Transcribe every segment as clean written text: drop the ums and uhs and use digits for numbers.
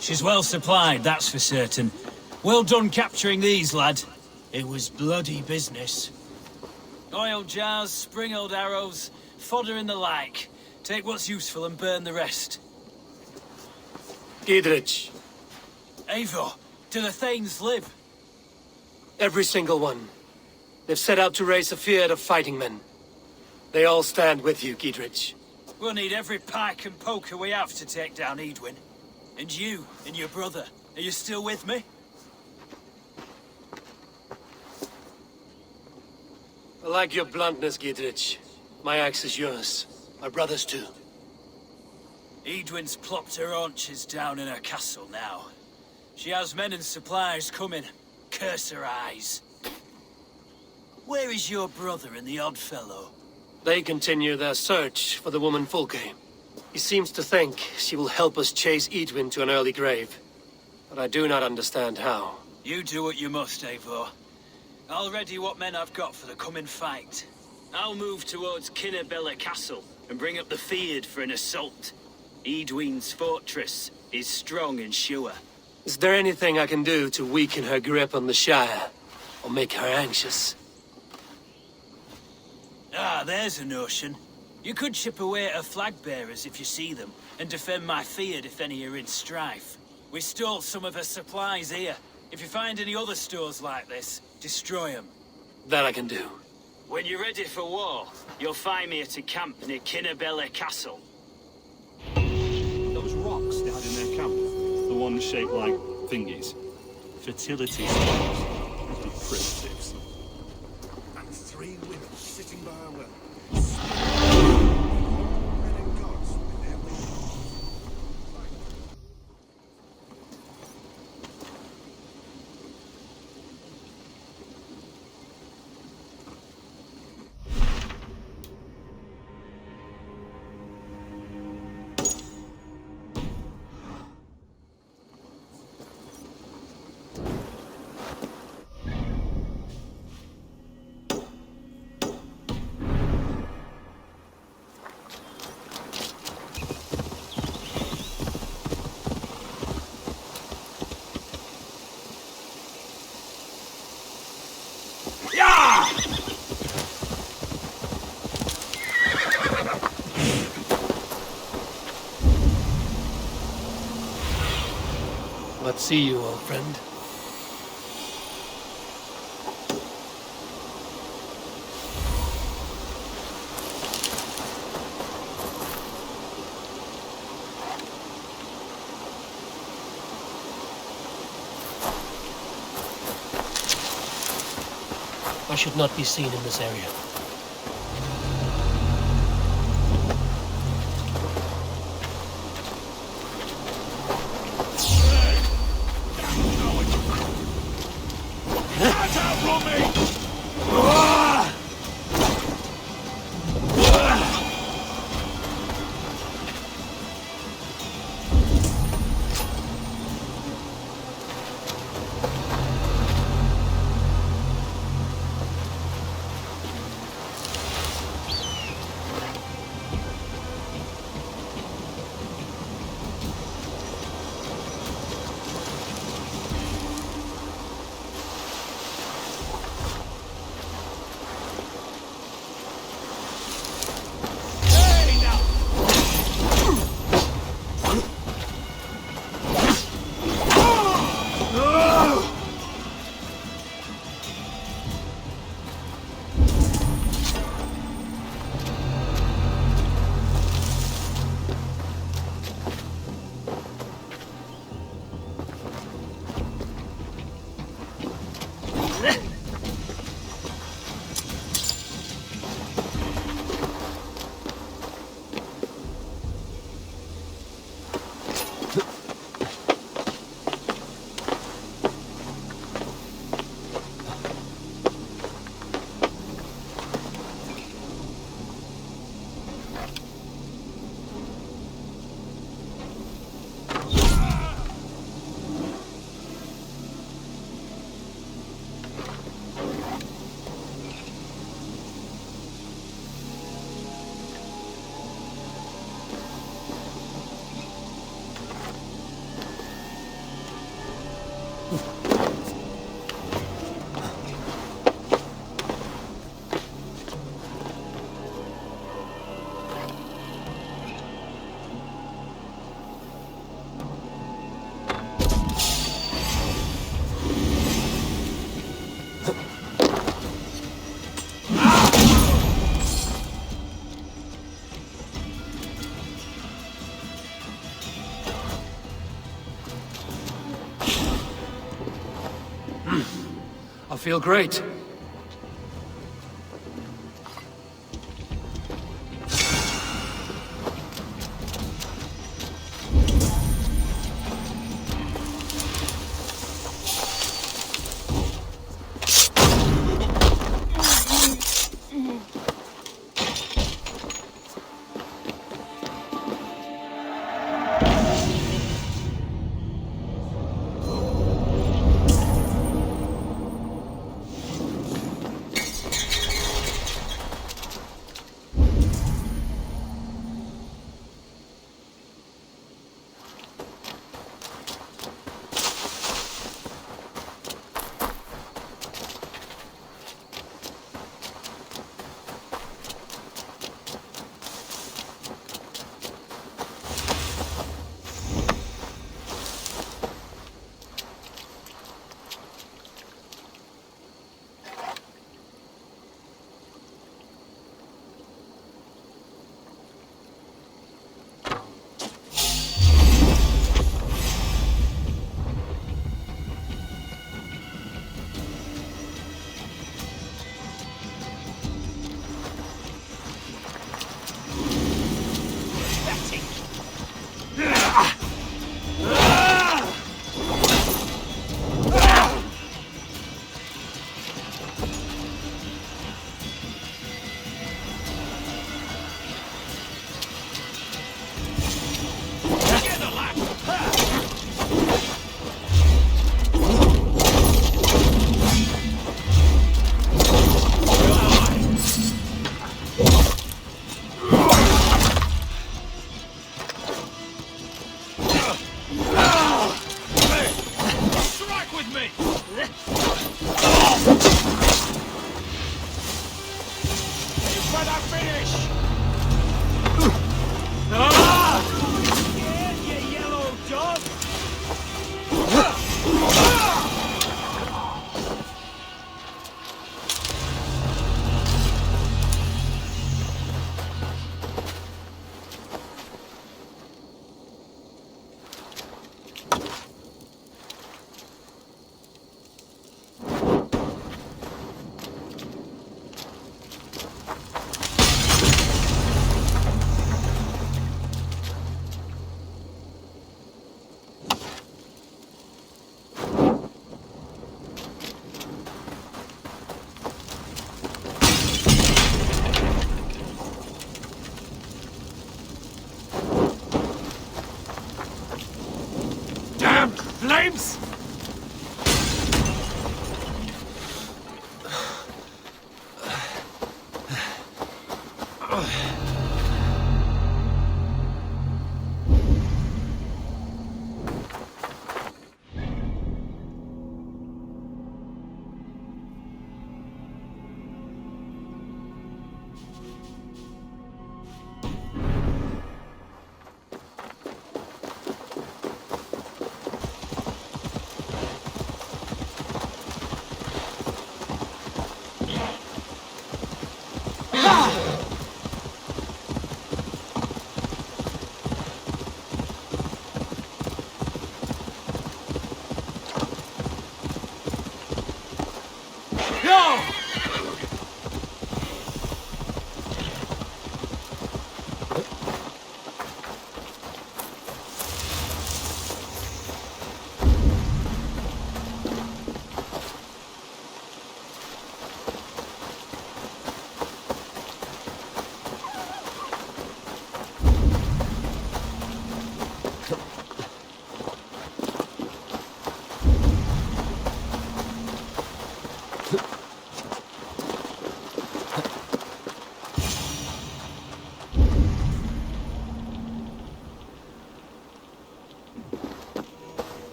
She's well supplied, that's for certain. Well done capturing these, lad. It was bloody business. Oil jars, spring-oiled arrows, fodder and the like. Take what's useful and burn the rest. Gidrich. Eivor, do the Thanes live? Every single one. They've set out to raise a fear of fighting men. They all stand with you, Gidrich. We'll need every pike and poker we have to take down Edwin. And you, and your brother, are you still with me? I like your bluntness, Gidrich. My axe is yours. My brother's too. Edwin's plopped her haunches down in her castle now. She has men and supplies coming. Curse her eyes. Where is your brother and the odd fellow? They continue their search for the woman Fulke. He seems to think she will help us chase Edwin to an early grave. But I do not understand how. You do what you must, Eivor. I'll ready what men I've got for the coming fight. I'll move towards Belle Castle and bring up the Feared for an assault. Edwin's fortress is strong and sure. Is there anything I can do to weaken her grip on the Shire? Or make her anxious? Ah, there's a notion. You could chip away at her flag-bearers if you see them, and defend my Feared if any are in strife. We stole some of her supplies here. If you find any other stores like this, destroy them. That I can do. When you're ready for war, you'll find me at a camp near Belle Castle. Those rocks they had in their camp, the ones shaped like thingies. Fertility stones. Must be primitives. And 3 women sitting by a well. Let's see you, old friend. I should not be seen in this area. feel great. Flames!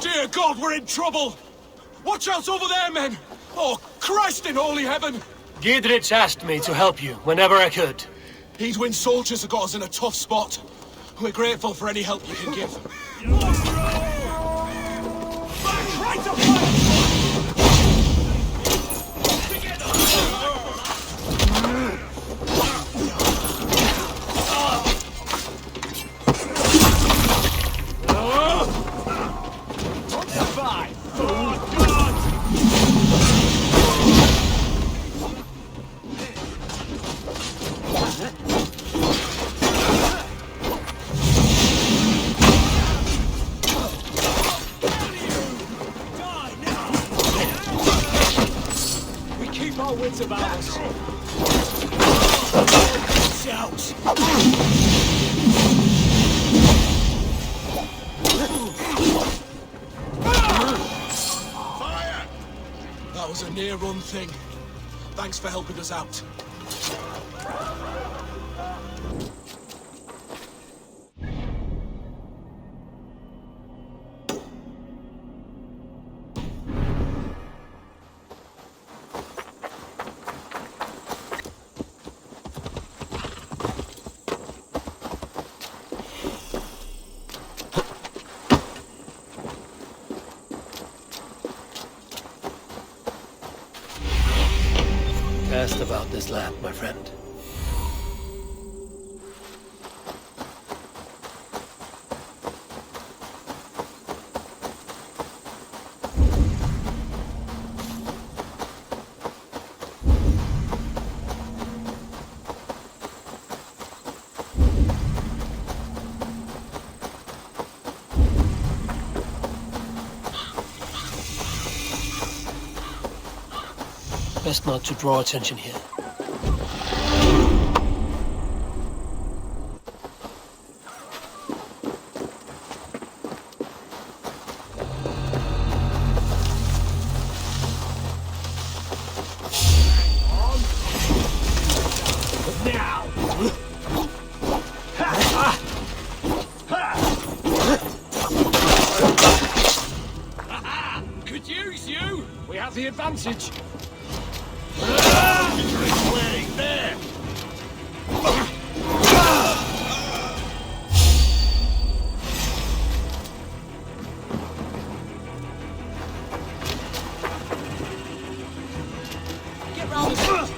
Dear God, we're in trouble! Watch out over there, men! Oh, Christ in holy heaven! Giedrich asked me to help you whenever I could. Eadwin's soldiers have got us in a tough spot. We're grateful for any help you can give. Try to fight! about us. Shouts. Fire! That was a near-run thing. Thanks for helping us out. Asked about this land, my friend. Best not to draw attention here. Could use you! We have the advantage. There! Get round this.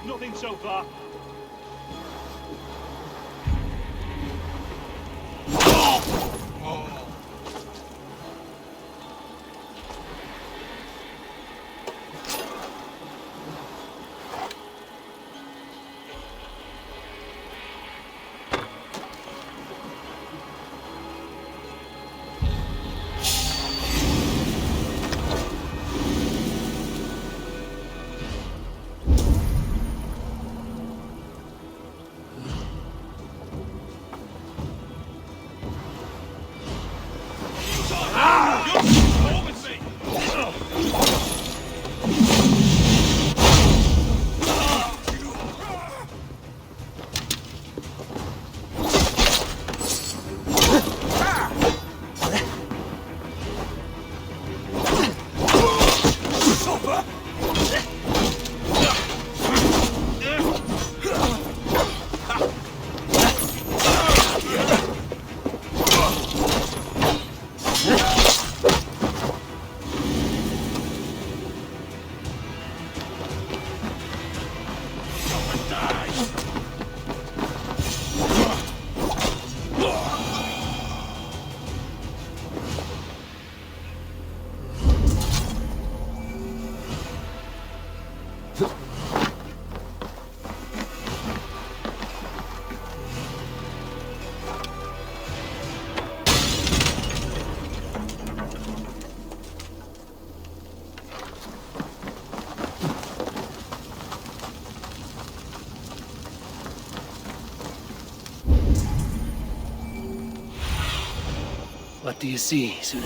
Nothing so far. What do you see, Cyne?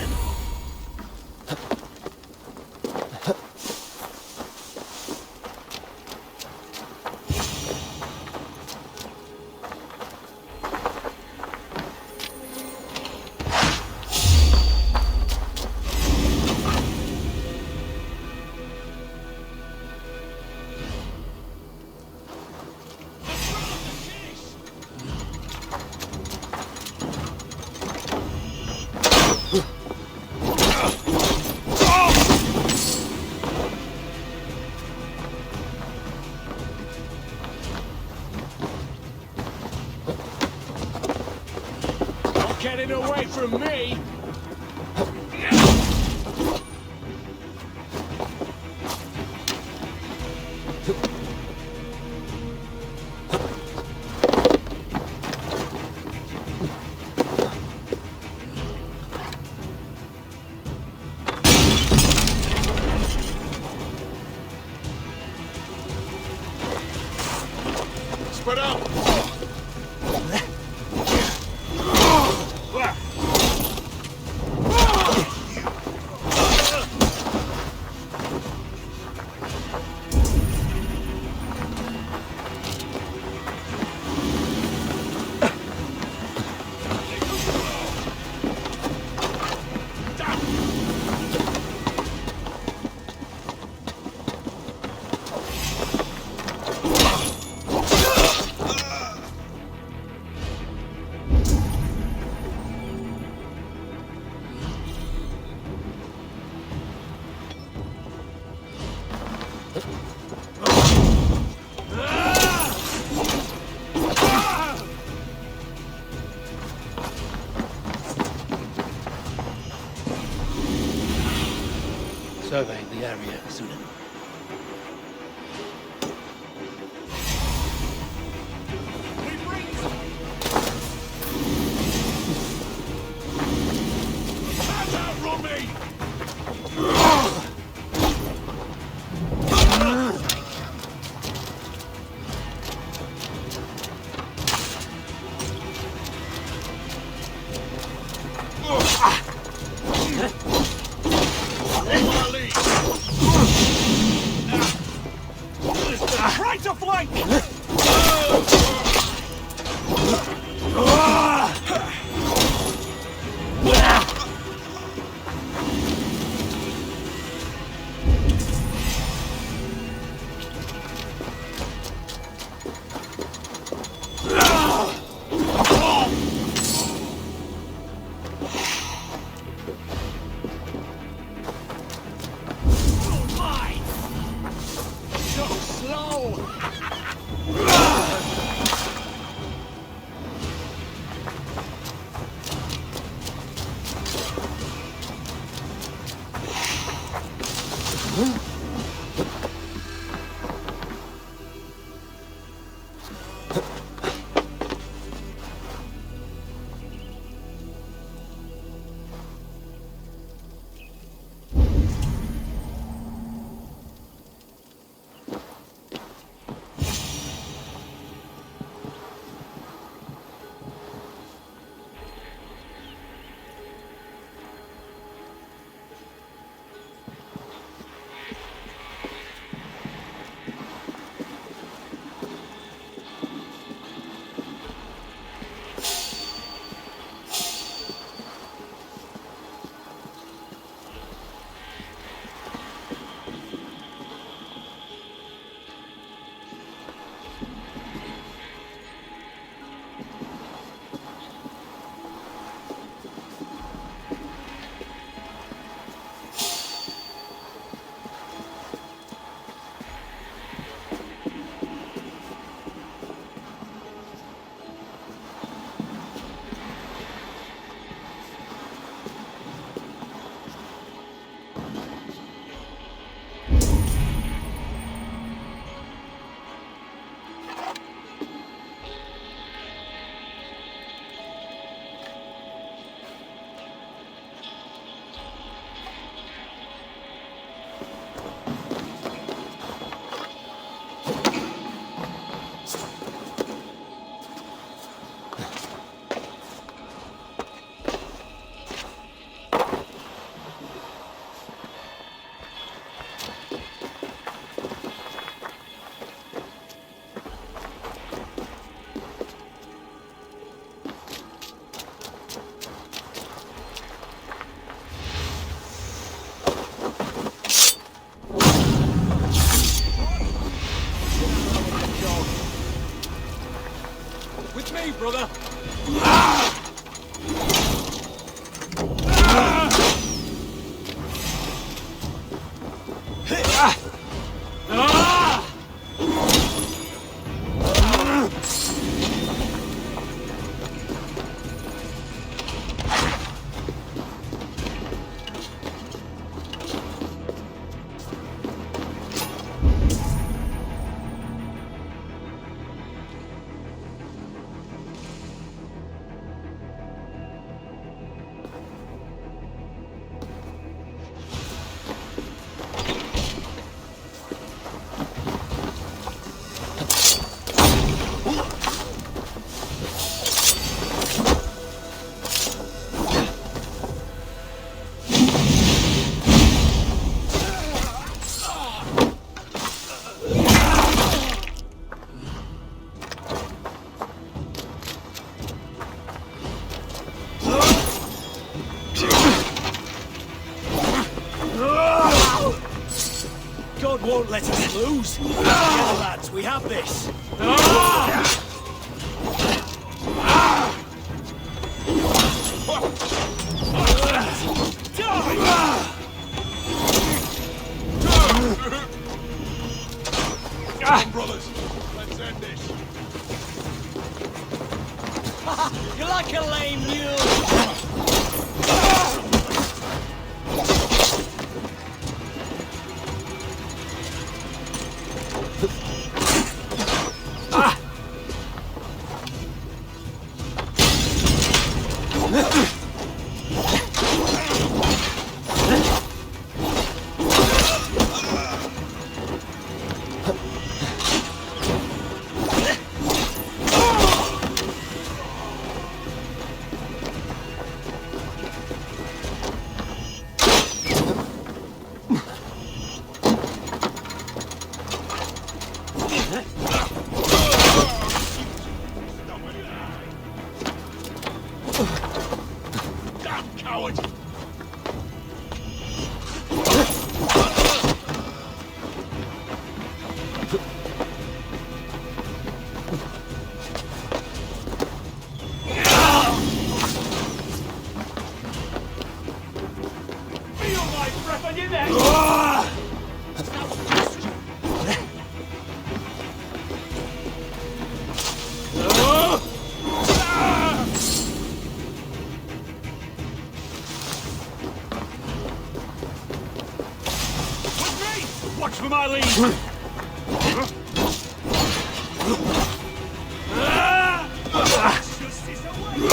Getting away from me! Spread out! Surveying the area, Cyne. your flank! Brother! God won't let us lose. Together, lads, we have this. Come on, brothers. Let's end this. You're like a lame mule. Damn coward! Feel my breath on your neck! Watch for my lead! Justice away!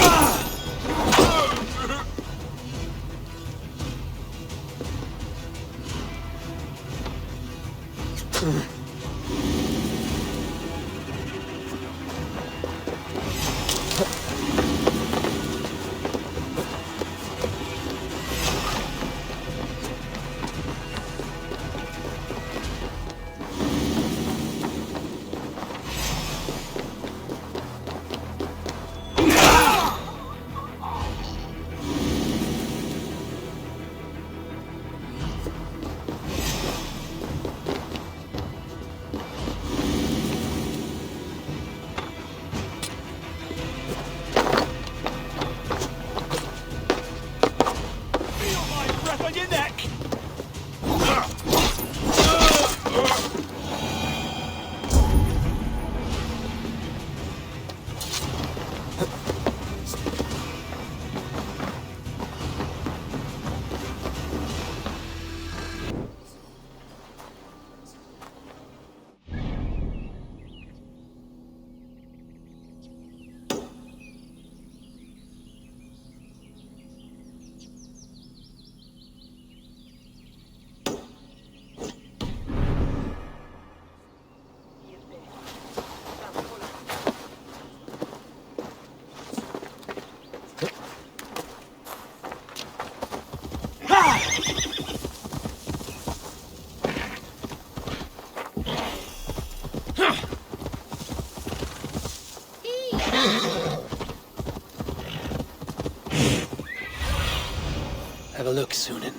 Have a look, Cyne.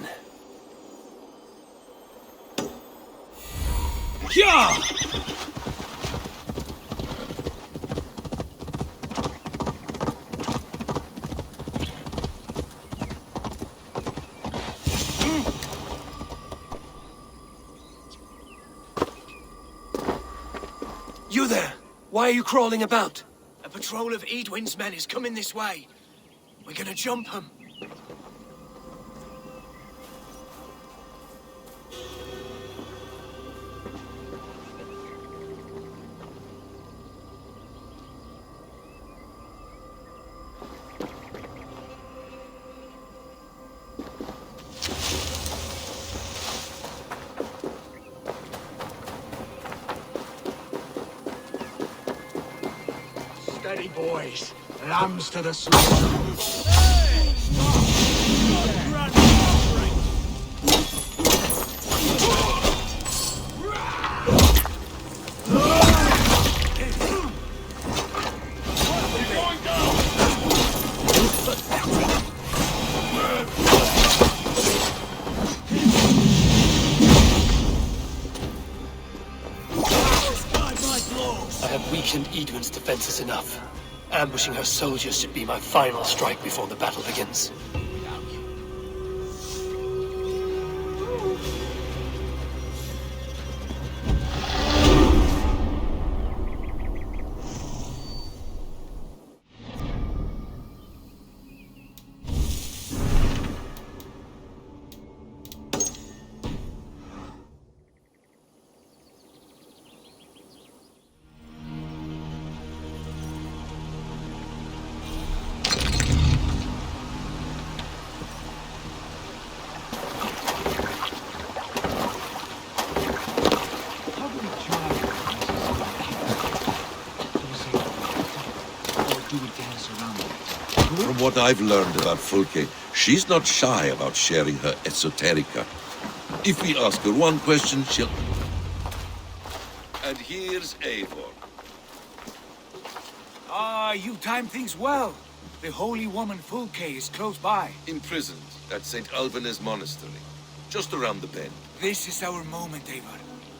Yeah! You there! Why are you crawling about? A patrol of Edwin's men is coming this way. We're gonna jump them. Steady, boys. Lambs to the slaughter. I have weakened Edwin's defenses enough. Ambushing her soldiers should be my final strike before the battle begins. From what I've learned about Fulke, she's not shy about sharing her esoterica. If we ask her one question, she'll And here's Eivor. Ah, you timed things well. The holy woman Fulke is close by. Imprisoned at St. Albanes Monastery, just around the bend. This is our moment, Eivor.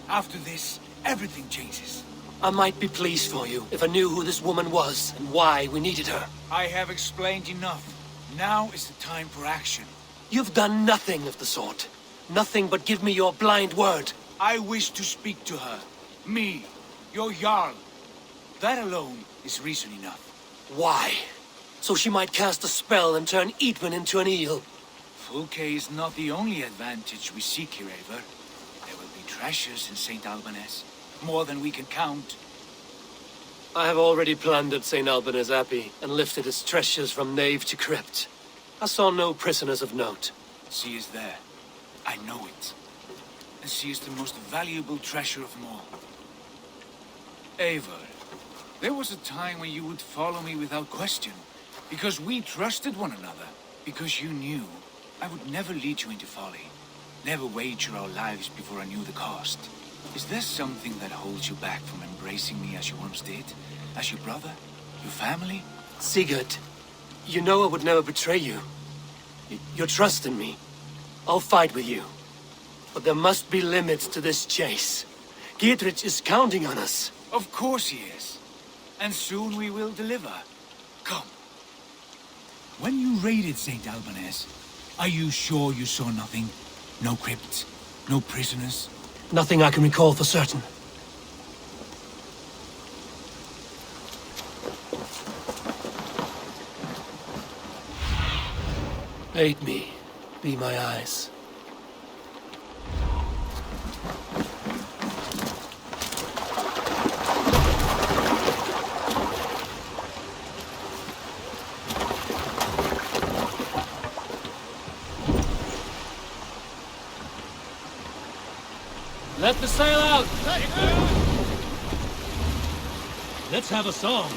After this, everything changes. I might be pleased for you if I knew who this woman was and why we needed her. I have explained enough. Now is the time for action. You've done nothing of the sort. Nothing but give me your blind word. I wish to speak to her. Me, your Jarl. That alone is reason enough. Why? So she might cast a spell and turn Eadwyn into an eel. Fulke is not the only advantage we seek here, Eivor. There will be treasures in St. Albanes. More than we can count. I have already plundered St. Albanes Abbey and lifted its treasures from nave to crypt. I saw no prisoners of note. She is there. I know it. And she is the most valuable treasure of them all. Eivor, there was a time when you would follow me without question. Because we trusted one another. Because you knew I would never lead you into folly. Never wager our lives before I knew the cost. Is there something that holds you back from embracing me as you once did? As your brother? Your family? Sigurd, you know I would never betray you. Your trust in me. I'll fight with you. But there must be limits to this chase. Dietrich is counting on us. Of course he is. And soon we will deliver. Come. When you raided St. Albanes, are you sure you saw nothing? No crypts? No prisoners? Nothing I can recall for certain. Aid me. Be my eyes. Let the sail out! Let's have a song.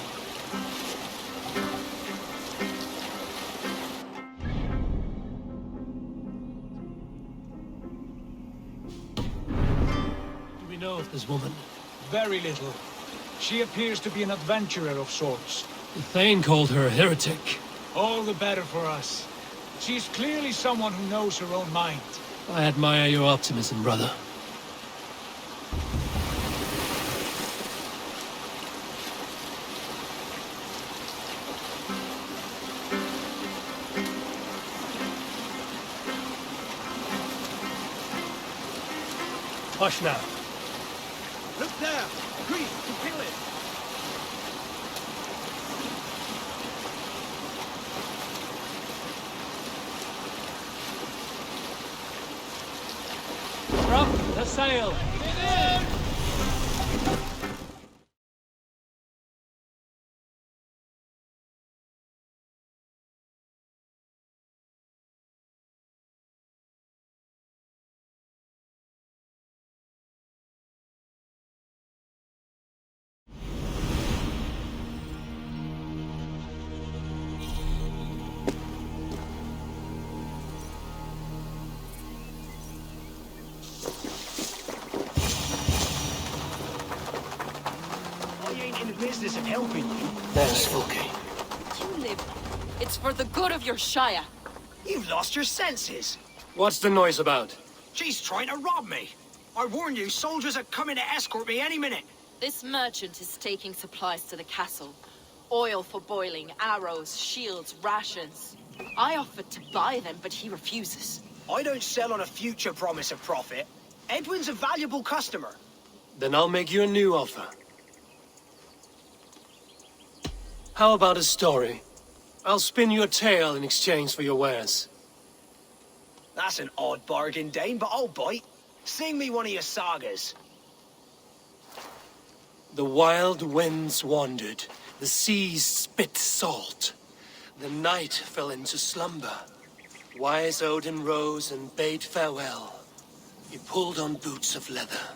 Do we know of this woman? Very little. She appears to be an adventurer of sorts. The Thane called her a heretic. All the better for us. She's clearly someone who knows her own mind. I admire your optimism, brother. Hush now. Look there! Quick, to kill it! Drop the sail! Business of helping you. There's Fulke. You live. It's for the good of your Shire. You've lost your senses. What's the noise about? She's trying to rob me. I warned you, soldiers are coming to escort me any minute. This merchant is taking supplies to the castle. Oil for boiling, arrows, shields, rations. I offered to buy them, but he refuses. I don't sell on a future promise of profit. Edwin's a valuable customer. Then I'll make you a new offer. How about a story? I'll spin you a tale in exchange for your wares. That's an odd bargain, Dane, but I'll bite. Sing me one of your sagas. The wild winds wandered, the seas spit salt. The night fell into slumber. Wise Odin rose and bade farewell. He pulled on boots of leather.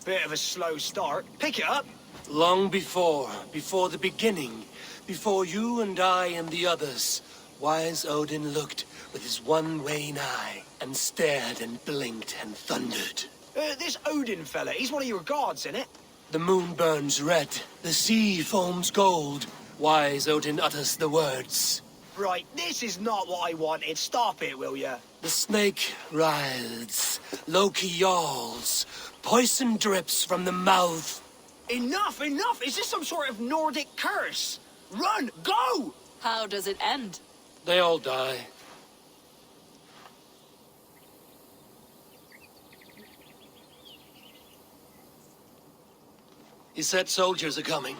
Bit of a slow start. Pick it up. Long before the beginning, before you and I and the others, wise Odin looked with his one wan eye and stared and blinked and thundered. This Odin fella, he's one of your gods, innit? The moon burns red, the sea foams gold. Wise Odin utters the words. Right, this is not what I wanted. Stop it, will ya? The snake writhes, Loki yawls, poison drips from the mouth. Enough, enough! Is this some sort of Nordic curse? Run, go! How does it end? They all die. He said soldiers are coming.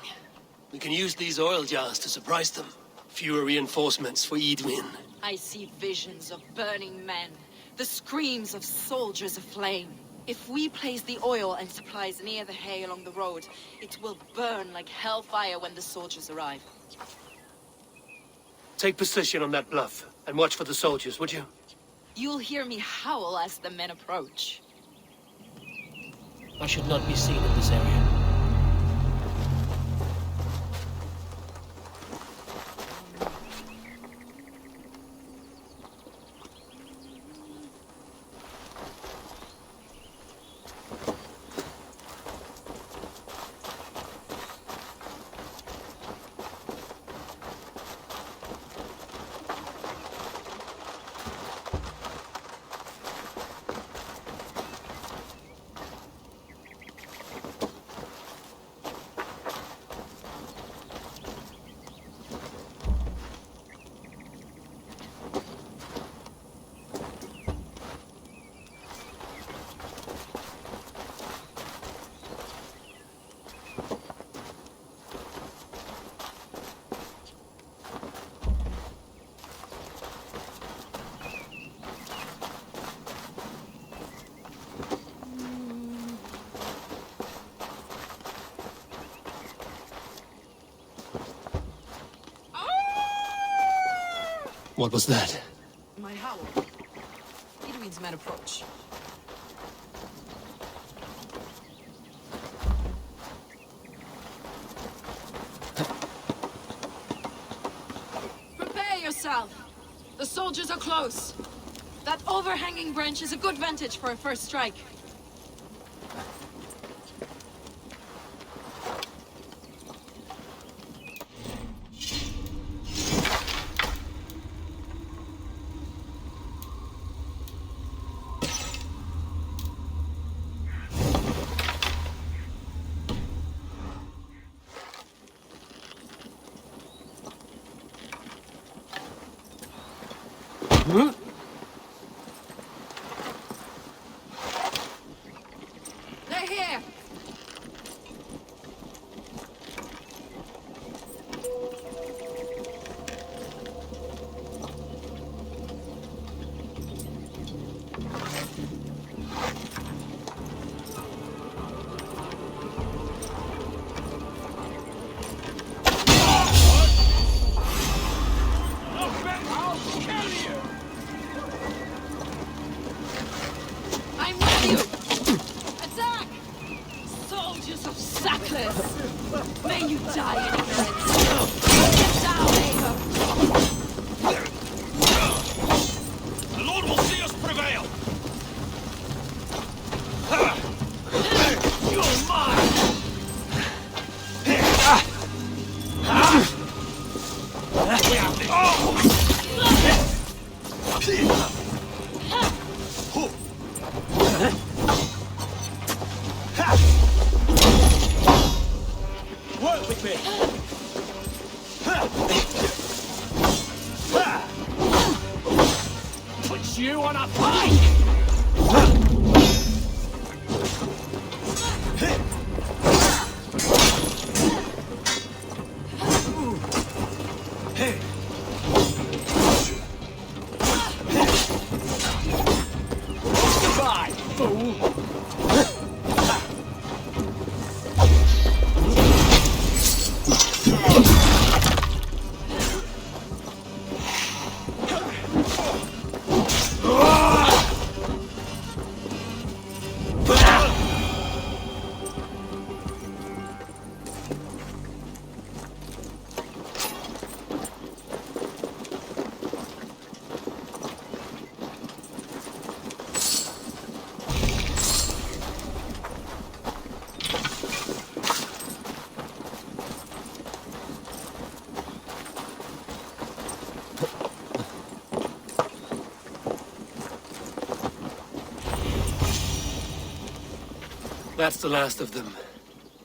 We can use these oil jars to surprise them. Fewer reinforcements for Edwin. I see visions of burning men, the screams of soldiers aflame. If we place the oil and supplies near the hay along the road, it will burn like hellfire when the soldiers arrive. Take position on that bluff, and watch for the soldiers, would you? You'll hear me howl as the men approach. I should not be seen in this area. What was that? My howl. Edwin's men approach. Prepare yourself. The soldiers are close. That overhanging branch is a good vantage for a first strike. They're here! I'm with you! Attack! Soldiers of Sackless! May you die in ignorance! Get down, Ahab! The Lord will see us prevail! You're mine! We have this! Work with me! Put you on a pike! Goodbye, fool! That's the last of them.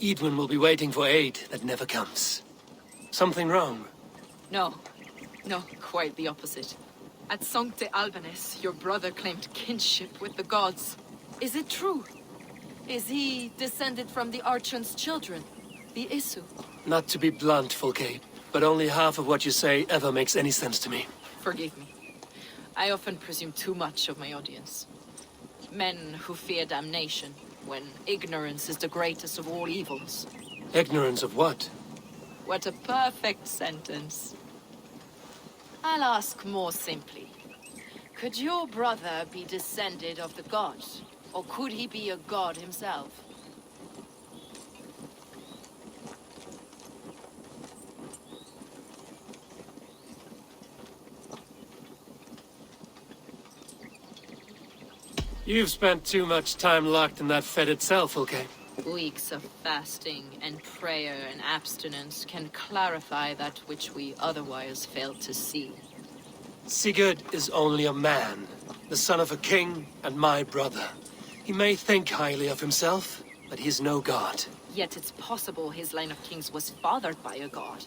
Edwin will be waiting for aid that never comes. Something wrong? No. No, quite the opposite. At Sancte Albanes, your brother claimed kinship with the gods. Is it true? Is he descended from the Archon's children, the Isu? Not to be blunt, Fulke, but only half of what you say ever makes any sense to me. Forgive me. I often presume too much of my audience. Men who fear damnation, when ignorance is the greatest of all evils. Ignorance of what? What a perfect sentence. I'll ask more simply. Could your brother be descended of the gods? Or could he be a god himself? You've spent too much time locked in that fetid cell, Fulke. Weeks of fasting and prayer and abstinence can clarify that which we otherwise fail to see. Sigurd is only a man, the son of a king and my brother. He may think highly of himself, but he is no god. Yet it's possible his line of kings was fathered by a god,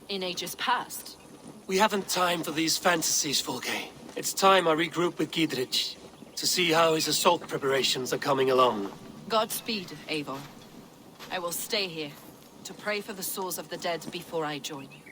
in ages past. We haven't time for these fantasies, Fulke. It's time I regroup with Gidrich, to see how his assault preparations are coming along. Godspeed, Eivor. I will stay here, to pray for the souls of the dead before I join you.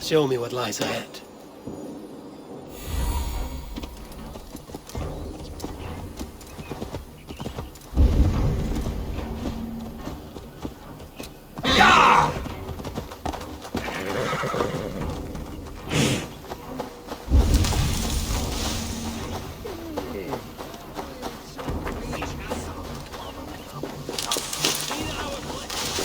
Show me what lies ahead.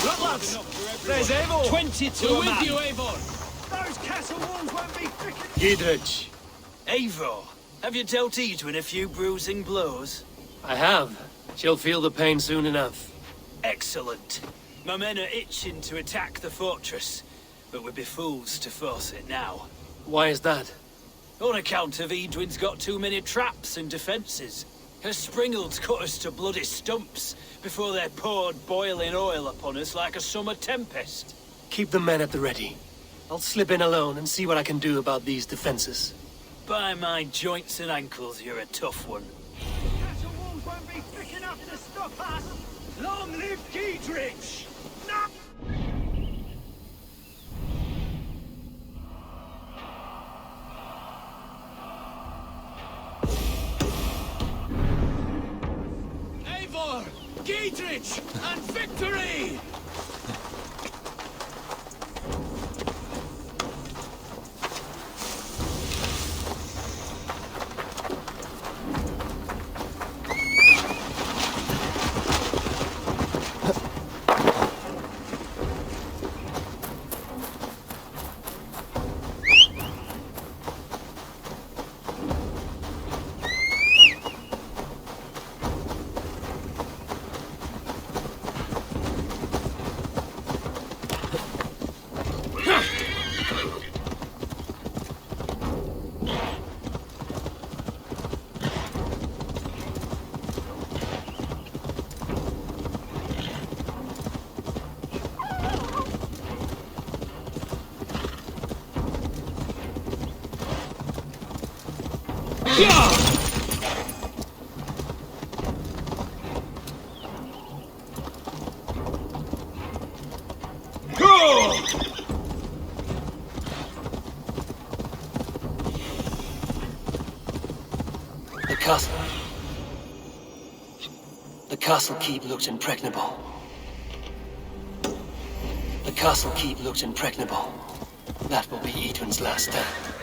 Look, lads! There's Eivor! 22 We're a with man. you, Eivor! Those castle walls won't be thick. Gidrich, Eivor, have you dealt Edwin a few bruising blows? I have. She'll feel the pain soon enough. Excellent. My men are itching to attack the fortress, but we'd be fools to force it now. Why is that? On account of Edwin's got too many traps and defences. Her springalds cut us to bloody stumps before they poured boiling oil upon us like a summer tempest. Keep the men at the ready. I'll slip in alone and see what I can do about these defenses. By my joints and ankles, you're a tough one. Castle walls won't be thick enough to stop us. Long live Gidrich! No! Eivor! Gidrich! And victory! The castle keep looked impregnable. The castle keep looked impregnable. That will be Edwin's last stand.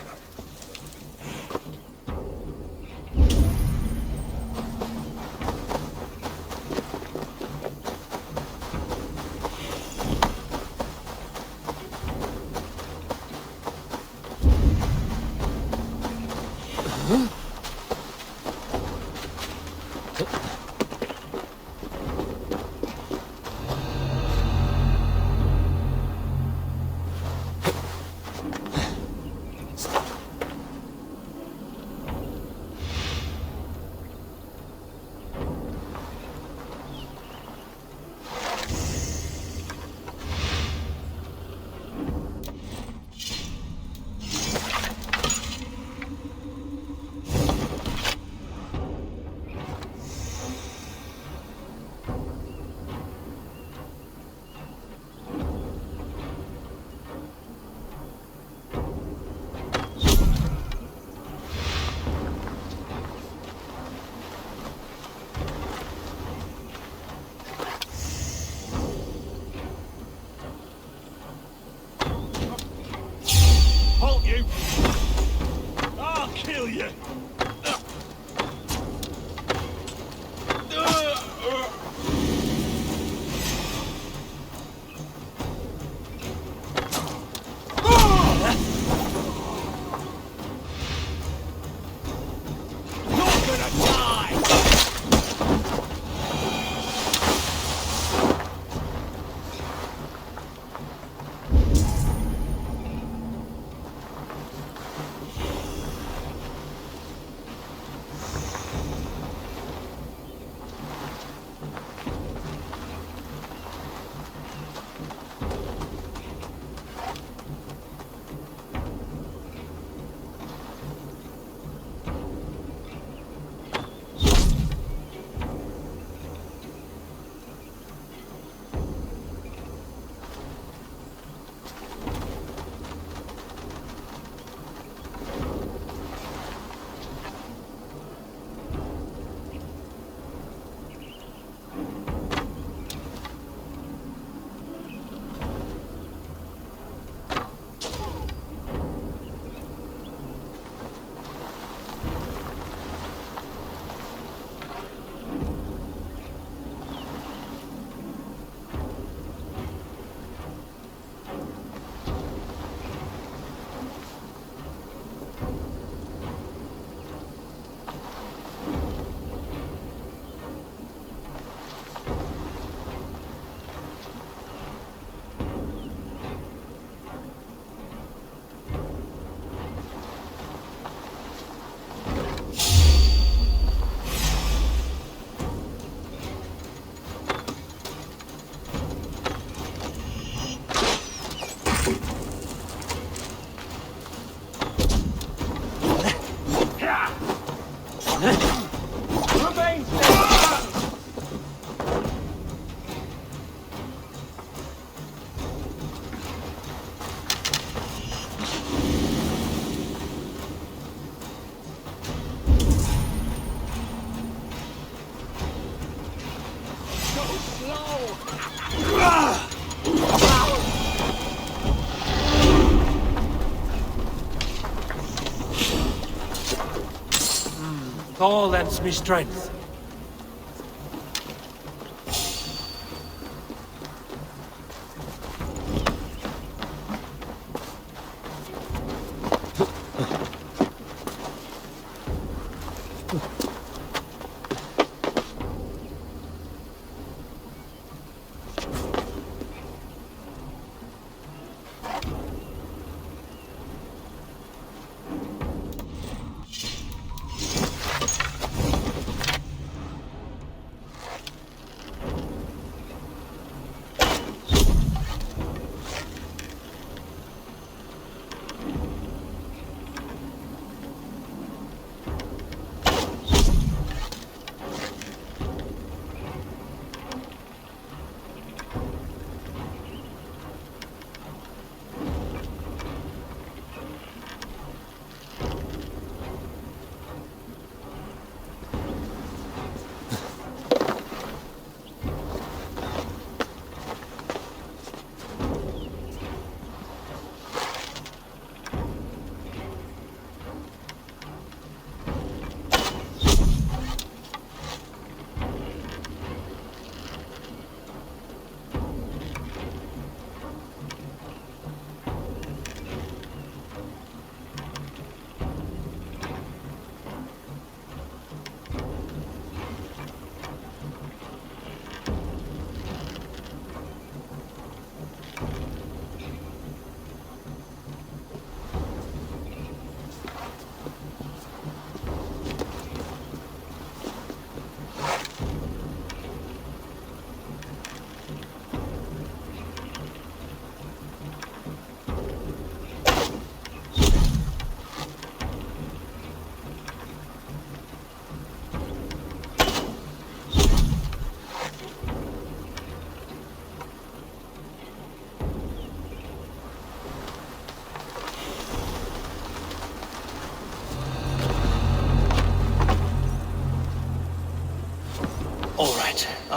Thor lends me strength.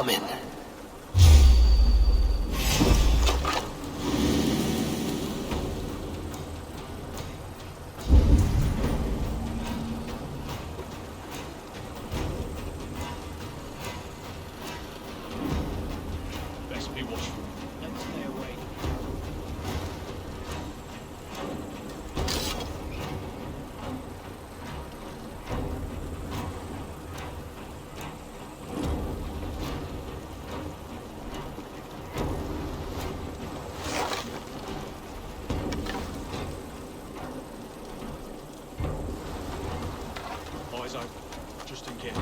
coming. Best be watchful. Let's stay away. Eyes open, just in case.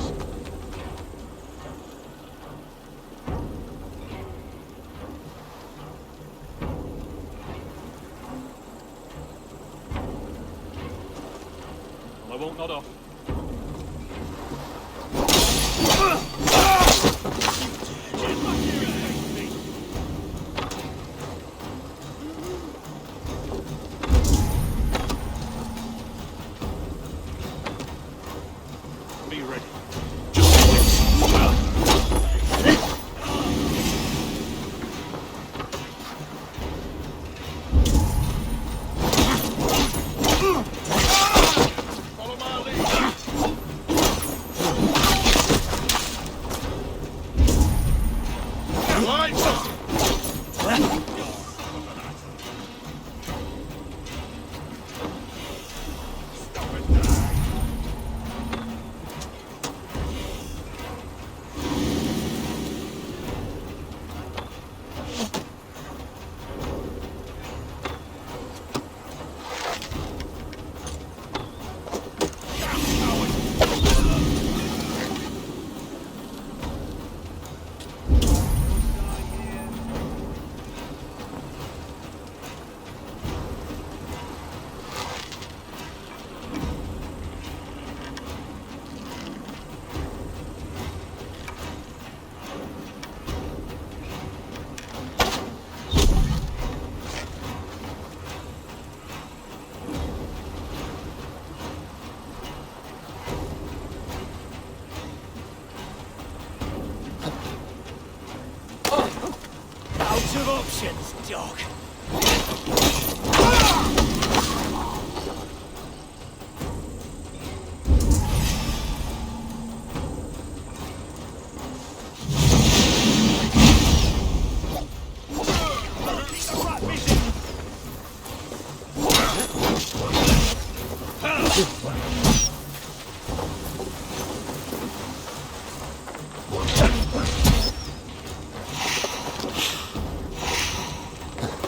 Well, I won't nod off. Be ready. Follow my lead. Lights up. Out of options, dog.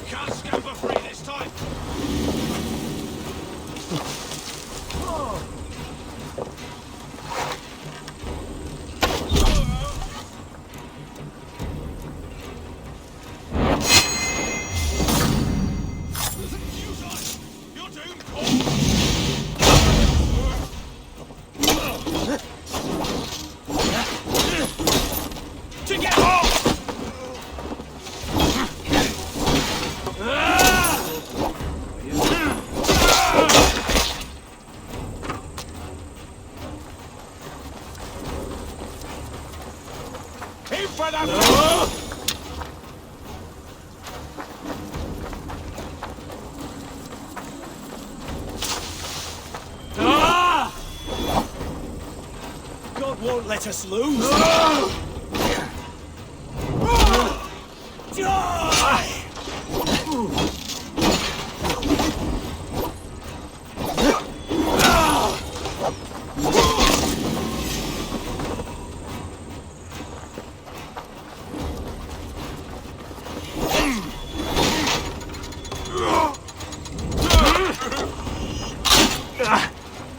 Can't scamper free this time. You're doomed. To get off! Aim for that! God won't let us lose. Die!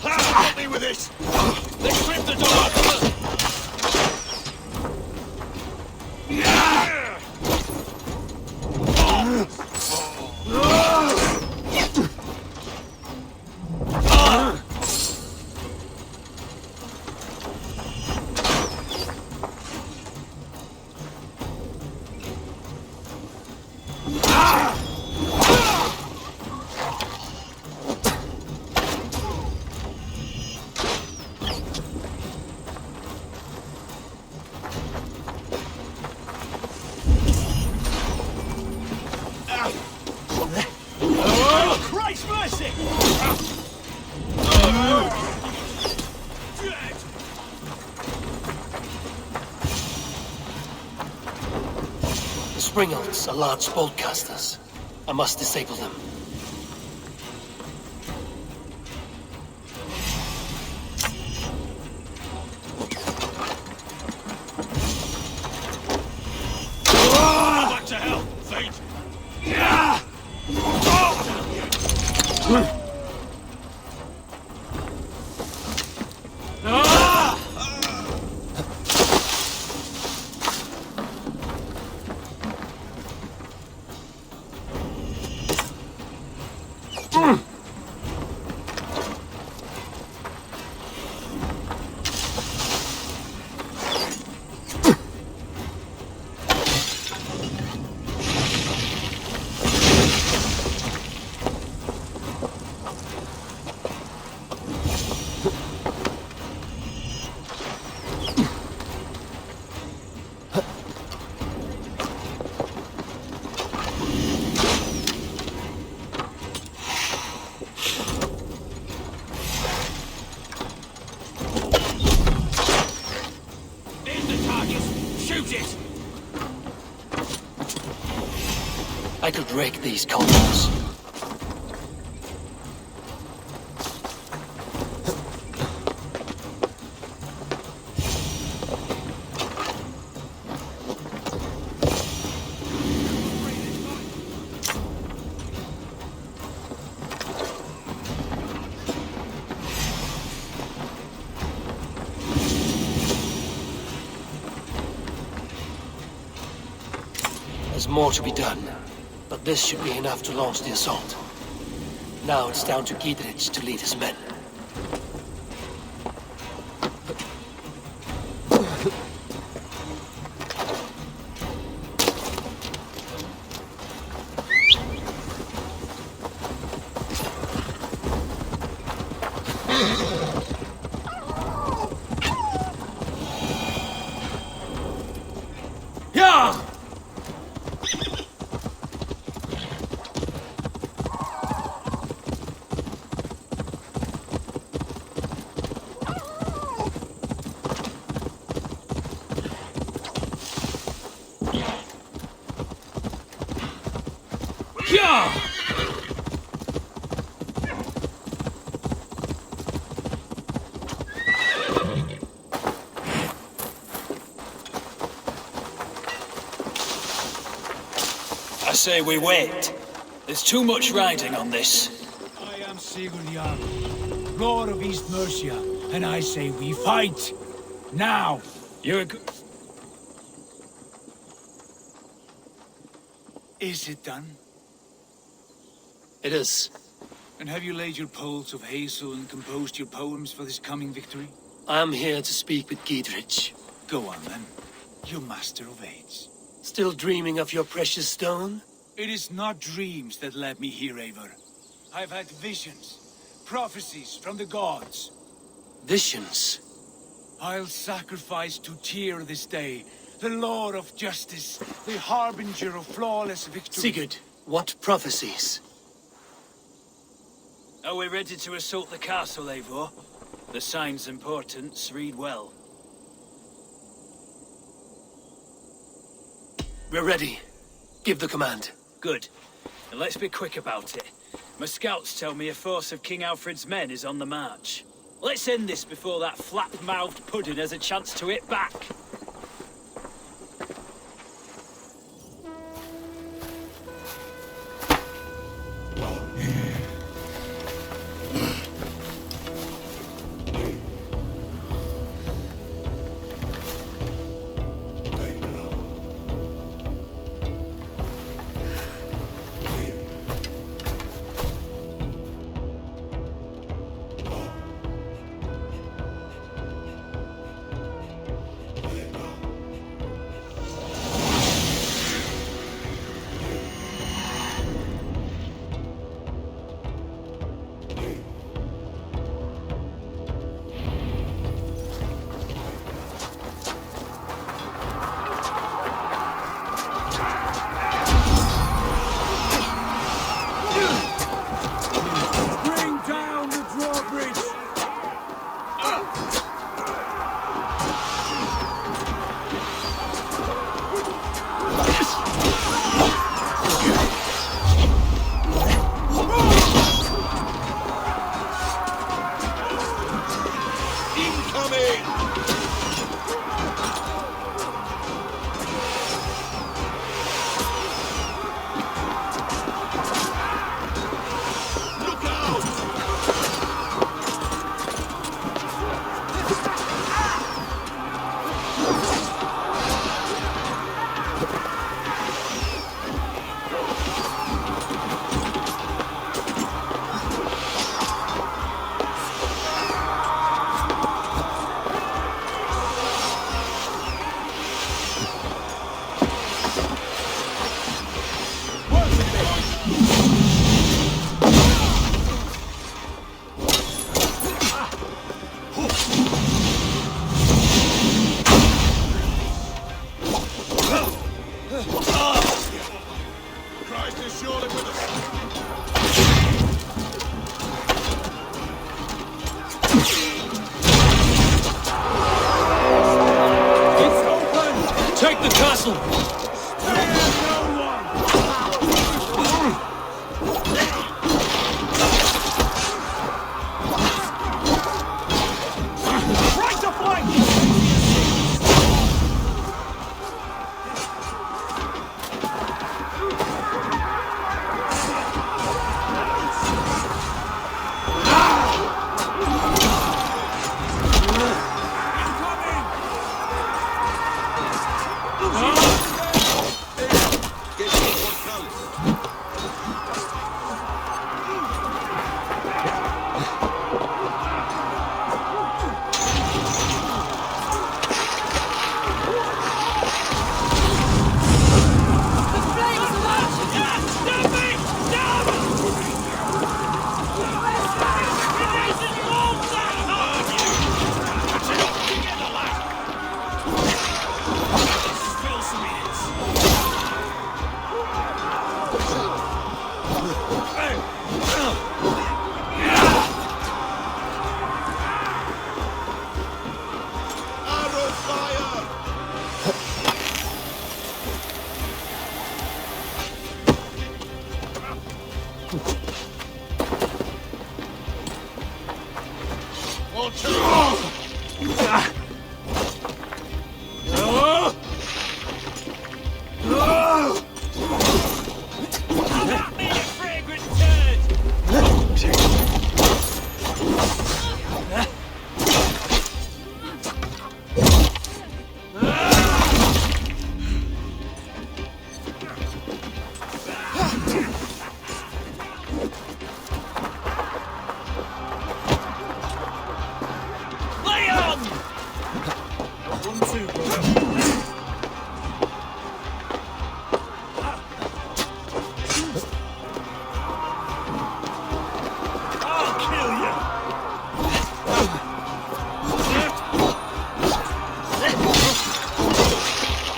Help me with this! They clipped the door! Oh, Christ mercy! The Springals are large boltcasters. I must disable them. Back to hell, fate! I could rake these columns. There's more to be done, but this should be enough to launch the assault. Now it's down to Gidrich to lead his men. I say we wait. There's too much riding on this. I am Sigurd Jarl, Lord of East Mercia, and I say we fight! Now! You're a good... Is it done? It is. And have you laid your poles of hazel and composed your poems for this coming victory? I am here to speak with Gidrich. Go on then, you master of aids. Still dreaming of your precious stone? It is not dreams that led me here, Eivor. I've had visions, prophecies from the gods. Visions? I'll sacrifice to Tyr this day, the Lord of Justice, the harbinger of flawless victory. Sigurd, what prophecies? Are we ready to assault the castle, Eivor? The sign's importance, read well. We're ready. Give the command. Good. And let's be quick about it. My scouts tell me a force of King Alfred's men is on the march. Let's end this before that flap-mouthed pudding has a chance to hit back.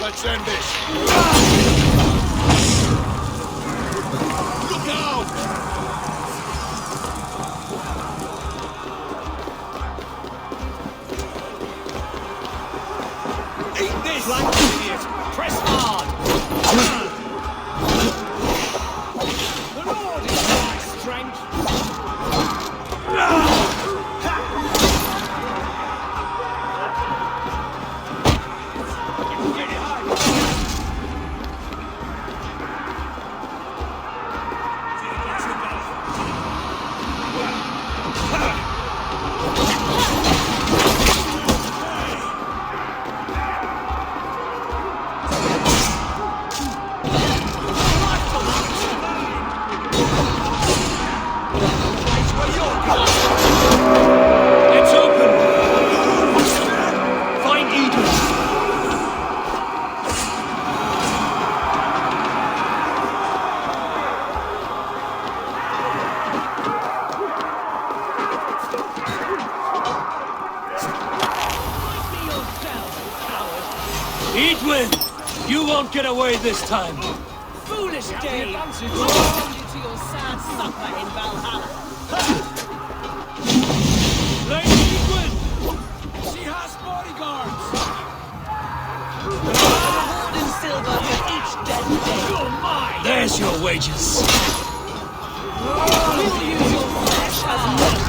Let's end this. Look out! Eat this! Flank, idiot! Press hard! The Lord is my strength! You won't get away this time. Foolish Dave! You to your sad supper in Valhalla. Lady Edwin! She has bodyguards! Gold and silver for each dead day. You're mine! There's your wages. We'll use your flesh as mulch.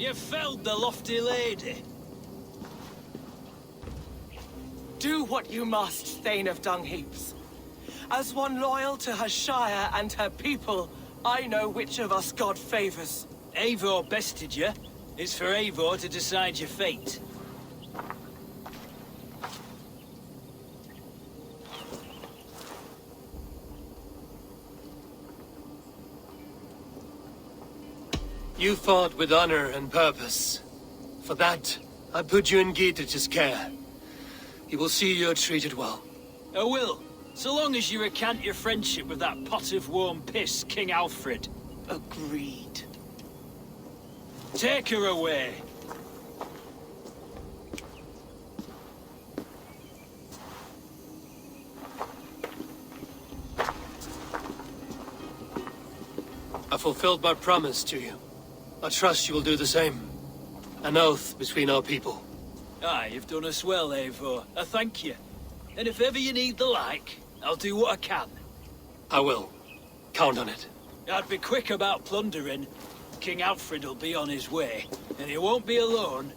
You felled the lofty lady. Do what you must, Thane of Dungheaps. As one loyal to her shire and her people, I know which of us God favors. Eivor bested you. It's for Eivor to decide your fate. You fought with honor and purpose. For that, I put you in Geetich's care. He will see you're treated well. I will, so long as you recant your friendship with that pot of warm piss, King Alfred. Agreed. Take her away. I fulfilled my promise to you. I trust you will do the same. An oath between our people. Aye, you've done us well, Eivor. I thank you. And if ever you need the like, I'll do what I can. I will. Count on it. I'd be quick about plundering. King Alfred will be on his way, and he won't be alone.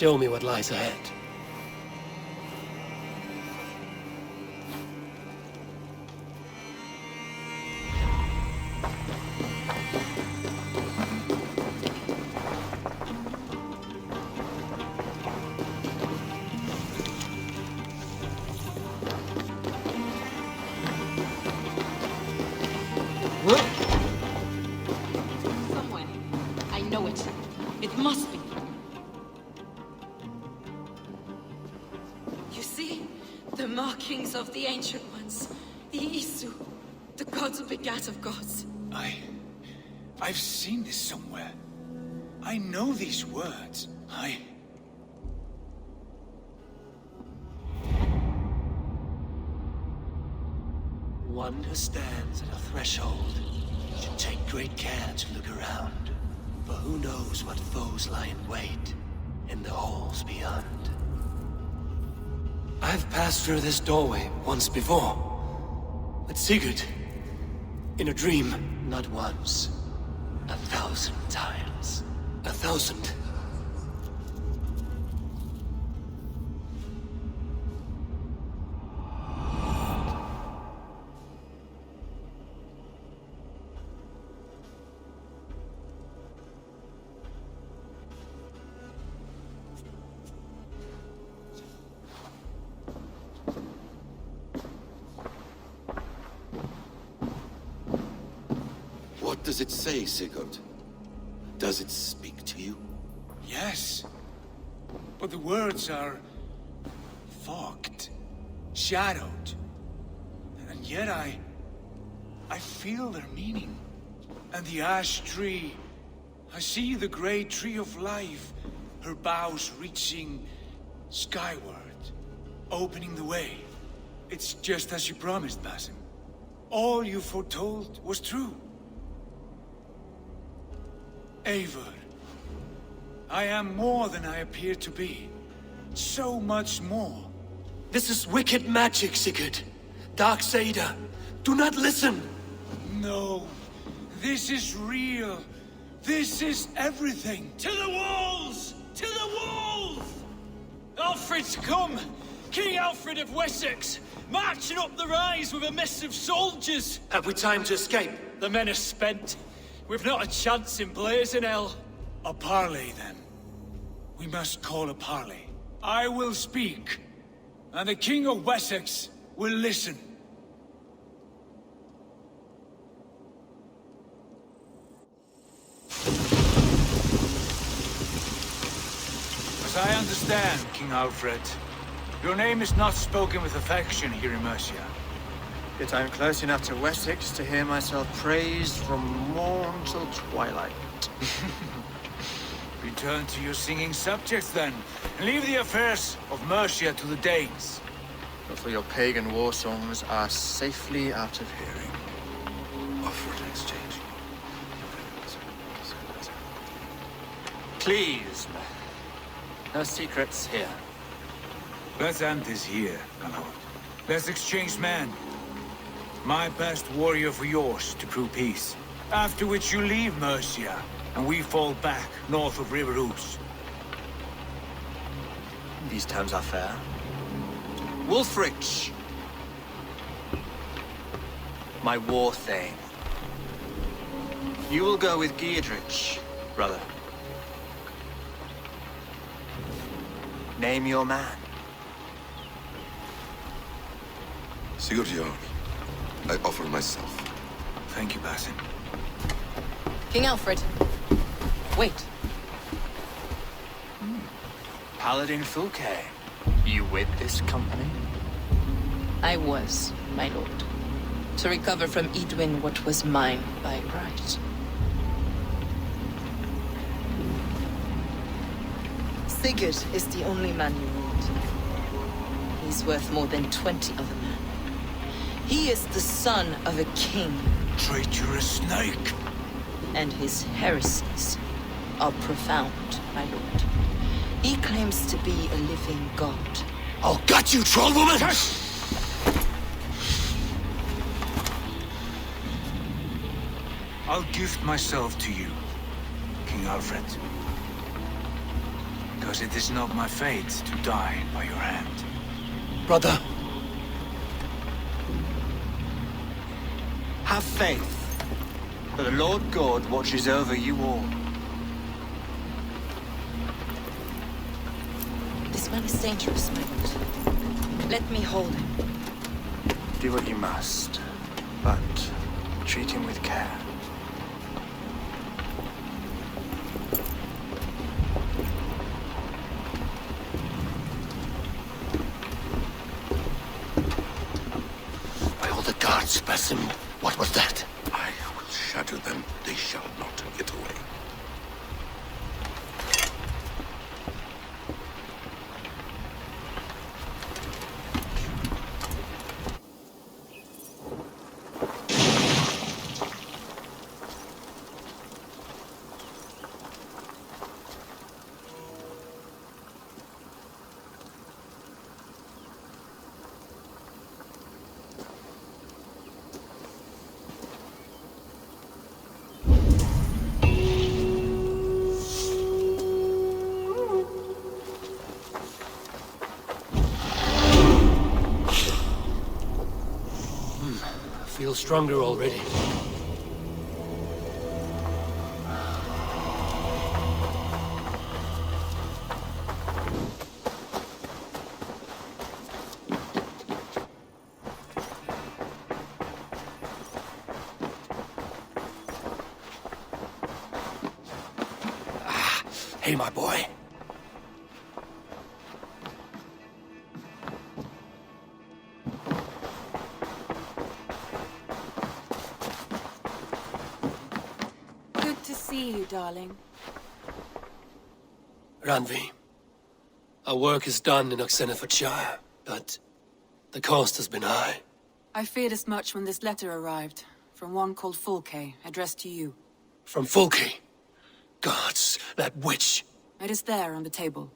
Show me what lies ahead. Somewhere. I know it. It must be. You see? The markings of the Ancient Ones. The Isu. The gods who begat of gods. I've seen this somewhere. I know these words. One who stands at a threshold should take great care to look around, for who knows what foes lie in wait in the halls beyond. I've passed through this doorway once before, with Sigurd, in a dream, not once, 1,000 times. 1,000. What does it say, Sigurd? Does it speak to you? Yes. But the words are fogged, shadowed. And yet I feel their meaning. And the ash tree, I see the great tree of life, her boughs reaching skyward, opening the way. It's just as you promised, Basim. All you foretold was true. Eivor, I am more than I appear to be. So much more. This is wicked magic, Sigurd. Darksader, do not listen! No, this is real. This is everything. To the walls! To the walls! Alfred's come! King Alfred of Wessex! Marching up the rise with a mess of soldiers! Have we time to escape? The men are spent. We've not a chance in blazing hell. A parley, then. We must call a parley. I will speak, and the King of Wessex will listen. As I understand, King Alfred, your name is not spoken with affection here in Mercia. Yet I am close enough to Wessex to hear myself praised from morn till twilight. Return to your singing subjects, then, and leave the affairs of Mercia to the Danes. But for your pagan war songs are safely out of hearing. Offer an exchange. Please, no secrets here. Let's end this here, my lord. Let's exchange men. My best warrior for yours to prove peace. After which you leave Mercia, and we fall back north of River Ouse. These terms are fair. Wulfrich! My war thane. You will go with Giedrich, brother. Name your man. Sigurd Jarl, I offer myself. Thank you, Basim. King Alfred. Wait. Paladin Fulke. You with this company? I was, my lord. To recover from Edwin what was mine by right. Sigurd is the only man you need. He's worth more than 20 other men. He is the son of a king. Traitorous snake! And his heresies are profound, my lord. He claims to be a living god. I'll gut you, troll woman! I'll gift myself to you, King Alfred. because it is not my fate to die by your hand. Brother, Have faith, for the Lord God watches over you all. This man is dangerous, my lord. Let me hold him. Do what you must, but treat him with care. by all the gods, Basim, what was that? I will shatter them. They shall not get away. Feel stronger already. Hey, my boy. Good to see you, darling. Ranvi, our work is done in Oxenefordscire, but the cost has been high. I feared as much when this letter arrived, from one called Footfall, addressed to you. From Footfall? Gods, that witch! It is there on the table.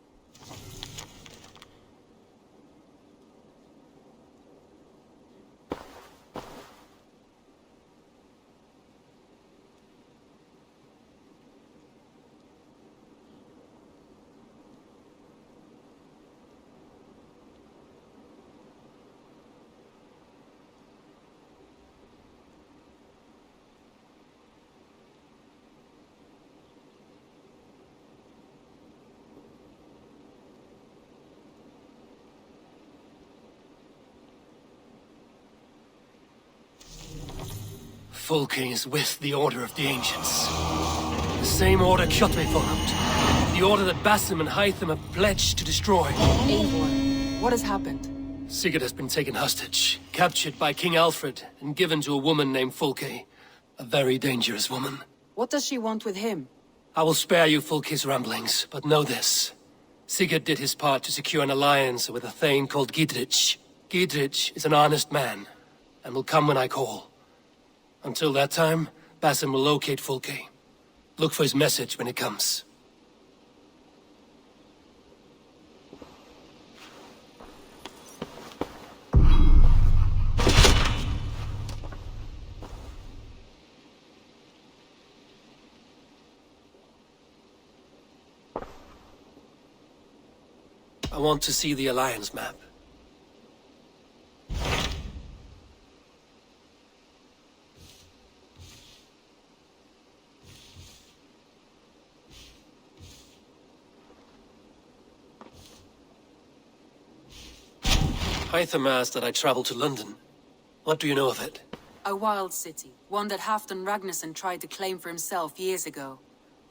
Footfall is with the Order of the Ancients. The same order Kjotve followed. The order that Basim and Hytham have pledged to destroy. Eivor, what has happened? Sigurd has been taken hostage, captured by King Alfred, and given to a woman named Footfall. A very dangerous woman. What does she want with him? I will spare you Footfall's ramblings, but know this. Sigurd did his part to secure an alliance with a thane called Gidrich. Gidrich is an honest man, and will come when I call. Until that time, Basim will locate Footfall. Look for his message when it comes. I want to see the Alliance map. Hytham asked that I travel to London. What do you know of it? A wild city, one that Halfdan Ragnarsson tried to claim for himself years ago.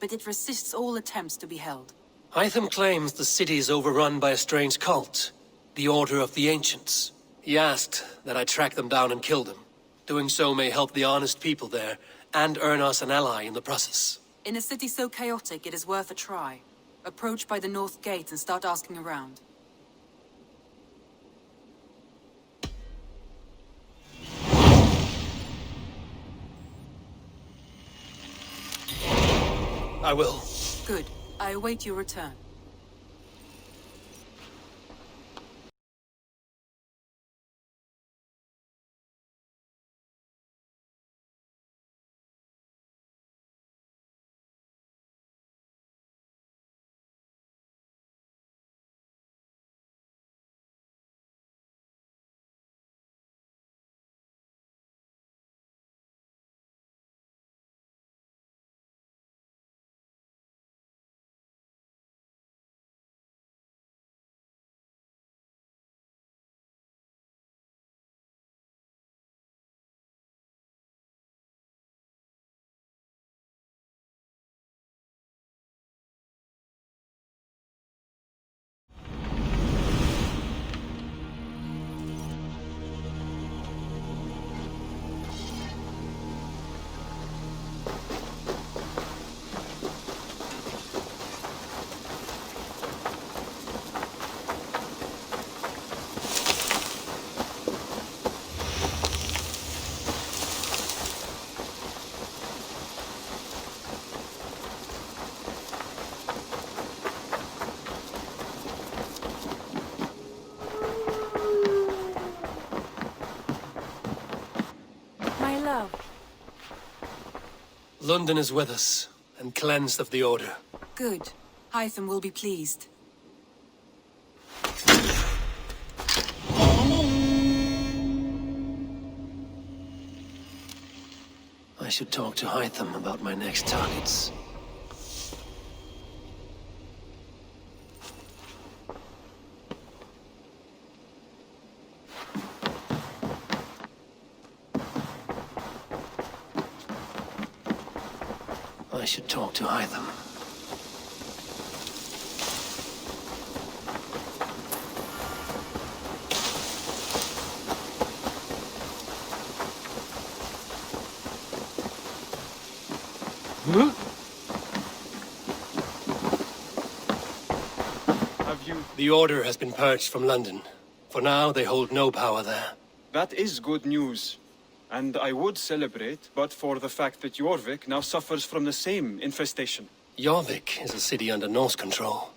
But it resists all attempts to be held. Hytham claims the city is overrun by a strange cult, the Order of the Ancients. He asked that I track them down and kill them. Doing so may help the honest people there, and earn us an ally in the process. In a city so chaotic, it is worth a try. Approach by the North Gate and start asking around. I will. Good. I await your return. below. Lunden is with us, and cleansed of the Order. Good. Hytham will be pleased. I should talk to Hytham about my next targets. I should talk to Hytham. The Order has been purged from London. For now, they hold no power there. That is good news. And I would celebrate, but for the fact that Jorvik now suffers from the same infestation. Jorvik is a city under Norse control.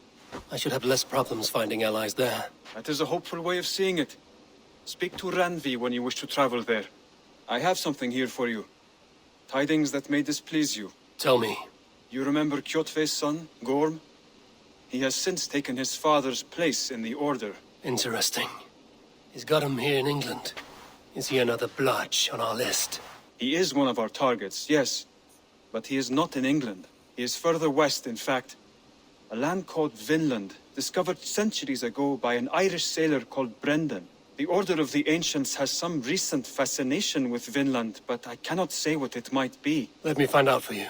I should have less problems finding allies there. That is a hopeful way of seeing it. Speak to Ranvi when you wish to travel there. I have something here for you. Tidings that may displease you. Tell me. You remember Kjotve's son, Gorm? He has since taken his father's place in the Order. Interesting. He's got him here in England. Is he another blotch on our list? He is one of our targets, yes. But he is not in England. He is further west, in fact. A land called Vinland, discovered centuries ago by an Irish sailor called Brendan. The Order of the Ancients has some recent fascination with Vinland, but I cannot say what it might be. Let me find out for you.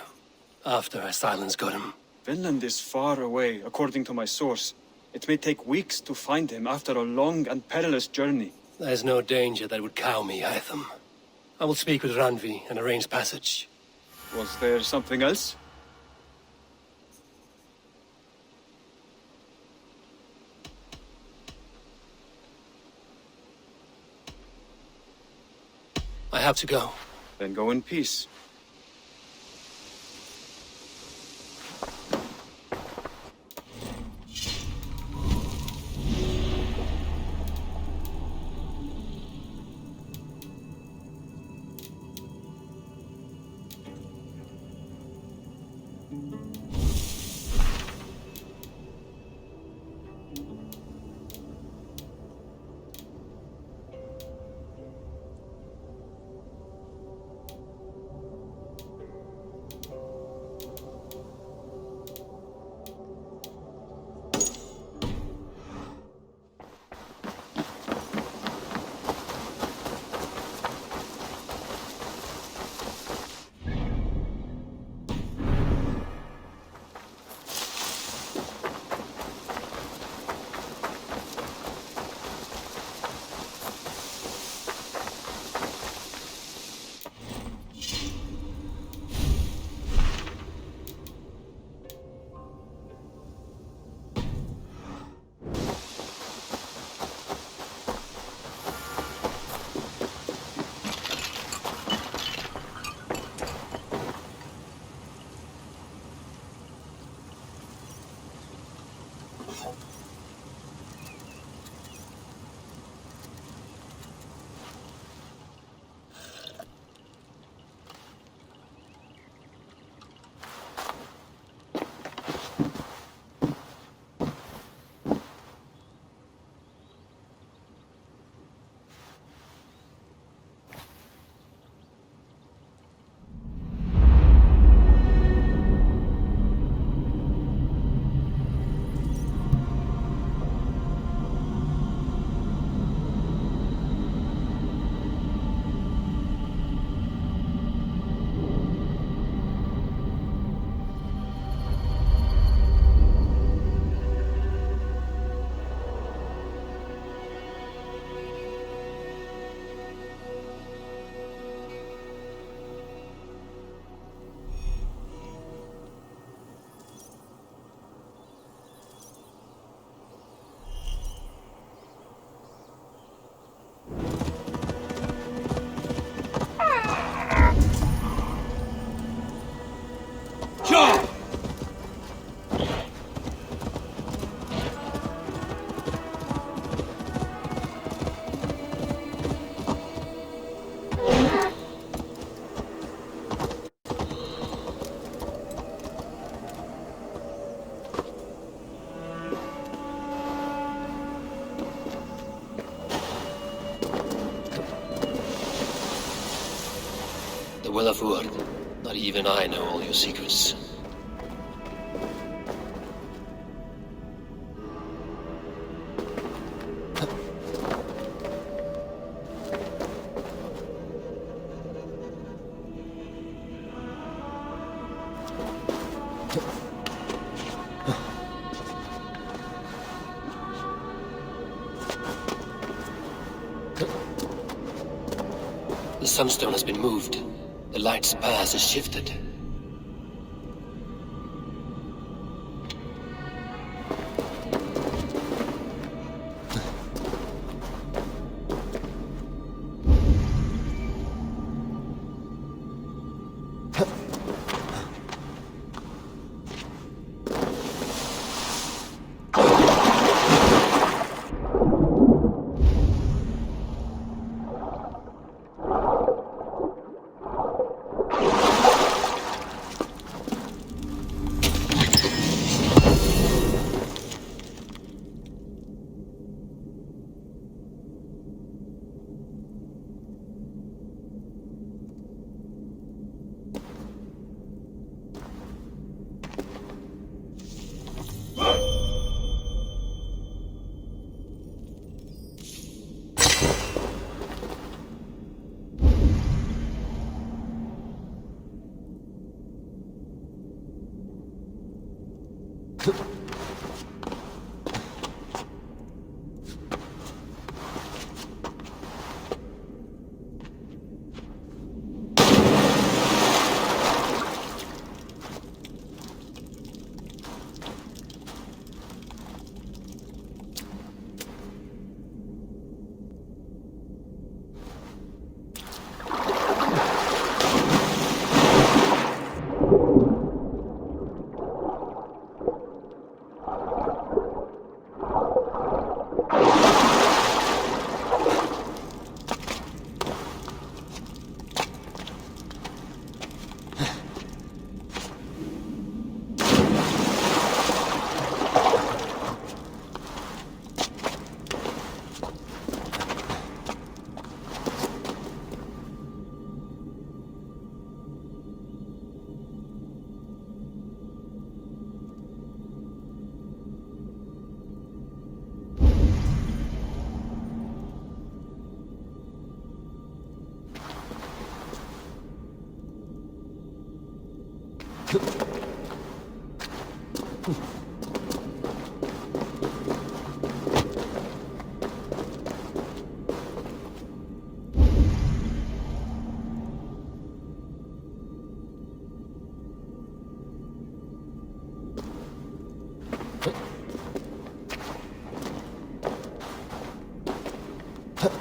After I silence Godham. Vinland is far away, according to my source. It may take weeks to find him after a long and perilous journey. There's no danger that would cow me, Hytham. I will speak with Ranvi and arrange passage. Was there something else? I have to go. Then go in peace. well of word. Not even I know all your secrets. The sunstone has been moved. The light's path is shifted.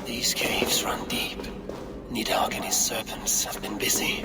These caves run deep. Nidhogg and his serpents have been busy.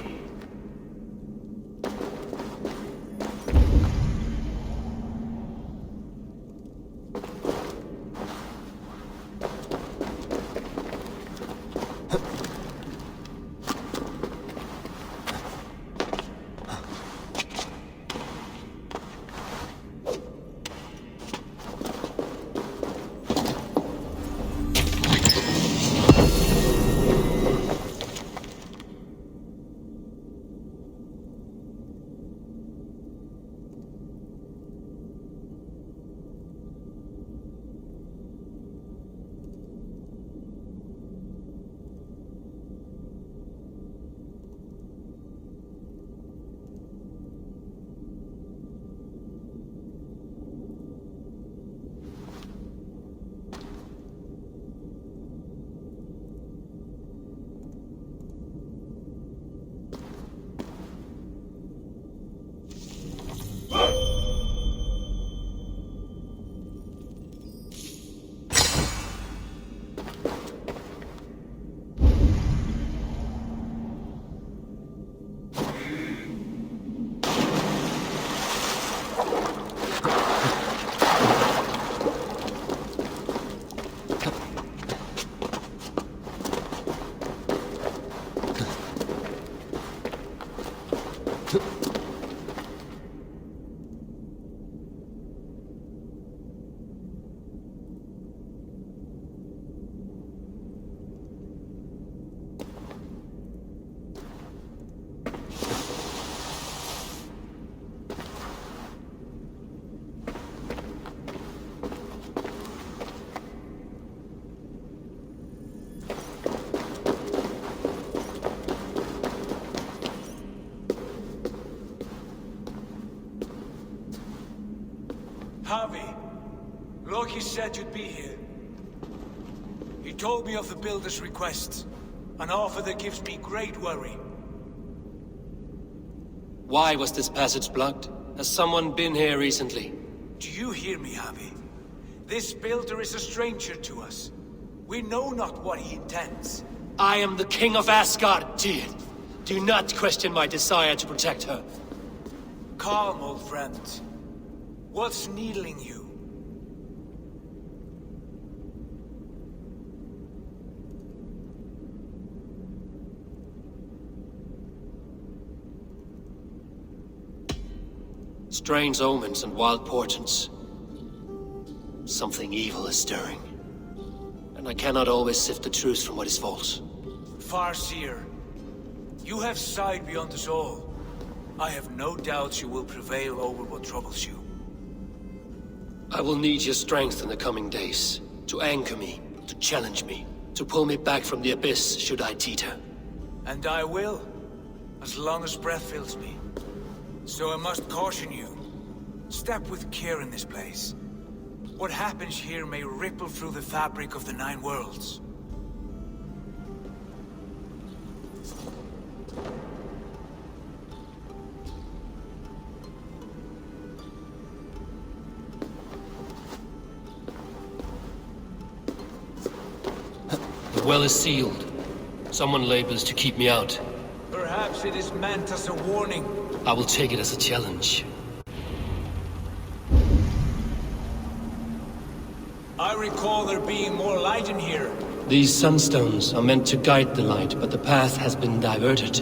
he said you'd be here. He told me of the builder's request, an offer that gives me great worry. Why was this passage blocked? Has someone been here recently? Do you hear me, Abby? This builder is a stranger to us. We know not what he intends. I am the king of Asgard, Tyr. Do not question my desire to protect her. Calm, old friend. What's needling you? Strange omens and wild portents. Something evil is stirring. And I cannot always sift the truth from what is false. Farseer, you have sight beyond us all. I have no doubts you will prevail over what troubles you. I will need your strength in the coming days. To anchor me, to challenge me, to pull me back from the abyss should I teeter. And I will, as long as breath fills me. So I must caution you. Step with care in this place. What happens here may ripple through the fabric of the Nine Worlds. The well is sealed. Someone labors to keep me out. Perhaps it is meant as a warning. I will take it as a challenge. I recall there being more light in here. These sunstones are meant to guide the light, but the path has been diverted.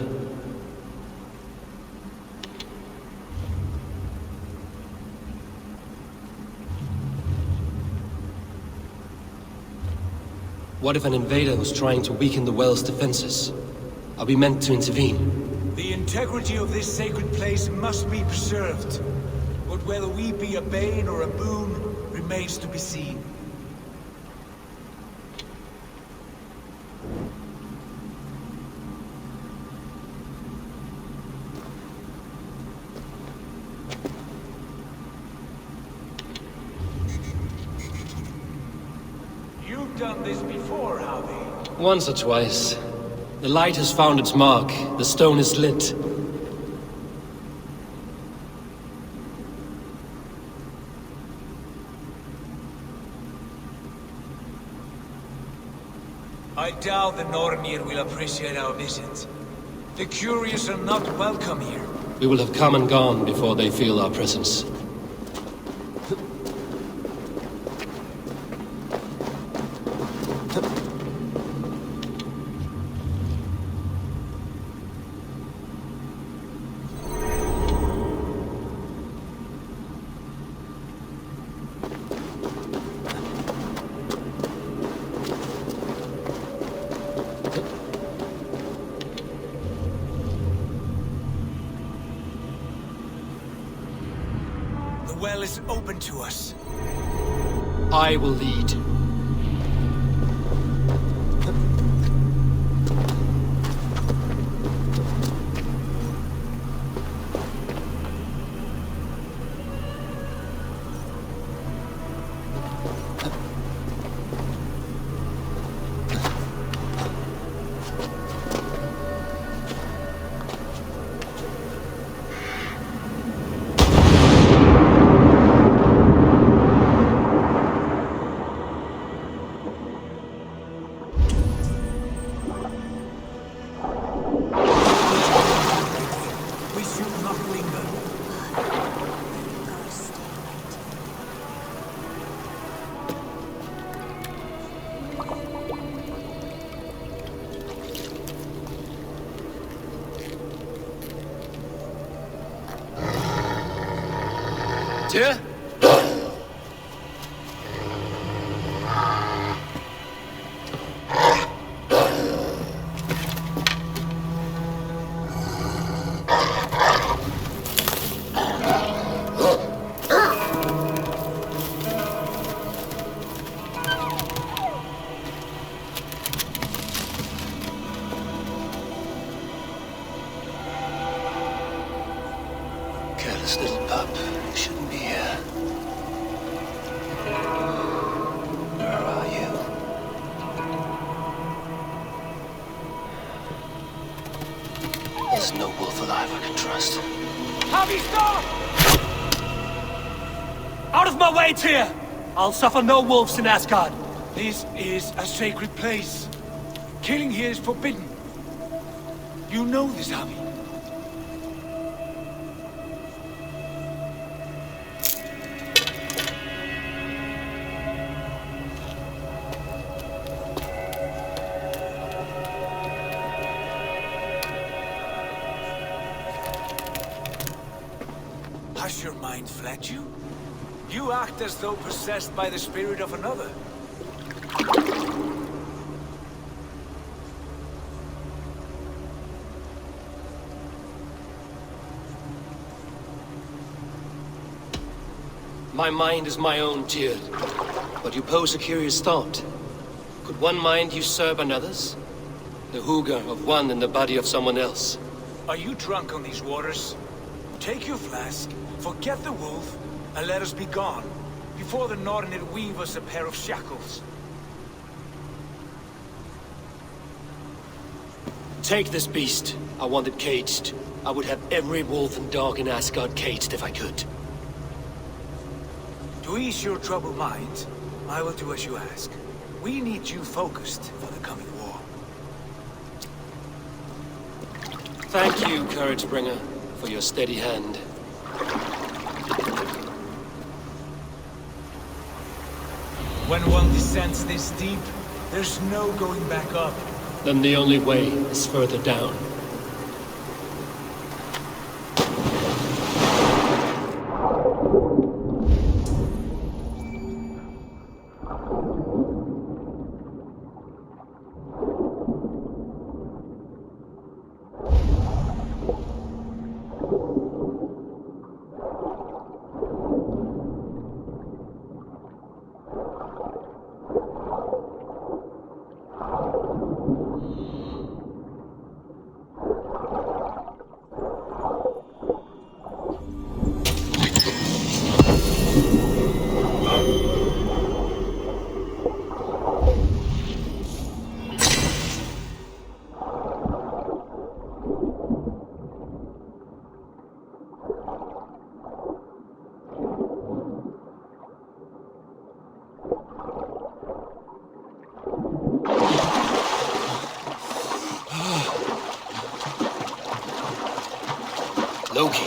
What if an invader was trying to weaken the well's defenses? Are we meant to intervene? The integrity of this sacred place must be preserved. But whether we be a bane or a boon remains to be seen. You've done this before, have you? Once or twice. The light has found its mark. The stone is lit. I doubt the Nornir will appreciate our visit. The curious are not welcome here. We will have come and gone before they feel our presence. The well is open to us. I will lead. We should not linger. Tyr? Careless little pup. You shouldn't be here. There's no wolf alive I can trust. Have you stop! Out of my way, Tyr! I'll suffer no wolves in Asgard. This is a sacred place. Killing here is forbidden. You know this, Javi. Has your mind fled you? You act as though possessed by the spirit of another. My mind is my own, Tyr. But you pose a curious thought. Could one mind usurp another's? The hooga of one in the body of someone else. Are you drunk on these waters? Take your flask, forget the wolf, and let us be gone, before the Nornir weave us a pair of shackles. Take this beast. I want it caged. I would have every wolf and dog in Asgard caged if I could. To ease your troubled mind, I will do as you ask. We need you focused for the coming war. Thank you, Courage Bringer, for your steady hand. When one descends this deep, there's no going back up. Then the only way is further down. Loki.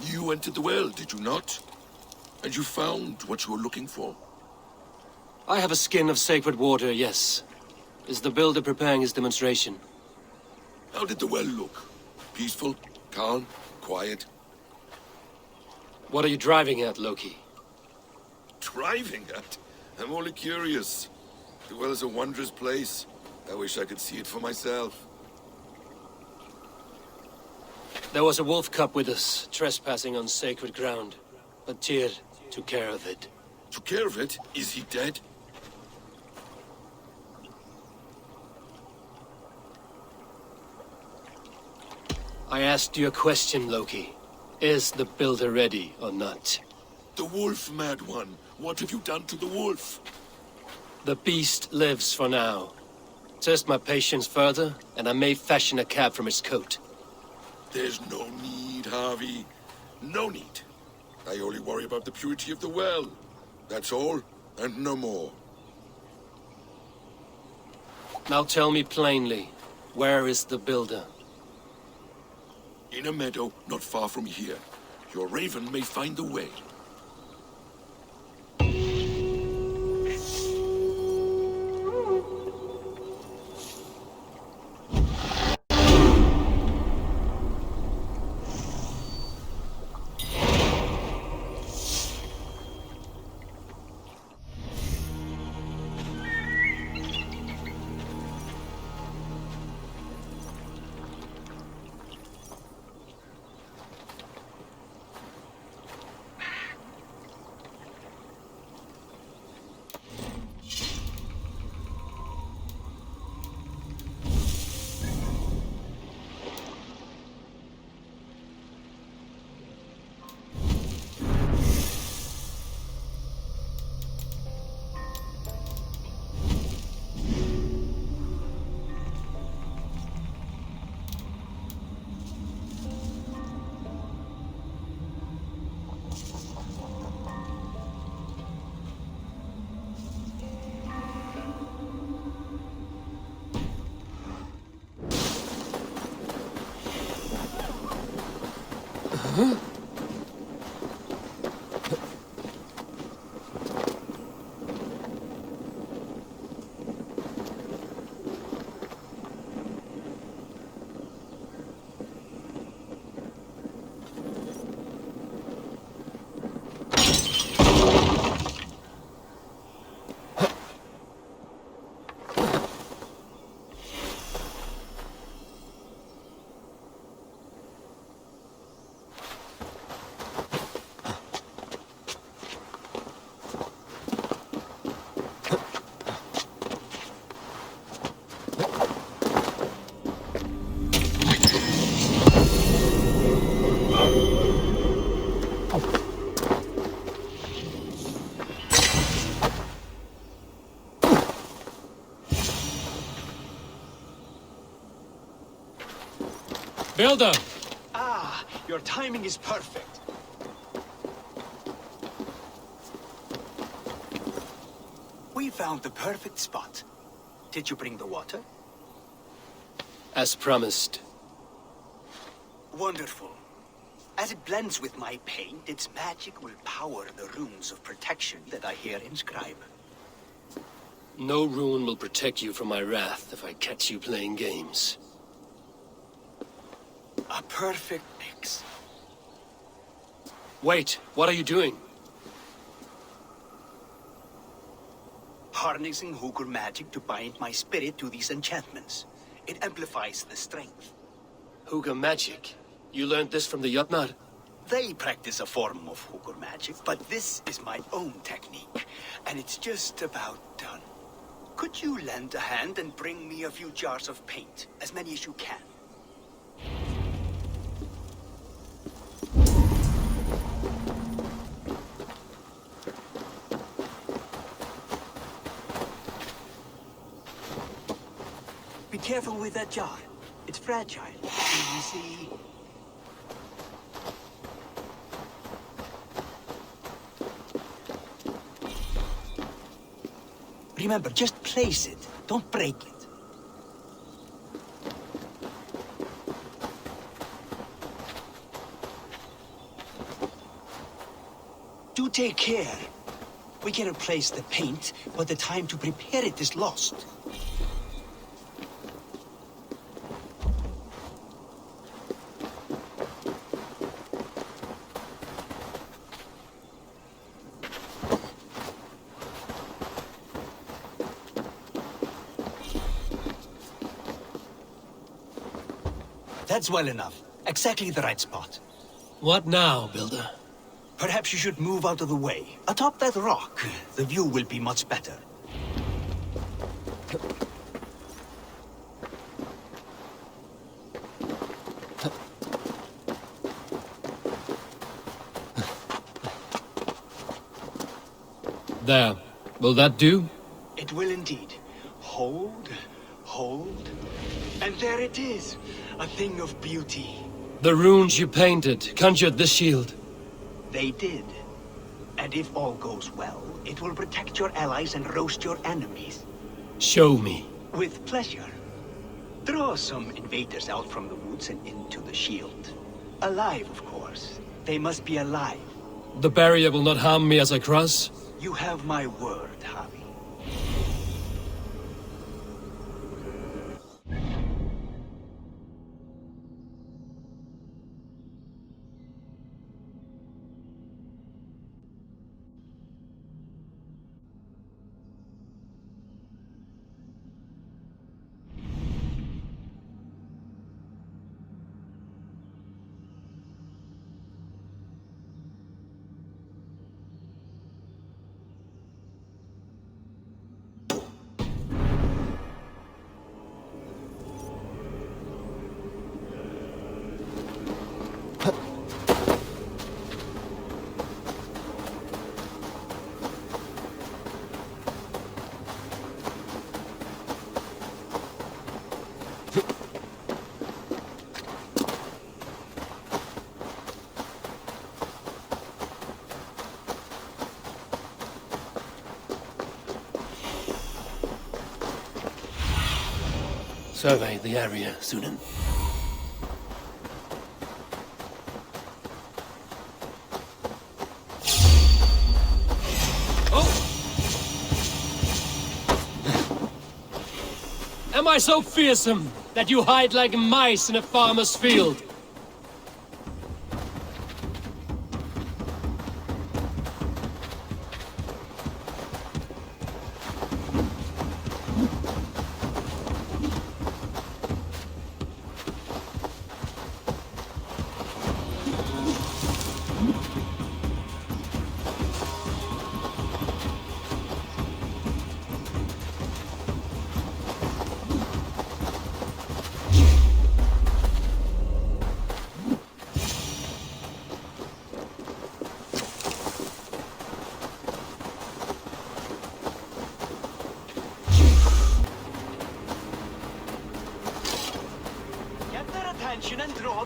You entered the well, did you not? And you found what you were looking for? I have a skin of sacred water, yes. Is the builder preparing his demonstration? How did the well look? Peaceful? Calm? Quiet? What are you driving at, Loki? Driving at? I'm only curious. The well is a wondrous place. I wish I could see it for myself. There was a wolf cub with us, trespassing on sacred ground. But Tyr took care of it. Took care of it? Is he dead? I asked you a question, Loki. Is the builder ready or not? The wolf, mad one. What have you done to the wolf? The beast lives for now. Test my patience further, and I may fashion a cap from its coat. There's no need, Harvey. No need. I only worry about the purity of the well. That's all, and no more. Now tell me plainly, where is the builder? In a meadow not far from here. Your raven may find the way. Builder! Ah, your timing is perfect. We found the perfect spot. Did you bring the water? As promised. Wonderful. As it blends with my paint, its magic will power the runes of protection that I here inscribe. No rune will protect you from my wrath if I catch you playing games. A perfect mix. Wait, what are you doing? Harnessing Hooker magic to bind my spirit to these enchantments. It amplifies the strength. Hooker magic? You learned this from the Jotnar? They practice a form of Hooker magic, but this is my own technique, and it's just about done. Could you lend a hand and bring me a few jars of paint? As many as you can. Be careful with that jar. It's fragile. Easy. Remember, just place it. Don't break it. Do take care. We can replace the paint, but the time to prepare it is lost. That's well enough. Exactly the right spot. What now, Builder? Perhaps you should move out of the way. Atop that rock, the view will be much better. There. Will that do? It will indeed. Hold, hold, and there it is. A thing of beauty. The runes you painted conjured this shield. They did. And if all goes well, it will protect your allies and roast your enemies. Show me. With pleasure. Draw some invaders out from the woods and into the shield. Alive, of course. They must be alive. The barrier will not harm me as I cross? You have my word, Javi. Survey the area, Sunan. Oh! Am I so fearsome that you hide like mice in a farmer's field?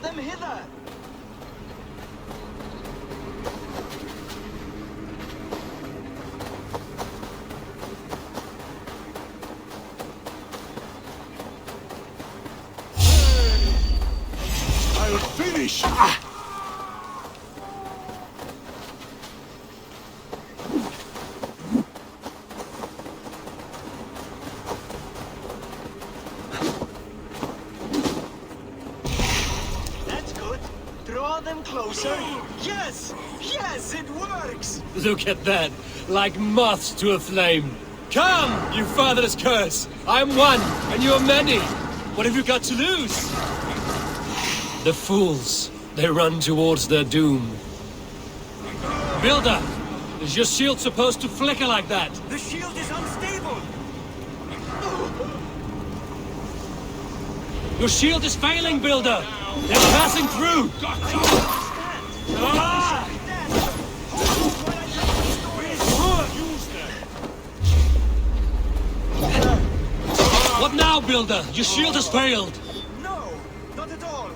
them hither! I'll finish! That's good. Draw them closer. Yes! Yes, it works! Look at that, like moths to a flame. Come, you fatherless curse! I'm one, and you're many. What have you got to lose? The fools. They run towards their doom. Builder! Is your shield supposed to flicker like that? The shield is unstable! Your shield is failing, Builder! They're passing through! Ah! What now, Builder? Your shield has failed! No, not at all.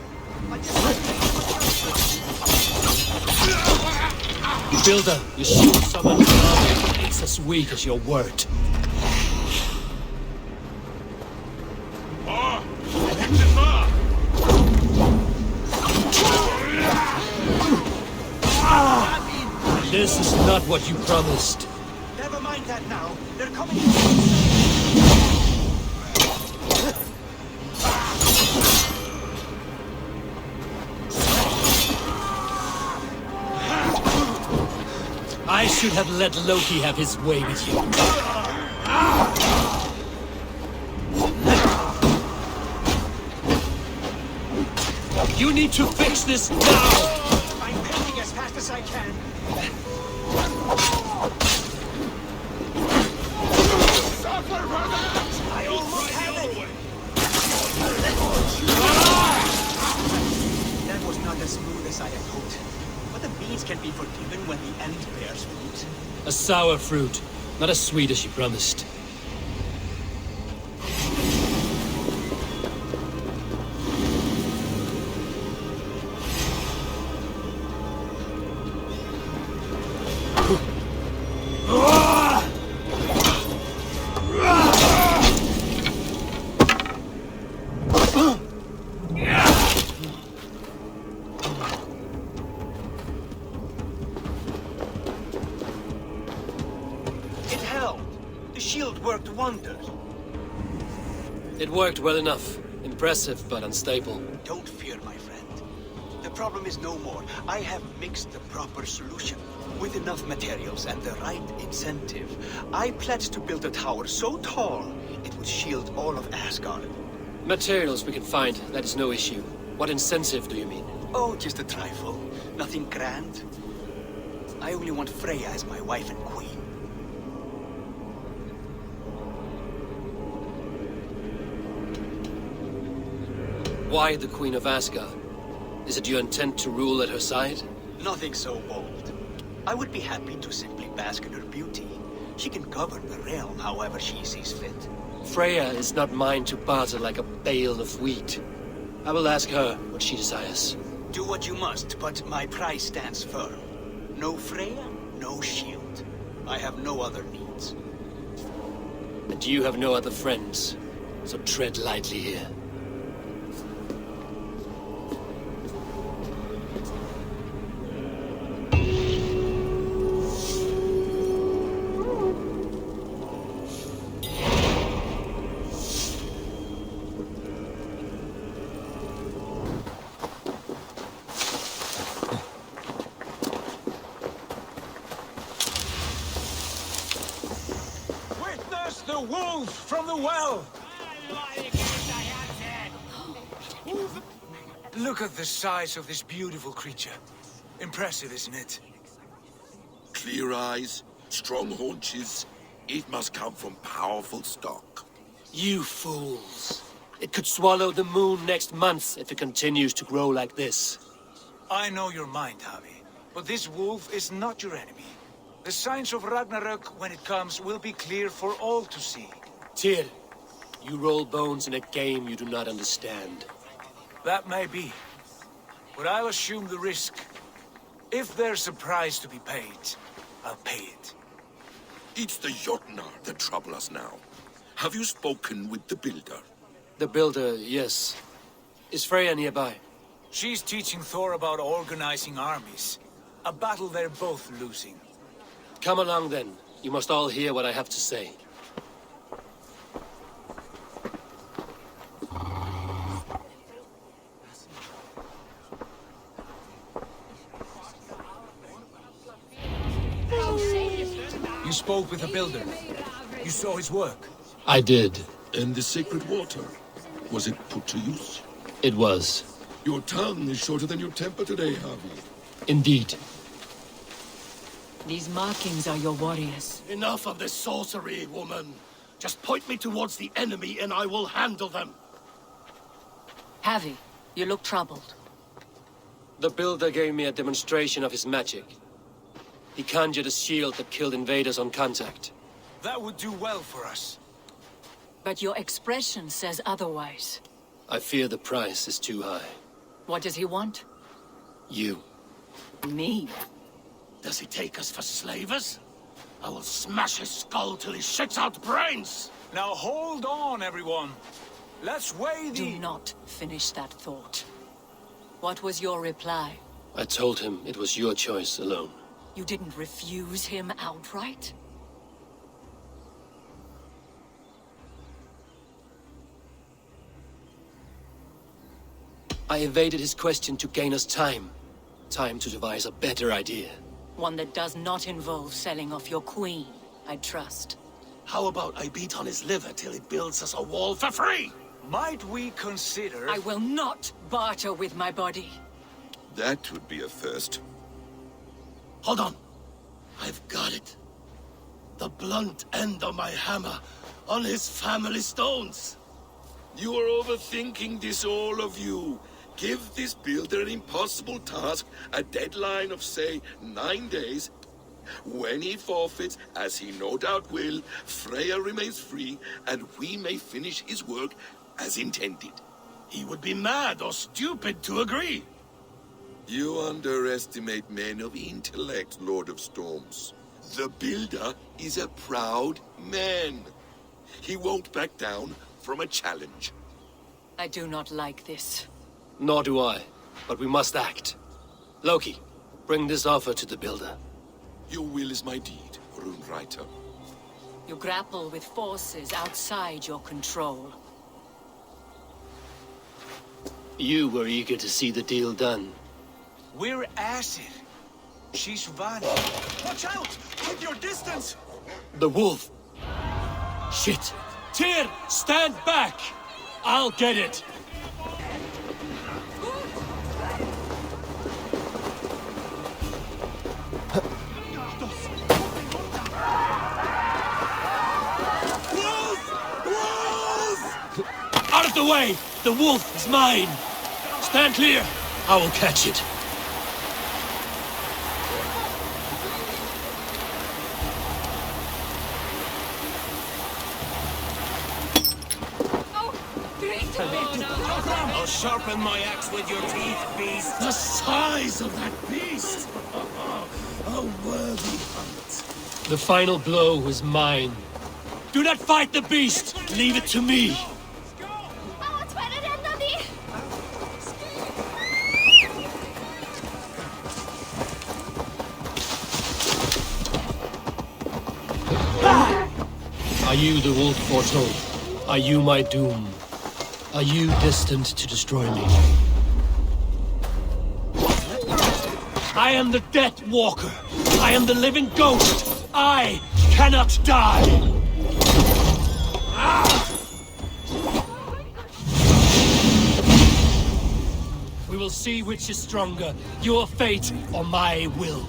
Builder, your shield summoned an army. It's as weak as your word. This is not what you promised. Never mind that now. They're coming. I should have let Loki have his way with you. You need to fix this now! I'm painting as fast as I can. I almost have it! That was not as smooth as I had hoped. But the means can be forgiven when the end bears fruit. A sour fruit, not as sweet as you promised. Wonders. It worked well enough. Impressive, but unstable. Don't fear, my friend. The problem is no more. I have mixed the proper solution. With enough materials and the right incentive, I pledge to build a tower so tall, it would shield all of Asgard. Materials we can find, that is no issue. What incentive do you mean? Oh, just a trifle. Nothing grand. I only want Freya as my wife and queen. Why the Queen of Asgard? Is it your intent to rule at her side? Nothing so bold. I would be happy to simply bask in her beauty. She can govern the realm however she sees fit. Freya is not mine to barter like a bale of wheat. I will ask her what she desires. Do what you must, but my price stands firm. No Freya, no shield. I have no other needs. And you have no other friends, so tread lightly here. The wolf from the well! Look at the size of this beautiful creature. Impressive, isn't it? Clear eyes, strong haunches. It must come from powerful stock. You fools. It could swallow the moon next month if it continues to grow like this. I know your mind, Javi. But this wolf is not your enemy. The signs of Ragnarök, when it comes, will be clear for all to see. Tyr, you roll bones in a game you do not understand. That may be. but I'll assume the risk. If there's a price to be paid, I'll pay it. It's the Jotnar that trouble us now. Have you spoken with the builder? The builder, yes. Is Freya nearby? She's teaching Thor about organizing armies. A battle they're both losing. Come along then. You must all hear what I have to say. You spoke with the builder. You saw his work. I did. And the sacred water? Was it put to use? It was. Your tongue is shorter than your temper today, Harvey. Indeed. These markings are your warriors. Enough of this sorcery, woman. Just point me towards the enemy and I will handle them. Havi, you look troubled. The builder gave me a demonstration of his magic. He conjured a shield that killed invaders on contact. That would do well for us. But your expression says otherwise. I fear the price is too high. What does he want? You. Me? Does he take us for slavers? I will smash his skull till he shits out brains! Now hold on, everyone. Let's weigh the... Do not finish that thought. What was your reply? I told him it was your choice alone. You didn't refuse him outright? I evaded his question to gain us time. Time to devise a better idea. One that does not involve selling off your queen, I trust. How about I beat on his liver till he builds us a wall for free? Might we consider... I will not barter with my body. That would be a first. Hold on. I've got it. The blunt end of my hammer on his family stones. You are overthinking this, all of you. Give this builder an impossible task, a deadline of, say, 9 days. When he forfeits, as he no doubt will, Freya remains free, and we may finish his work as intended. He would be mad or stupid to agree. You underestimate men of intellect, Lord of Storms. The builder is a proud man. He won't back down from a challenge. I do not like this. Nor do I, but we must act. Loki, bring this offer to the builder. Your will is my deed, Runewriter. You grapple with forces outside your control. You were eager to see the deal done. We're acid. She's Vani. Watch out! Keep your distance! The wolf! Shit! Tyr, stand back! I'll get it! Out of the way! The wolf is mine! Stand clear! I will catch it. I'll sharpen my axe with your teeth, beast. The size of that beast! A worthy hunt. The final blow was mine. Do not fight the beast! Leave it to me! Are you the wolf foretold? Are you my doom? Are you destined to destroy me? I am the Death Walker. I am the living ghost. I cannot die. We will see which is stronger, your fate or my will.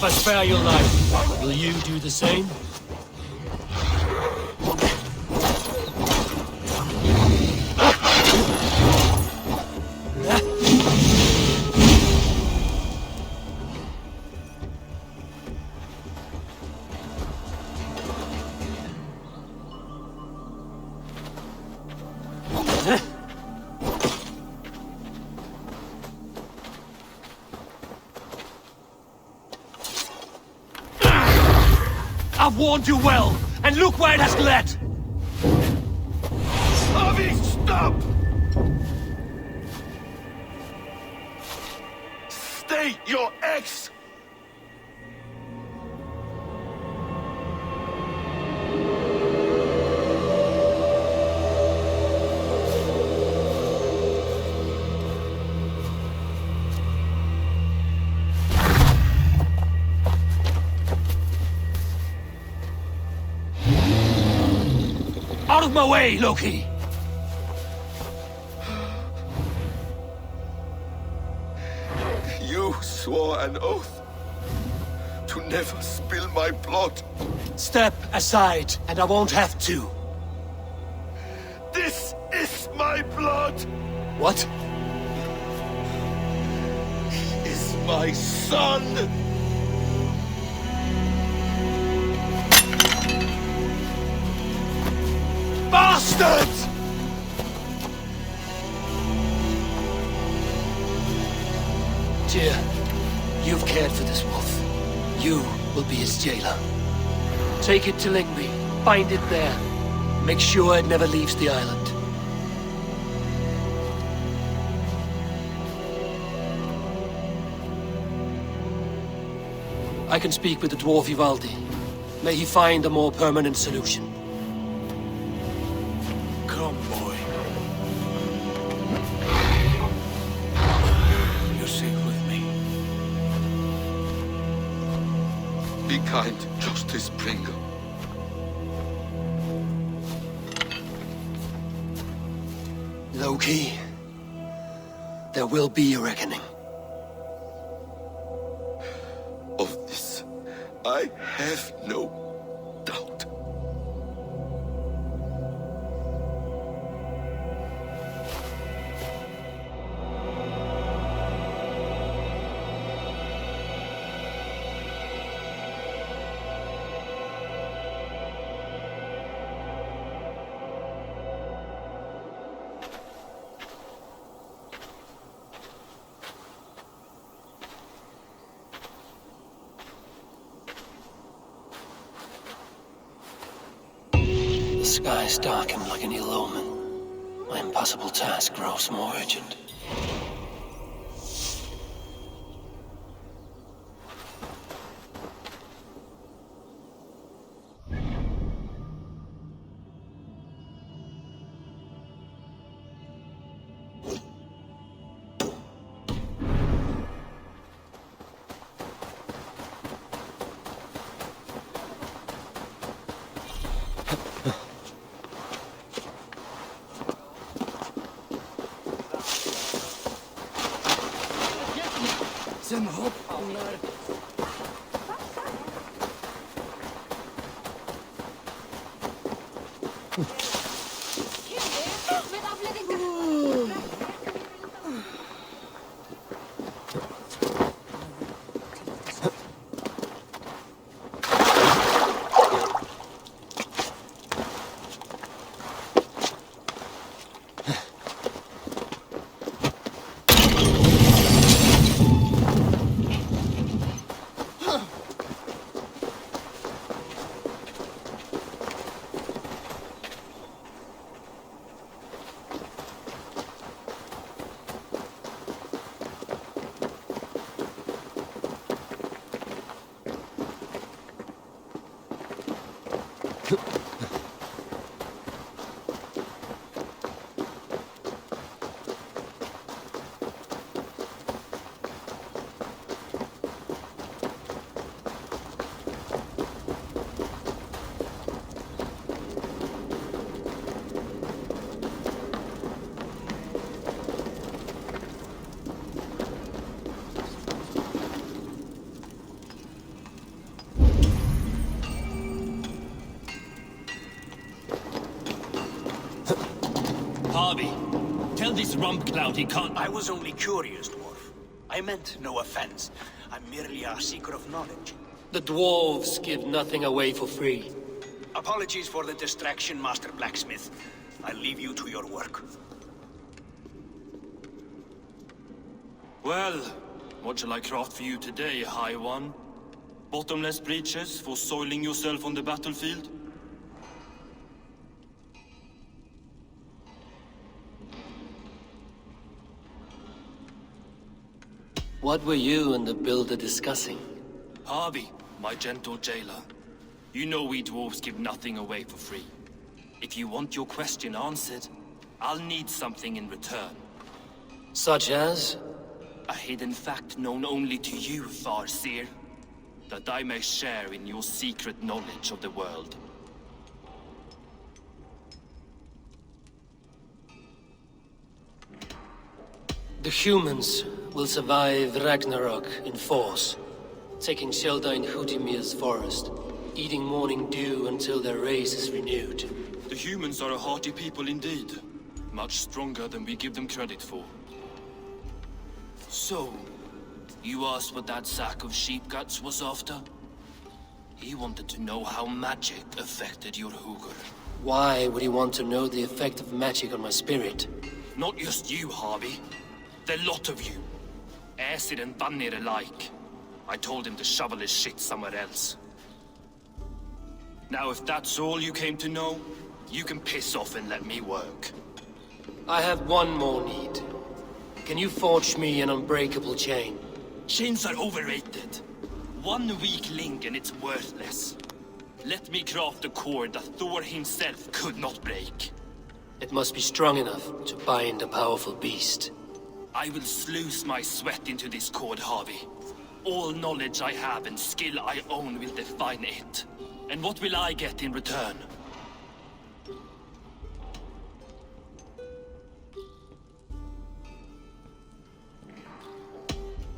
I spare your life, will you do the same? I've warned you well, and look where it has led! Avi, stop! State your ex! Out of my way, Loki! You swore an oath to never spill my blood. Step aside, and I won't have to. This is my blood! What? He is my son! Bastards! Tyr, you've cared for this wolf. You will be his jailer. Take it to Lyngby. Bind it there. Make sure it never leaves the island. I can speak with the dwarf Ivaldi. May he find a more permanent solution. Come, boy. You're safe with me. Be kind, Justice Pringle. Loki, there will be a reckoning. Of this, I have no doubt. The skies darken like an ill omen. My impossible task grows more urgent. Harvey, tell this rump cloud he can't... I was only curious, dwarf. I meant no offense. I'm merely a seeker of knowledge. The dwarves give nothing away for free. Apologies for the distraction, Master Blacksmith. I'll leave you to your work. Well, what shall I craft for you today, High One? Bottomless breeches for soiling yourself on the battlefield? What were you and the builder discussing? Harvey, my gentle jailer. You know we dwarves give nothing away for free. If you want your question answered, I'll need something in return. Such as? A hidden fact known only to you, Farseer. That I may share in your secret knowledge of the world. The humans will survive Ragnarok in force, taking shelter in Hutimir's forest, eating morning dew until their race is renewed. The humans are a hearty people indeed. Much stronger than we give them credit for. So, you asked what that sack of sheep guts was after? He wanted to know how magic affected your hooger. Why would he want to know the effect of magic on my spirit? Not just you, Harvey. The lot of you. Aesir and Vanir alike. I told him to shovel his shit somewhere else. Now if that's all you came to know, you can piss off and let me work. I have one more need. Can you forge me an unbreakable chain? Chains are overrated. One weak link and it's worthless. Let me craft a cord that Thor himself could not break. It must be strong enough to bind a powerful beast. I will sluice my sweat into this cord, Harvey. All knowledge I have and skill I own will define it. And what will I get in return?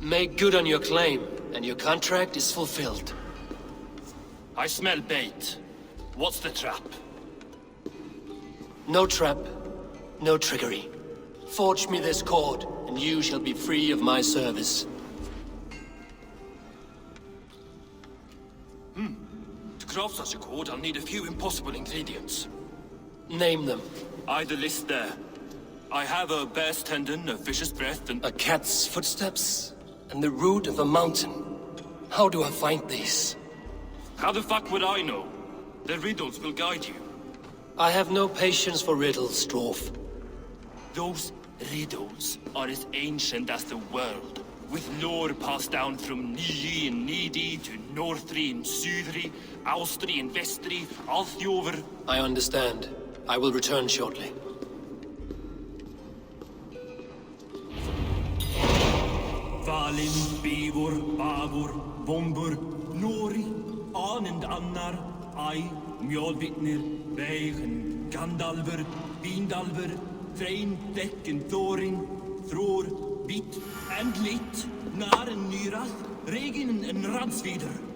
Make good on your claim, and your contract is fulfilled. I smell bait. What's the trap? No trap, no trickery. Forge me this cord, and you shall be free of my service. To craft such a cord, I'll need a few impossible ingredients. Name them. The list there. I have a bear's tendon, a fish's breath, and... A cat's footsteps, and the root of a mountain. How do I find these? How the fuck would I know? The riddles will guide you. I have no patience for riddles, dwarf. Those riddles are as ancient as the world, with lore passed down from Niji and Nidi to Northri and Sudri, Austri and Vestri, Althjover. I understand. I will return shortly. Valin, Bivor, Bavor, Vombur, Nori, Anand Annar, Ai, Mjolvitnir, Veigen, Gandalver, Vindalver, Threin, Dekken, Thorin, Thror, Bit, and Lit, Nar and Nyrath, Regin and Ransvider.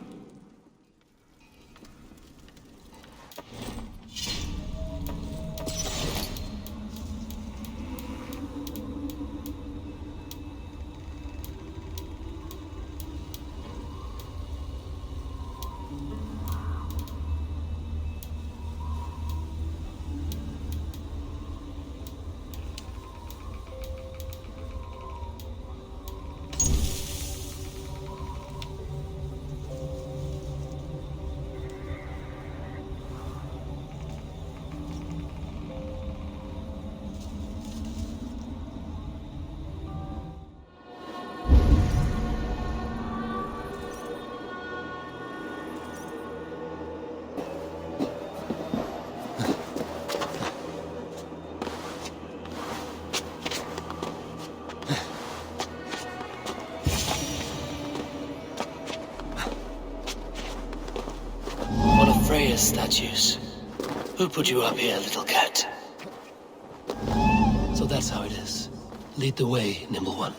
Freya's statues. Who put you up here, little cat? So that's how it is. Lead the way, nimble one.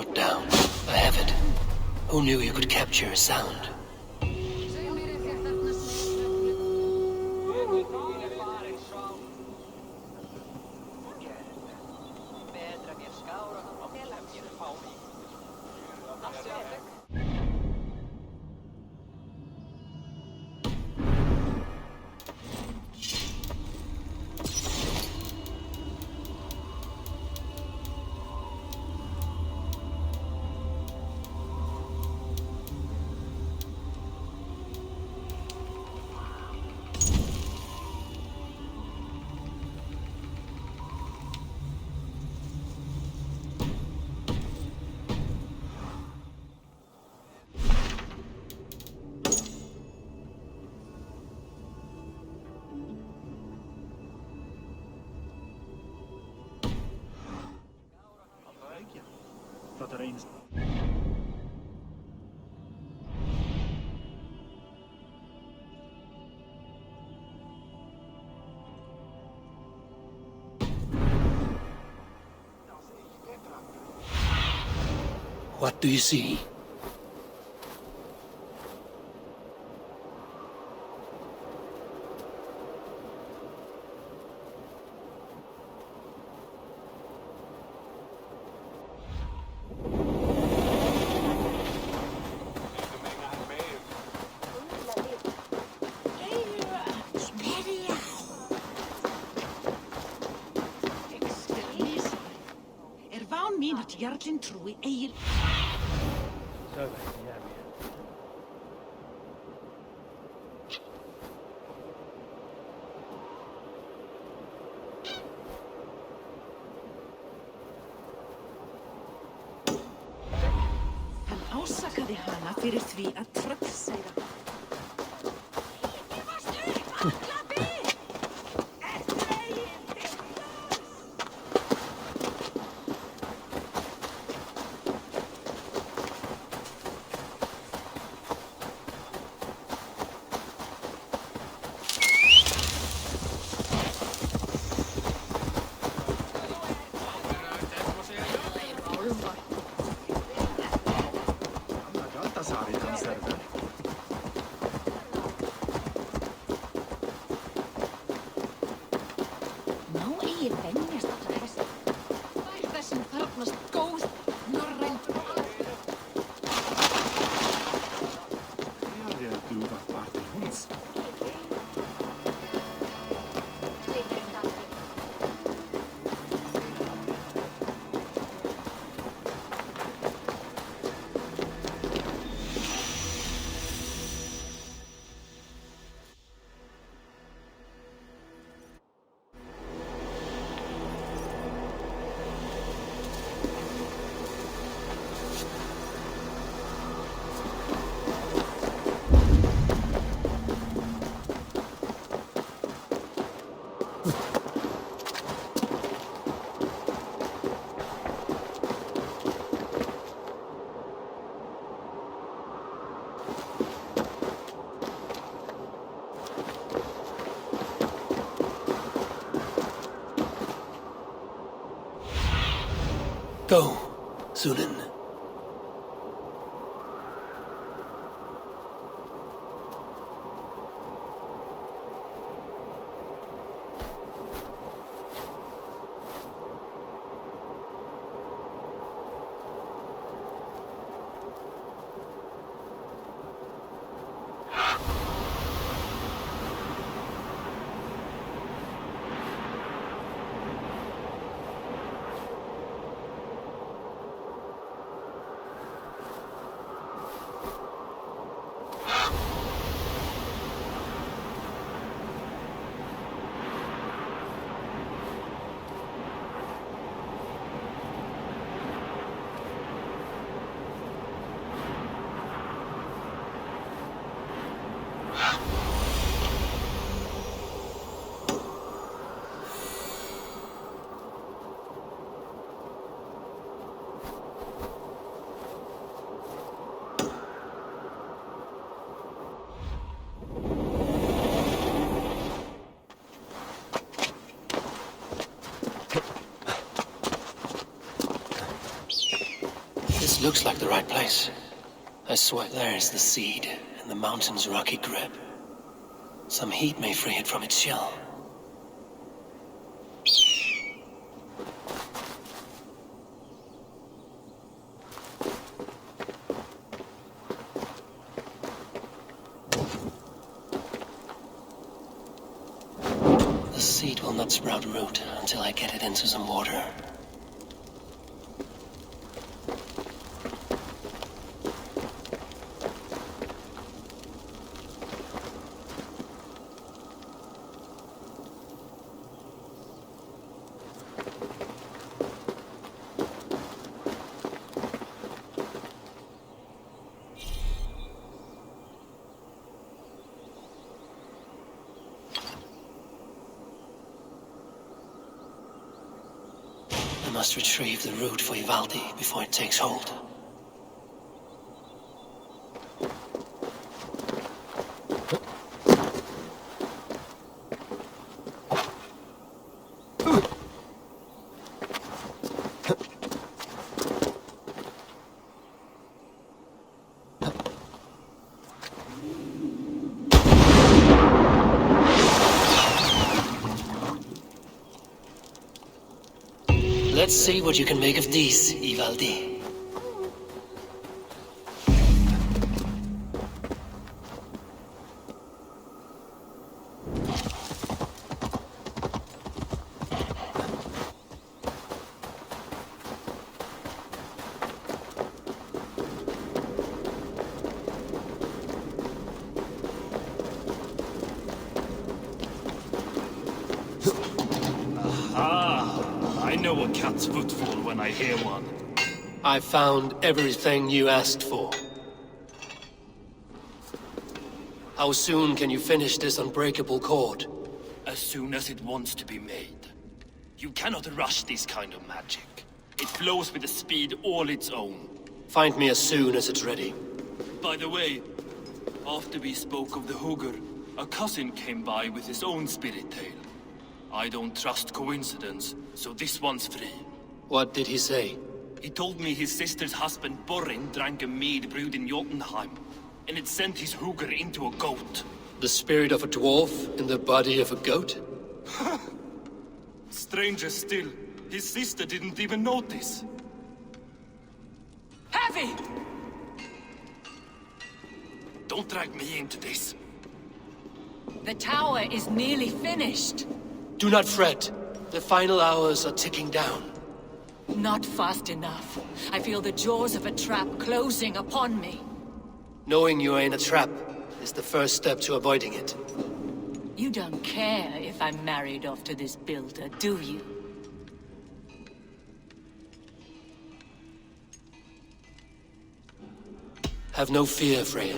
put down. I have it. Who knew you could capture a sound? What do you see? Jarlinn trúi eigin... Hann ásakaði hana fyrir því að tröllseiga. Go, Sunan. This looks like the right place. I swear there's the seed in the mountain's rocky grip. Some heat may free it from its shell. The seed will not sprout root until I get it into some water. I must retrieve the root for Ivaldi before it takes hold. Let's see what you can make of these, Ivaldi. I know a cat's footfall when I hear one. I found everything you asked for. How soon can you finish this unbreakable cord? As soon as it wants to be made. You cannot rush this kind of magic. It flows with a speed all its own. Find me as soon as it's ready. By the way, after we spoke of the Hugr, a cousin came by with his own spirit tale. I don't trust coincidence, so this one's free. What did he say? He told me his sister's husband Borin drank a mead brewed in Jotunheim, and it sent his Hugr into a goat. The spirit of a dwarf in the body of a goat? Stranger still, his sister didn't even notice. Heavy! Don't drag me into this. The tower is nearly finished. Do not fret. The final hours are ticking down. Not fast enough. I feel the jaws of a trap closing upon me. Knowing you are in a trap is the first step to avoiding it. You don't care if I'm married off to this builder, do you? Have no fear, Freya.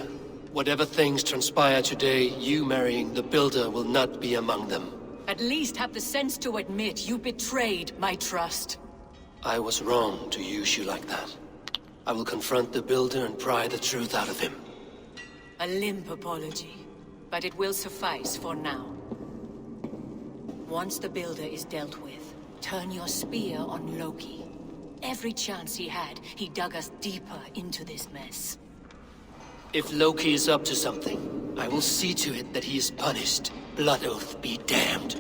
Whatever things transpire today, you marrying the builder will not be among them. At least have the sense to admit you betrayed my trust. I was wrong to use you like that. I will confront the builder and pry the truth out of him. A limp apology, but it will suffice for now. Once the builder is dealt with, turn your spear on Loki. Every chance he had, he dug us deeper into this mess. If Loki is up to something, I will see to it that he is punished. Blood Oath be damned.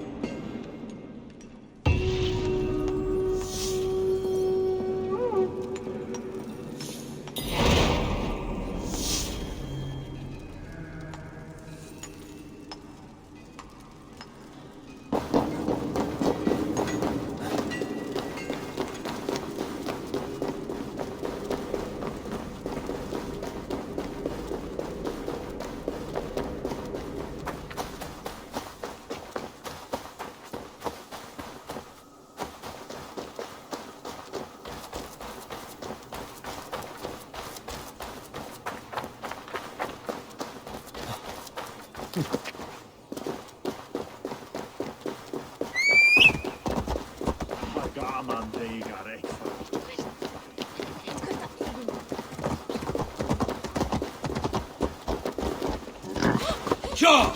Sure!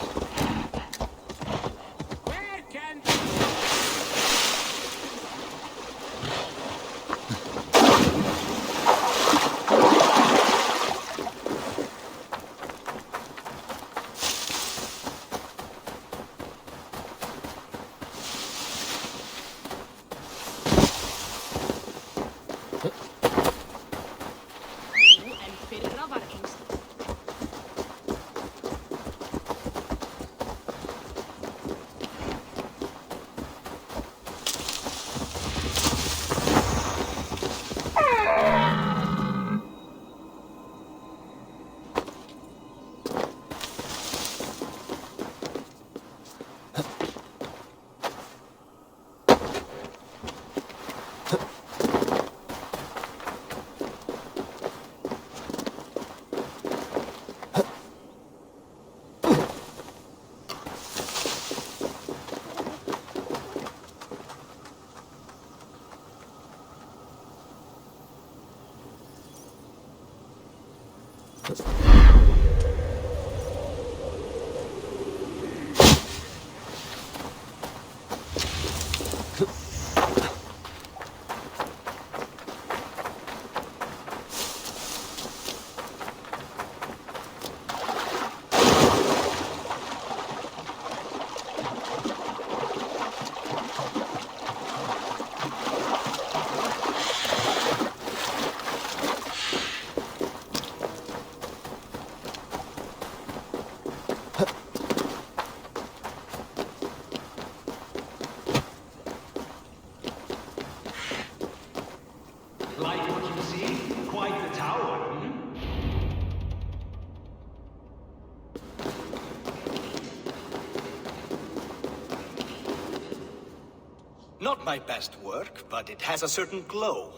Not my best work, but it has a certain glow.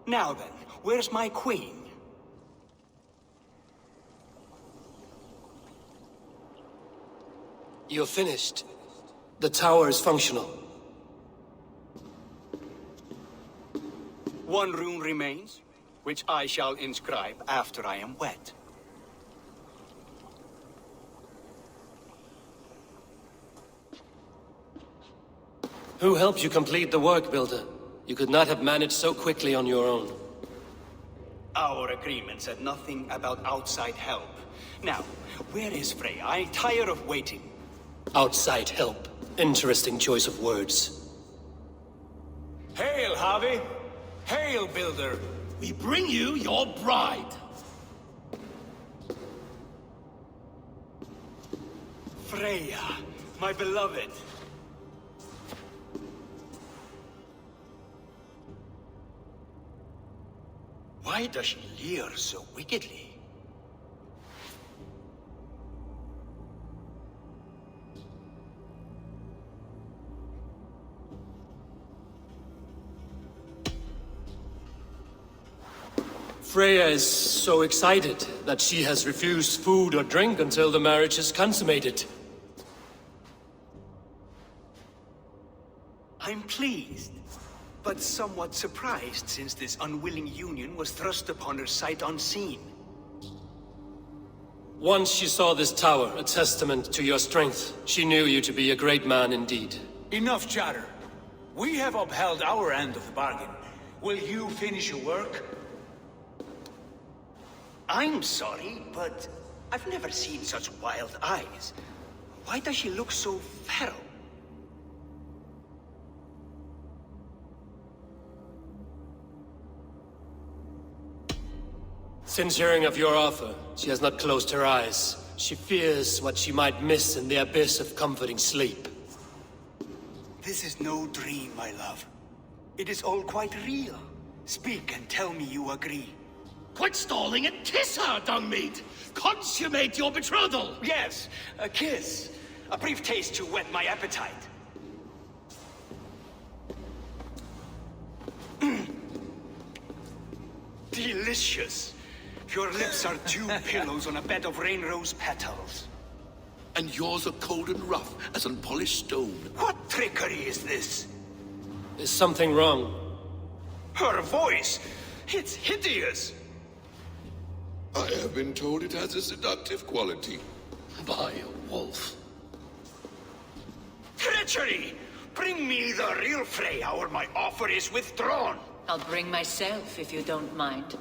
Now then, where's my queen? You're finished. The tower is functional. One rune remains, which I shall inscribe after I am wed. Who helped you complete the work, Builder? You could not have managed so quickly on your own. Our agreement said nothing about outside help. Now, where is Freya? I'm tired of waiting. Outside help. Interesting choice of words. Hail, Harvey! Hail, Builder! We bring you your bride. Freya, my beloved. Why does she leer so wickedly? Freya is so excited that she has refused food or drink until the marriage is consummated. I'm pleased, but somewhat surprised since this unwilling union was thrust upon her sight unseen. Once she saw this tower, a testament to your strength, she knew you to be a great man indeed. Enough chatter. We have upheld our end of the bargain. Will you finish your work? I'm sorry, but I've never seen such wild eyes. Why does she look so feral? Since hearing of your offer, she has not closed her eyes. She fears what she might miss in the abyss of comforting sleep. This is no dream, my love. It is all quite real. Speak and tell me you agree. Quit stalling and kiss her, Dungmeat! Consummate your betrothal! Yes, a kiss. A brief taste to whet my appetite. Delicious. Your lips are two pillows on a bed of rain rose petals. And yours are cold and rough as unpolished stone. What trickery is this? Is something wrong? Her voice! It's hideous! I have been told it has a seductive quality. By a wolf. Treachery! Bring me the real Freya or my offer is withdrawn! I'll bring myself if you don't mind.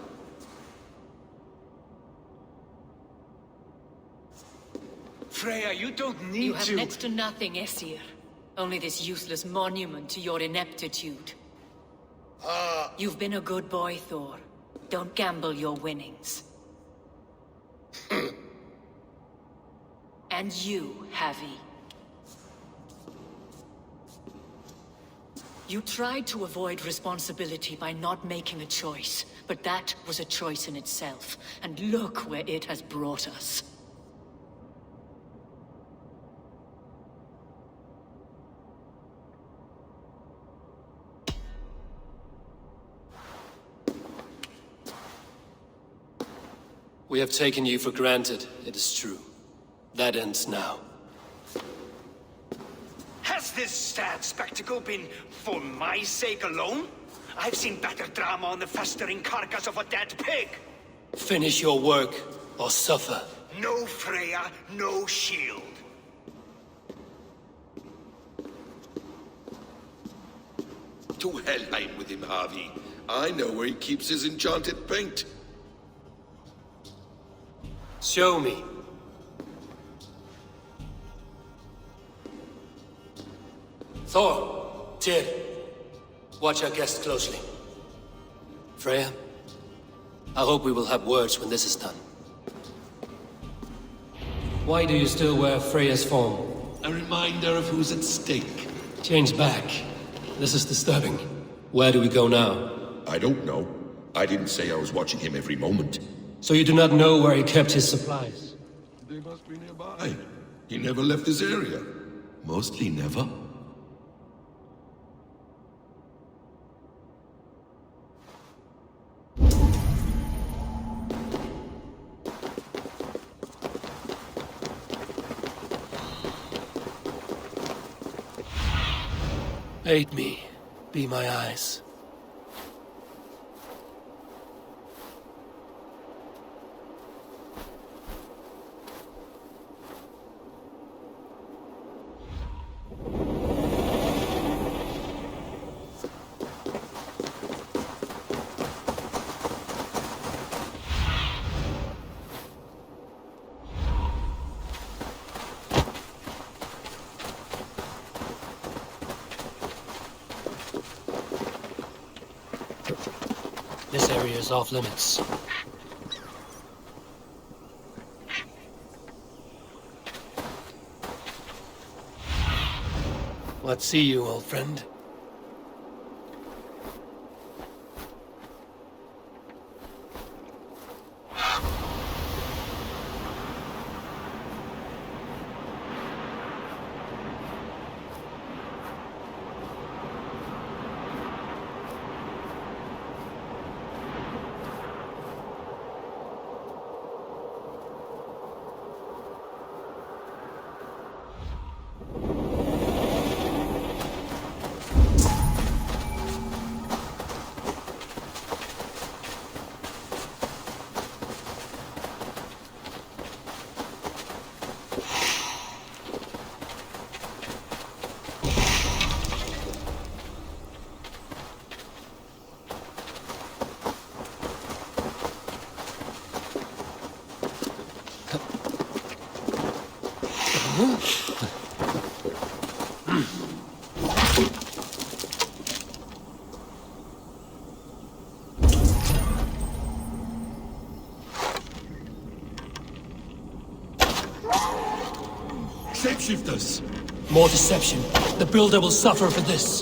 Freya, you don't need to... You have next to nothing, Aesir. Only this useless monument to your ineptitude. You've been a good boy, Thor. Don't gamble your winnings. And you, Havi. You tried to avoid responsibility by not making a choice, but that was a choice in itself, and look where it has brought us. We have taken you for granted, it is true. That ends now. Has this sad spectacle been for my sake alone? I've seen better drama on the festering carcass of a dead pig! Finish your work. or suffer. No Freya, no shield. To Helheim with him, Harvey. I know where he keeps his enchanted paint. Show me. Thor, Tyr, watch our guest closely. Freya, I hope we will have words when this is done. Why do you still wear Freya's form? A reminder of who's at stake. Change back. This is disturbing. Where do we go now? I don't know. I didn't say I was watching him every moment. So you do not know where he kept his supplies? They must be nearby. He never left this area. Mostly never. Aid me. Be my eyes. This area is off limits. What see you, old friend? Shapeshifters! More deception. The builder will suffer for this.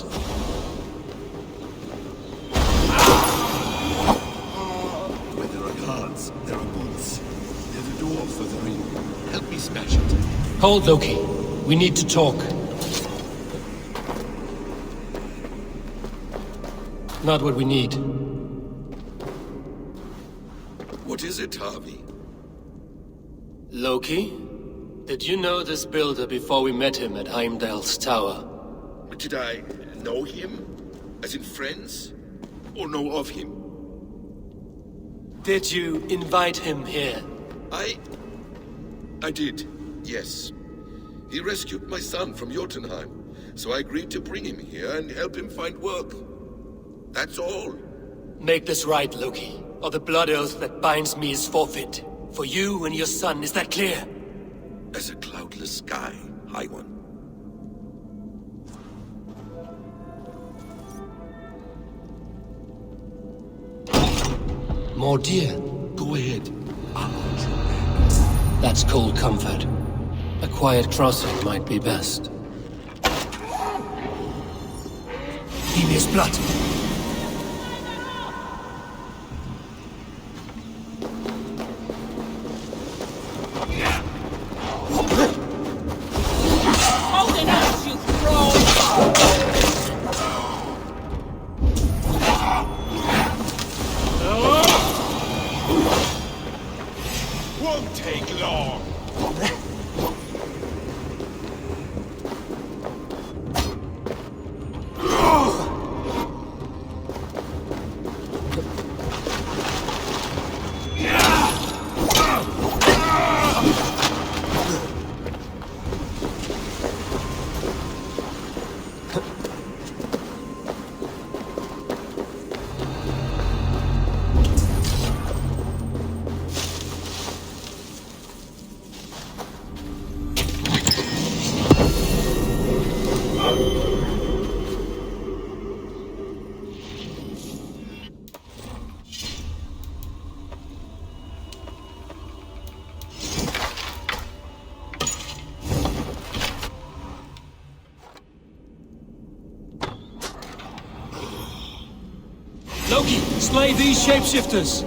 Where there are guards, there are boots. There's a door further in. Help me smash it. Hold, Loki. We need to talk. Not what we need. What is it, Harvey? Loki? Did you know this builder before we met him at Heimdall's tower? Did I know him? As in friends? Or know of him? Did you invite him here? I did, yes. He rescued my son from Jotunheim, so I agreed to bring him here and help him find work. That's all. Make this right, Loki, or the blood oath that binds me is forfeit. For you and your son, is that clear? As a cloudless sky, High One. More deer. Go ahead. That's cold comfort. A quiet crossing might be best. Devious blood. Won't take long. Loki, slay these shapeshifters!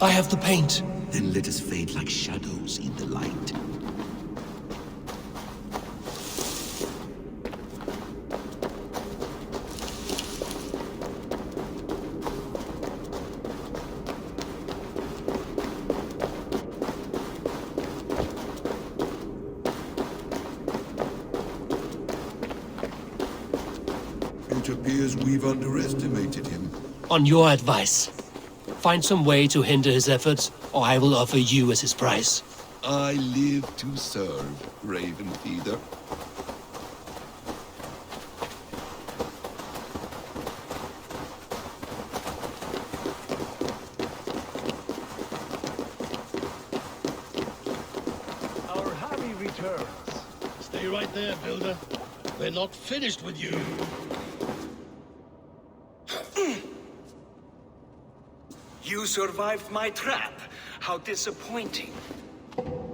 I have the paint. Then let us fade like shadows in the light. It appears we've underestimated him. On your advice, find some way to hinder his efforts, or I will offer you as his price. I live to serve, Raven Feeder. Our hobby returns. Stay right there, Builder. We're not finished with you. You survived my trap. How disappointing.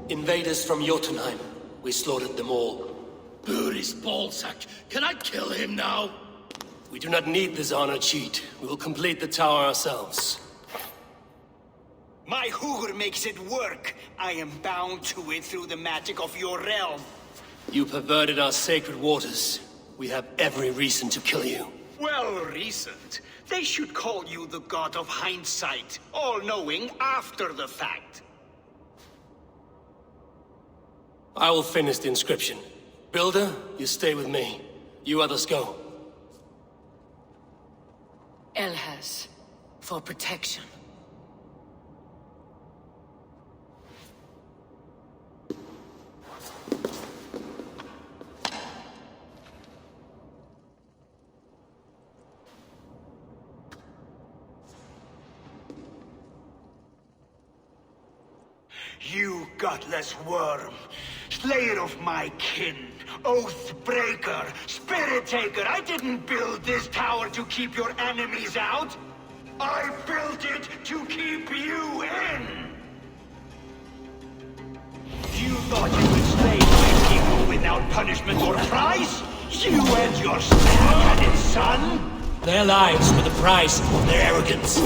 Invaders from Jotunheim. We slaughtered them all. Buri's ballsack. Can I kill him now? We do not need this honor cheat. We will complete the tower ourselves. My Hugr makes it work. I am bound to it through the magic of your realm. You perverted our sacred waters. We have every reason to kill you. Well reasoned. They should call you the god of hindsight, all-knowing after the fact. I will finish the inscription. Builder, you stay with me. You others go. Elhas, for protection. You gutless worm, slayer of my kin, oath breaker, spirit taker. I didn't build this tower to keep your enemies out. I built it to keep you in. You thought you could slay my people without punishment or prize? You and your snap-headed son? Their lives were the price of their arrogance.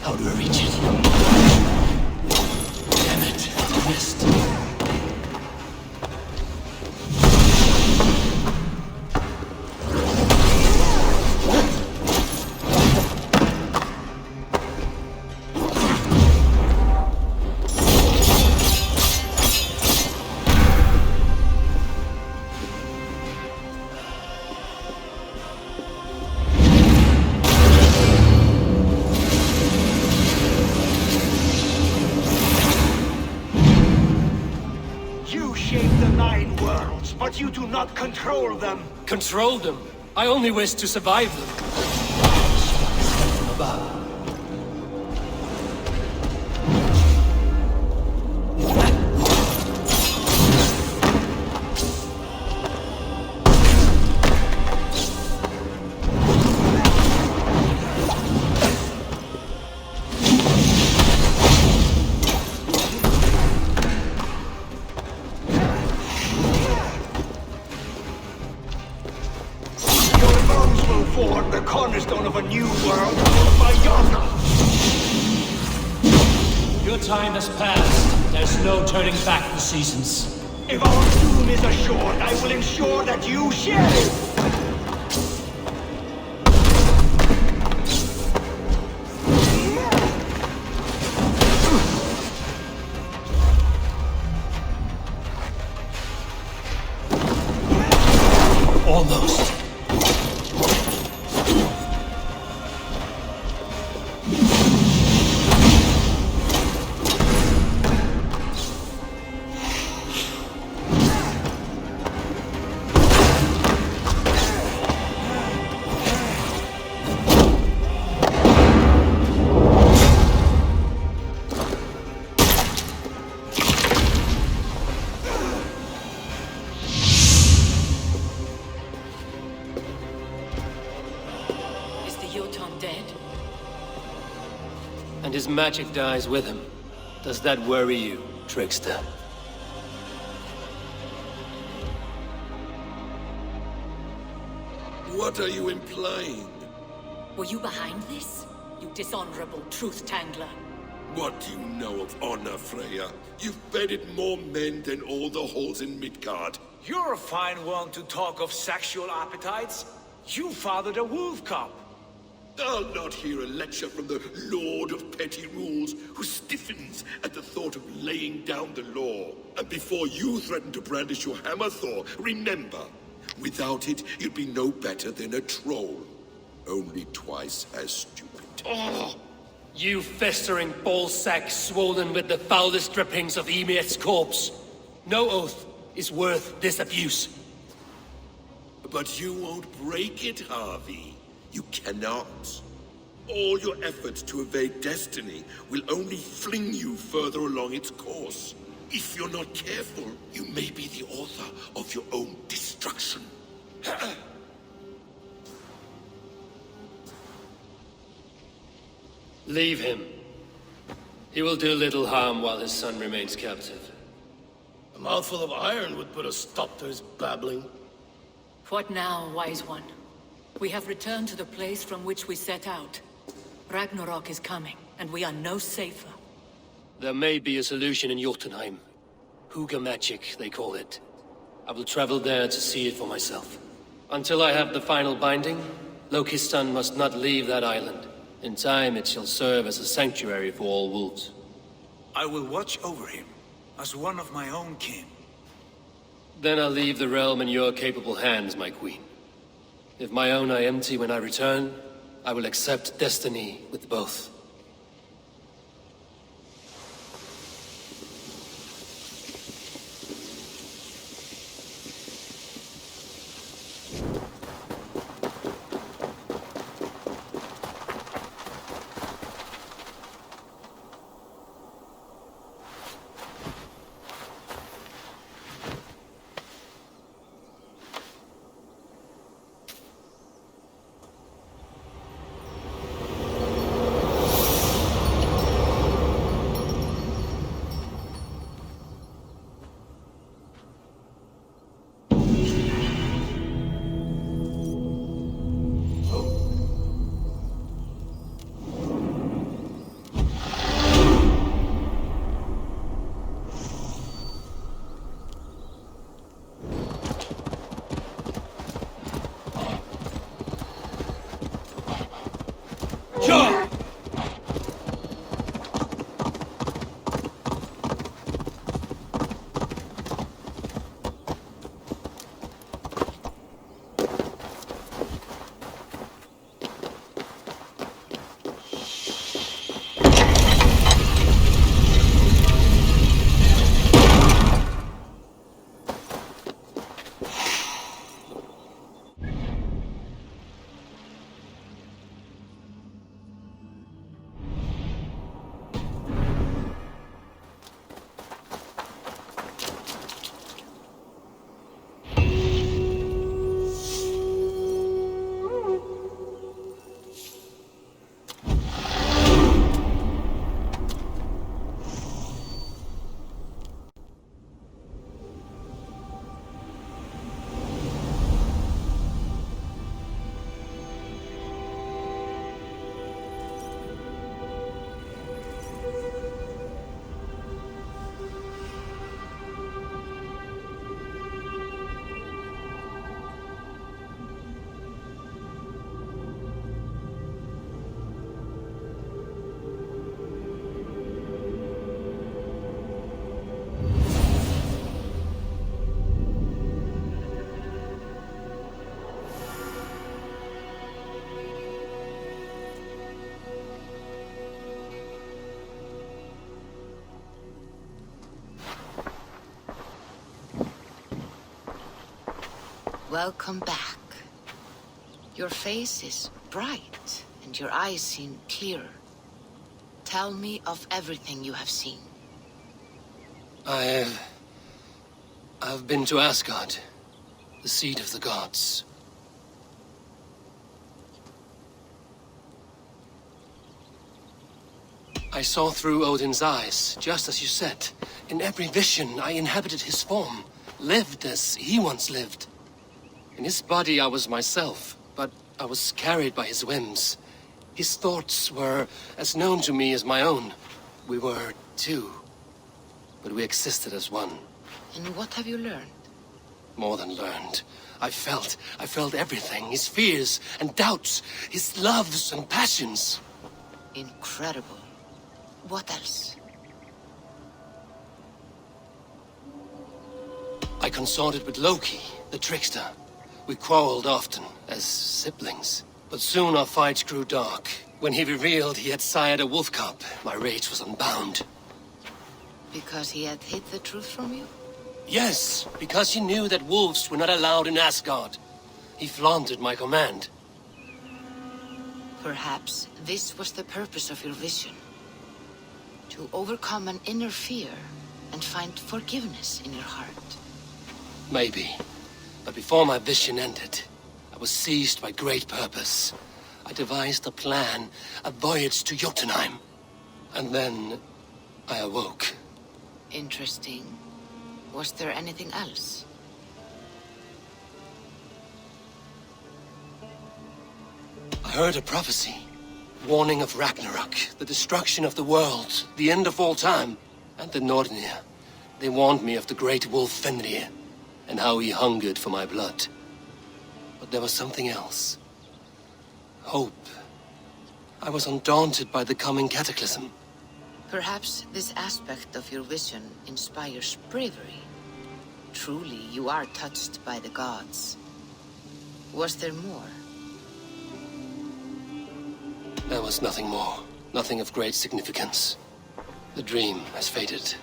How do I reach it? Damn it, I missed. But you do not control them. Control them? I only wish to survive them. From above. Cornerstone of a new world by yonder. Your time has passed. There's no turning back the seasons. If our doom is assured, I will ensure that you share it. Almost. his magic dies with him. Does that worry you, trickster? What are you implying? Were you behind this? You dishonorable truth-tangler. What do you know of honor, Freya? You've bedded more men than all the halls in Midgard. You're a fine one to talk of sexual appetites. You fathered a wolf cub. I'll not hear a lecture from the Lord of Petty Rules, who stiffens at the thought of laying down the law. And before you threaten to brandish your hammer, Thor, remember, without it, you'd be no better than a troll. Only twice as stupid. Oh, you festering ballsack swollen with the foulest drippings of Ymir's corpse. No oath is worth this abuse. But you won't break it, Harvey. You cannot. All your efforts to evade destiny will only fling you further along its course. If you're not careful, you may be the author of your own destruction. Leave him. He will do little harm while his son remains captive. A mouthful of iron would put a stop to his babbling. What now, wise one? We have returned to the place from which we set out. Ragnarok is coming, and we are no safer. There may be a solution in Jotunheim. Hugger magic, they call it. I will travel there to see it for myself. Until I have the final binding, Loki's son must not leave that island. In time, it shall serve as a sanctuary for all wolves. I will watch over him, as one of my own kin. Then I'll leave the realm in your capable hands, my queen. If my own are empty when I return, I will accept destiny with both. Welcome back. Your face is bright, and your eyes seem clearer. Tell me of everything you have seen. I've been to Asgard, the seat of the gods. I saw through Odin's eyes, just as you said. In every vision, I inhabited his form, lived as he once lived. In his body, I was myself, but I was carried by his whims. His thoughts were as known to me as my own. We were two, but we existed as one. And what have you learned? More than learned. I felt everything. His fears and doubts, his loves and passions. Incredible. What else? I consorted with Loki, the trickster. We quarreled often, as siblings. But soon our fights grew dark. When he revealed he had sired a wolf cub, my rage was unbound. Because he had hid the truth from you? Yes, because he knew that wolves were not allowed in Asgard. He flaunted my command. Perhaps this was the purpose of your vision. To overcome an inner fear and find forgiveness in your heart. Maybe. But before my vision ended, I was seized by great purpose. I devised a plan, a voyage to Jotunheim. And then I awoke. Interesting. Was there anything else? I heard a prophecy. Warning of Ragnarok, the destruction of the world, the end of all time. And the Nornir. They warned me of the great wolf Fenrir, and how he hungered for my blood. But there was something else. Hope. I was undaunted by the coming cataclysm. Perhaps this aspect of your vision inspires bravery. Truly, you are touched by the gods. Was there more? There was nothing more. Nothing of great significance. The dream has faded.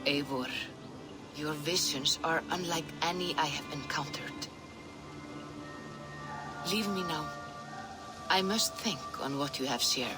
Eivor, your visions are unlike any I have encountered. Leave me now. I must think on what you have shared.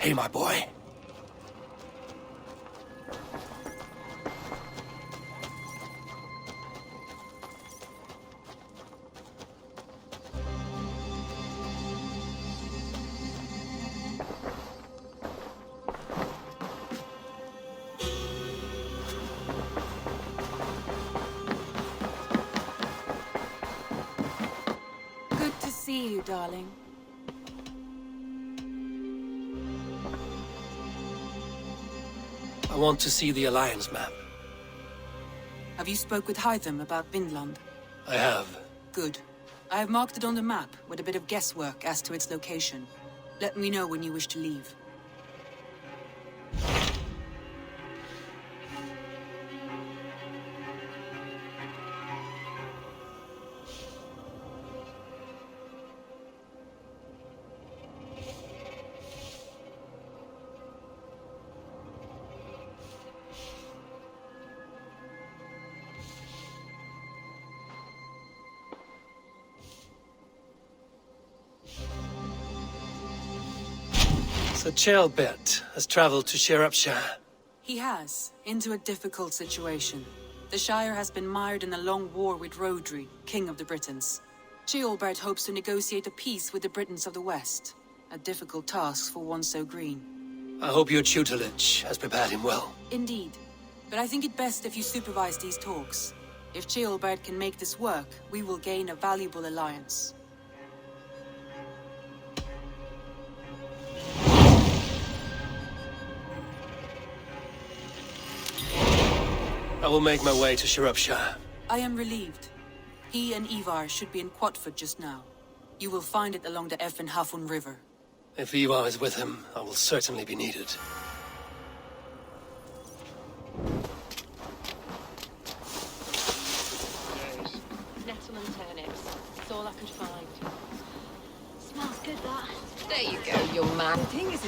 Hey, my boy. Good to see you, darling. I want to see the Alliance map. Have you spoke with Hytham about Vinland? I have. Good. I have marked it on the map with a bit of guesswork as to its location. Let me know when you wish to leave. So Gambit has traveled to Sciropescire. He has, into a difficult situation. The Shire has been mired in a long war with Rhodri, King of the Britons. Gambit hopes to negotiate a peace with the Britons of the West. A difficult task for one so green. I hope your tutelage has prepared him well. Indeed. But I think it best if you supervise these talks. If Gambit can make this work, we will gain a valuable alliance. I will make my way to Sciropescire. I am relieved. He and Ivar should be in Quatford just now. You will find it along the Hafun River. If Ivar is with him, I will certainly be needed. Nettle and turnips. That's all I could find. Smells good, that. There you go, young man.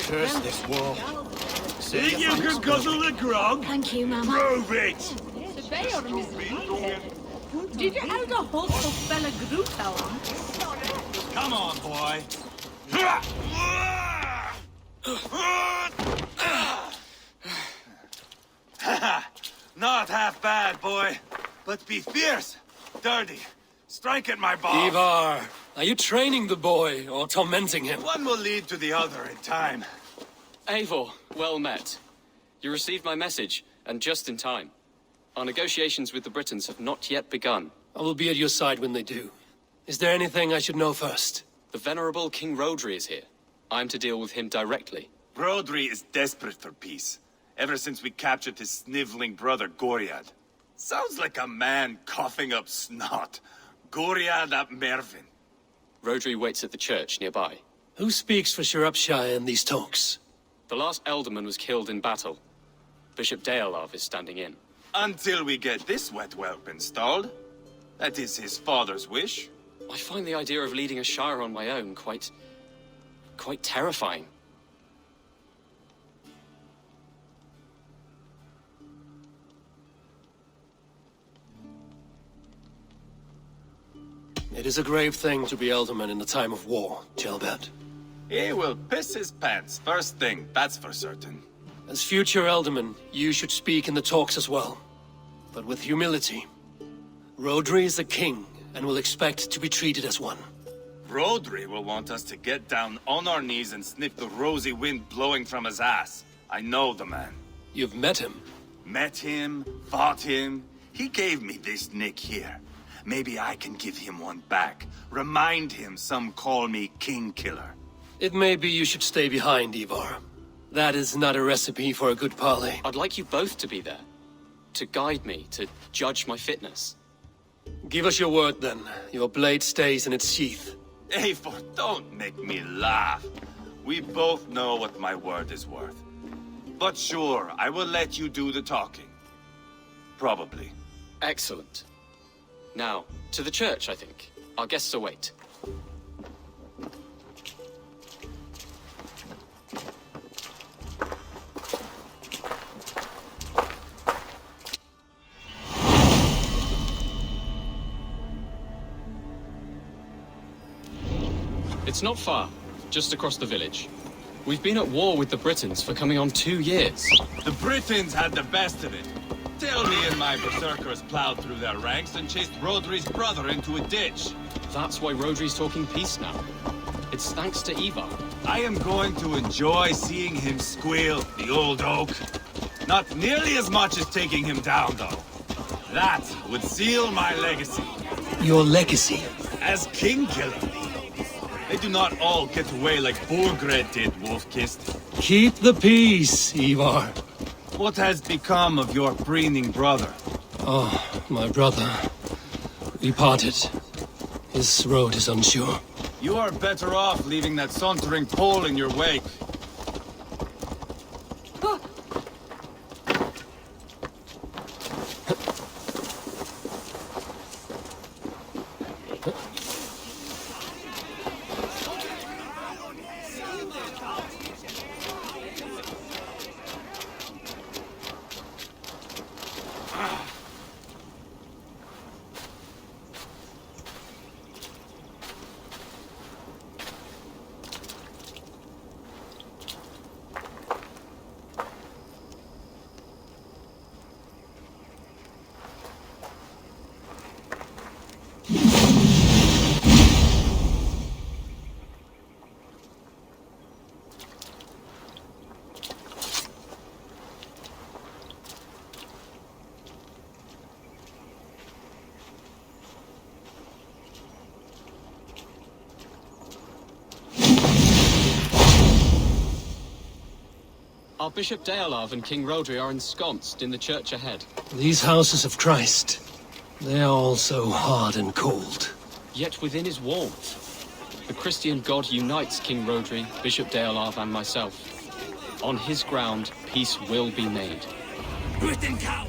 Curse this war. Think you can guzzle the grog? Thank you, Mama. Prove it! Did you elder hold of Bella Grutel? Come on, boy. Not half bad, boy. But be fierce, dirty. Strike at my balls. Ivar, are you training the boy or tormenting him? One will lead to the other in time. Eivor, well met. You received my message, and just in time. Our negotiations with the Britons have not yet begun. I will be at your side when they do. Is there anything I should know first? The venerable King Rodri is here. I'm to deal with him directly. Rodri is desperate for peace, ever since we captured his sniveling brother Goriad. Sounds like a man coughing up snot. Goriad ap Mervin. Rodri waits at the church nearby. Who speaks for Sciropescire in these talks? The last Elderman was killed in battle. Bishop Deolav is standing in. Until we get this wet whelp installed. That is his father's wish. I find the idea of leading a shire on my own quite terrifying. It is a grave thing to be Elderman in the time of war, Gilbert. He will piss his pants first thing, that's for certain. As future Elderman, you should speak in the talks as well. But with humility. Rodri is a king, and will expect to be treated as one. Rodri will want us to get down on our knees and sniff the rosy wind blowing from his ass. I know the man. You've met him? Met him, fought him. He gave me this nick here. Maybe I can give him one back. Remind him some call me King Killer. It may be you should stay behind, Ivar. That is not a recipe for a good parley. I'd like you both to be there. To guide me, to judge my fitness. Give us your word, then. Your blade stays in its sheath. Eivor, don't make me laugh. We both know what my word is worth. But sure, I will let you do the talking. Probably. Excellent. Now, to the church, I think. Our guests await. It's not far, just across the village. We've been at war with the Britons for coming on 2 years. The Britons had the best of it. Till me and my berserkers plowed through their ranks and chased Rodri's brother into a ditch. That's why Rodri's talking peace now. It's thanks to Ivar. I am going to enjoy seeing him squeal, the old oak. Not nearly as much as taking him down, though. That would seal my legacy. Your legacy? As King Killer. They do not all get away like Borgred did, Wolf-Kissed. Keep the peace, Ivar. What has become of your preening brother? Oh, my brother. We parted. His road is unsure. You are better off leaving that sauntering Pole in your wake. Our Bishop Deolav and King Rodri are ensconced in the church ahead. These houses of Christ, they are all so hard and cold. Yet within is warmth. The Christian God unites King Rodri, Bishop Deolav, and myself. On his ground, peace will be made. Britain cow!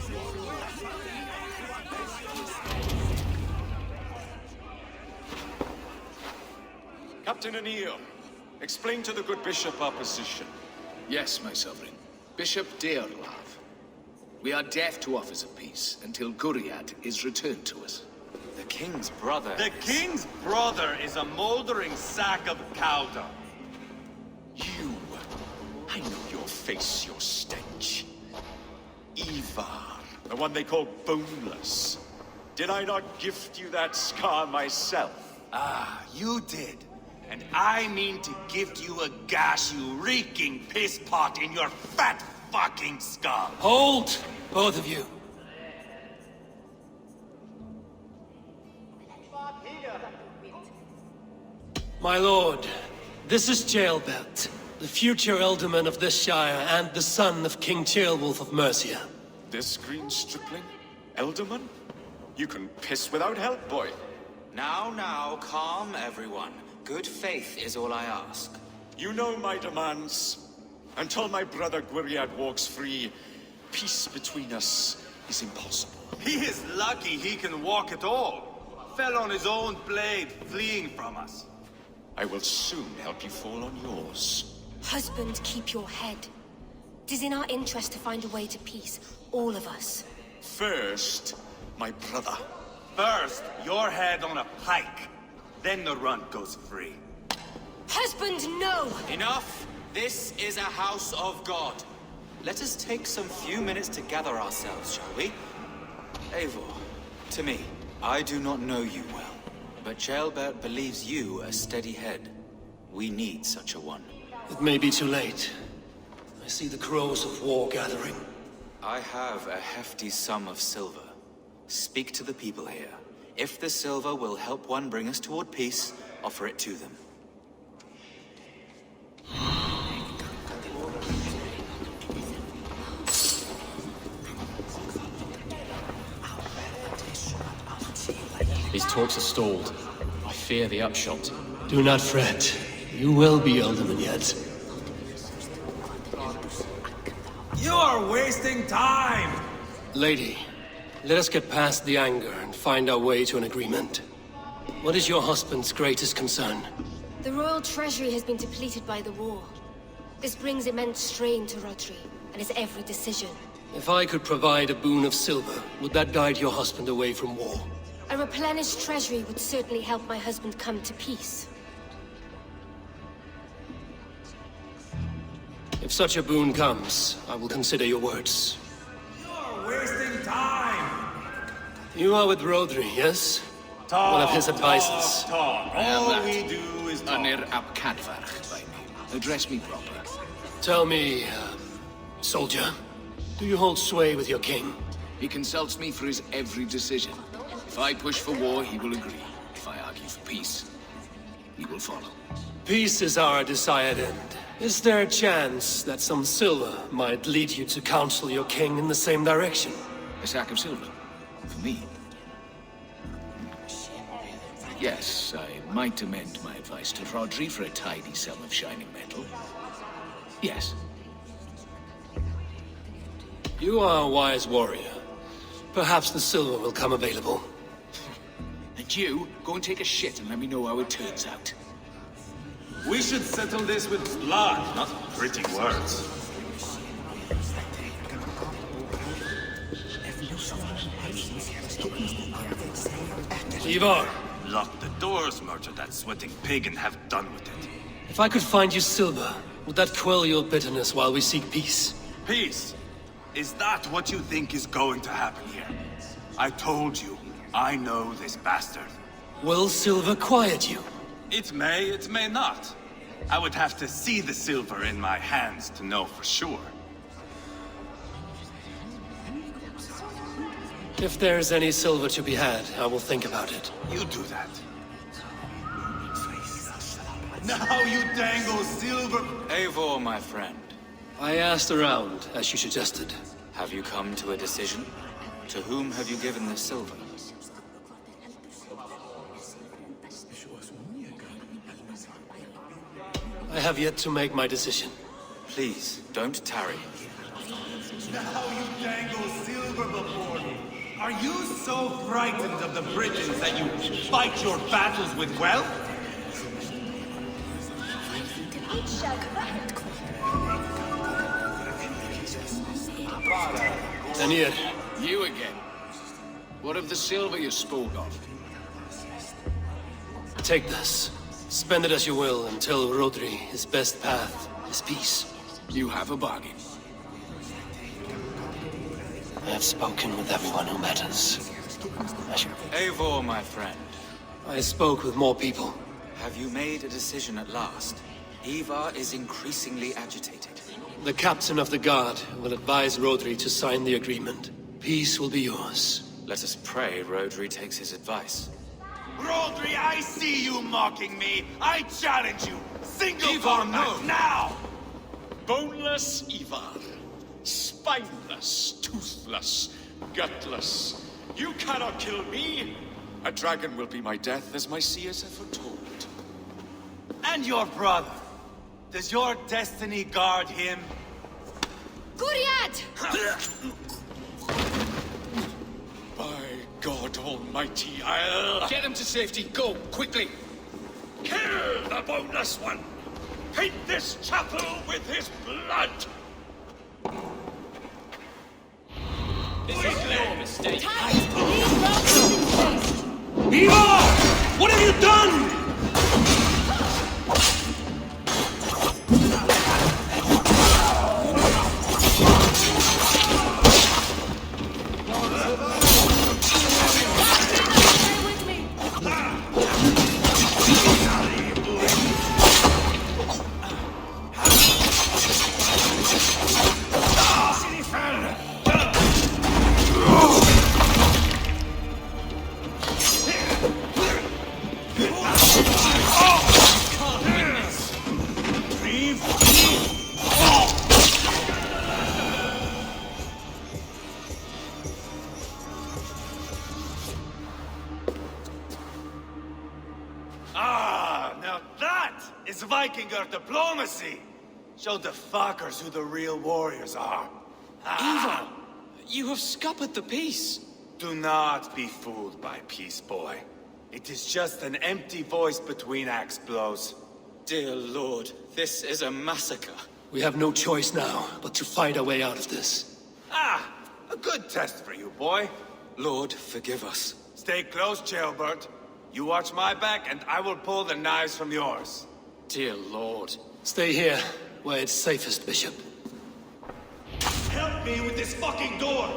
Captain Anil, explain to the good bishop our position. Yes, my sovereign. Bishop Deorlav, we are deaf to offers of peace until Guriad is returned to us. The king's brother. The king's brother is a moldering sack of cow dung. You! I know your face, your stench. Ivar, the one they call boneless. Did I not gift you that scar myself? Ah, you did. And I mean to gift you a gash, you reeking piss pot in your fat fucking skull. Hold, both of you. My lord, this is Jailbelt, the future alderman of this shire and the son of King Ceolwulf of Mercia. This green stripling? Elderman? You can piss without help, boy. Now, calm everyone. Good faith is all I ask. You know my demands. Until my brother Gwiriad walks free, peace between us is impossible. He is lucky he can walk at all. Fell on his own blade, fleeing from us. I will soon help you fall on yours. Husband, keep your head. It is in our interest to find a way to peace, all of us. First, my brother. First, your head on a pike. Then the runt goes free. Husband, no! Enough! This is a house of God. Let us take some few minutes to gather ourselves, shall we? Eivor, to me, I do not know you well. But Ceolbert believes you a steady head. We need such a one. It may be too late. I see the crows of war gathering. I have a hefty sum of silver. Speak to the people here. If the silver will help one bring us toward peace, offer it to them. These talks are stalled. I fear the upshot. Do not fret. You will be alderman yet. You are wasting time! Lady, let us get past the anger and find our way to an agreement. What is your husband's greatest concern? The royal treasury has been depleted by the war. This brings immense strain to Rodri, and his every decision. If I could provide a boon of silver, would that guide your husband away from war? A replenished treasury would certainly help my husband come to peace. If such a boon comes, I will consider your words. You're wasting time! You are with Rodri, yes? One of his advisors. Talk. All we do is talk. Anir Ab Cadvarch by name. Address me properly. Tell me, soldier, do you hold sway with your king? He consults me for his every decision. If I push for war, he will agree. If I argue for peace, he will follow. Peace is our desired end. Is there a chance that some silver might lead you to counsel your king in the same direction? A sack of silver? For me? Yes, I might amend my advice to Rodri for a tidy sum of shining metal. Yes. You are a wise warrior. Perhaps the silver will come available. And you, go and take a shit and let me know how it turns out. We should settle this with blood, not pretty words. Ivar! Lock the doors, murder that sweating pig, and have done with it. If I could find you silver, would that quell your bitterness while we seek peace? Peace? Is that what you think is going to happen here? I told you, I know this bastard. Will silver quiet you? It may not. I would have to see the silver in my hands to know for sure. If there's any silver to be had, I will think about it. You do that. Now you dangle silver... Eivor, my friend. I asked around, as you suggested. Have you come to a decision? To whom have you given the silver? I have yet to make my decision. Please, don't tarry. Now you dangle silver before me. Are you so frightened of the Britons that you fight your battles with wealth? Anir. You again. What of the silver you spoke of? Take this. Spend it as you will until Rodri, his best path, is peace. You have a bargain. I have spoken with everyone who matters. Eivor, my friend. I spoke with more people. Have you made a decision at last? Ivar is increasingly agitated. The captain of the guard will advise Rodri to sign the agreement. Peace will be yours. Let us pray Rodri takes his advice. Rodri, I see you mocking me. I challenge you. Single Ivar, combat no. now! Boneless Ivar. Spineless, toothless, gutless. You cannot kill me. A dragon will be my death, as my seers have foretold. And your brother. Does your destiny guard him? Guriad! By God Almighty, I'll... Get him to safety. Go, quickly. Kill the boneless one! Paint this chapel with his blood! This is your mistake. Ivar! What have you done? Vikinger diplomacy! Show the fuckers who the real warriors are. Ivar! You have scuppered the peace! Do not be fooled by peace, boy. It is just an empty voice between axe blows. Dear Lord, this is a massacre. We have no choice now, but to fight our way out of this. A good test for you, boy. Lord, forgive us. Stay close, Jailbird. You watch my back, and I will pull the knives from yours. Dear Lord. Stay here, where it's safest, Bishop. Help me with this fucking door!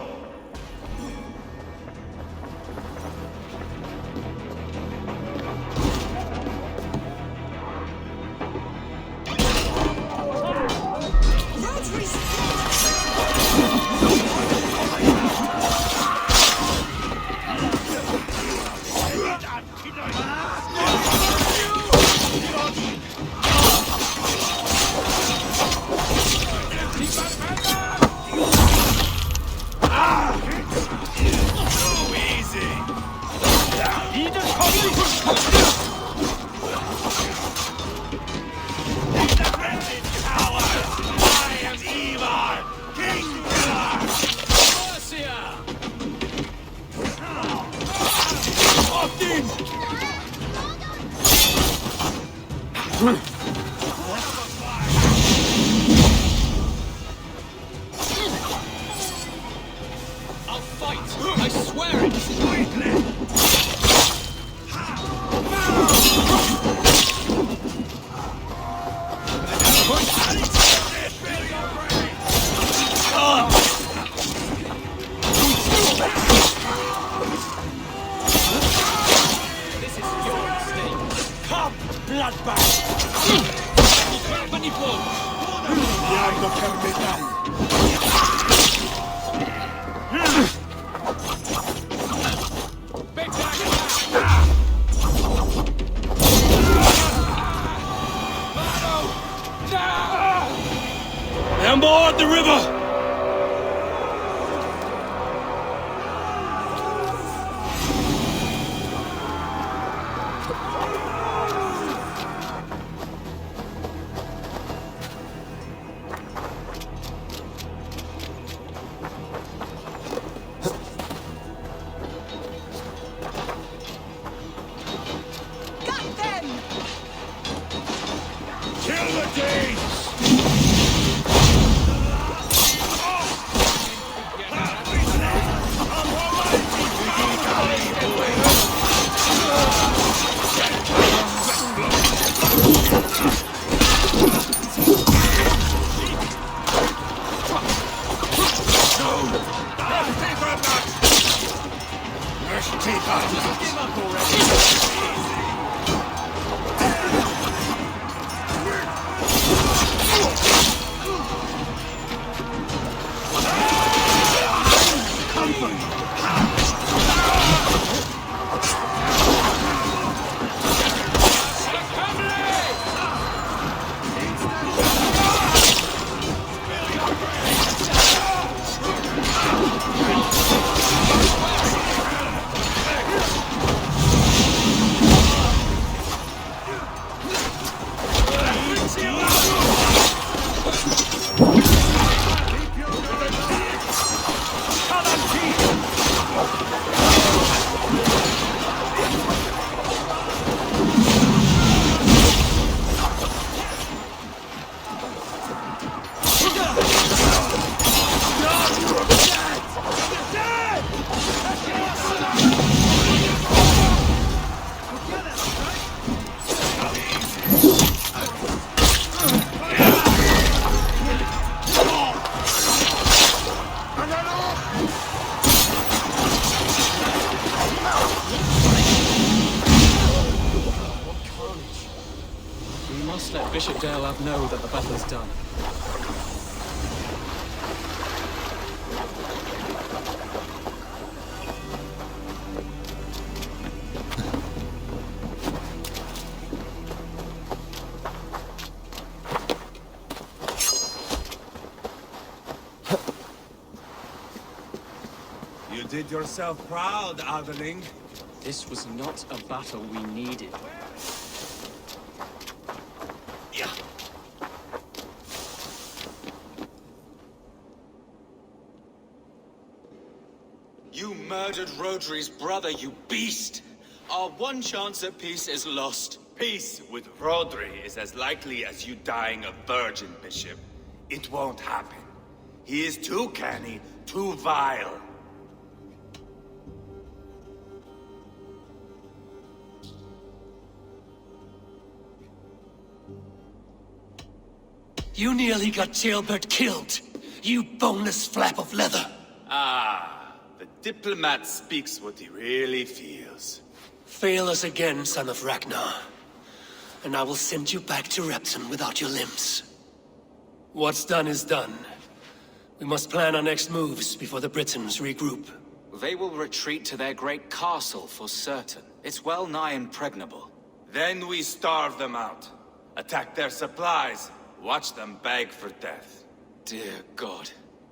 I'll fight! I swear it! This is your mistake. Come, bloodbath! On board the river! Take out! Just give up already! Bishop Dale know that the battle is done. You did yourself proud, Adeling. This was not a battle we needed. You murdered Rodri's brother, you beast! Our one chance at peace is lost. Peace with Rodri is as likely as you dying a virgin, Bishop. It won't happen. He is too canny, too vile. You nearly got Jailbird killed, you boneless flap of leather. Ah, the diplomat speaks what he really feels. Fail us again, son of Ragnar, and I will send you back to Repton without your limbs. What's done is done. We must plan our next moves before the Britons regroup. They will retreat to their great castle for certain. It's well nigh impregnable. Then we starve them out. Attack their supplies. Watch them beg for death. Dear God.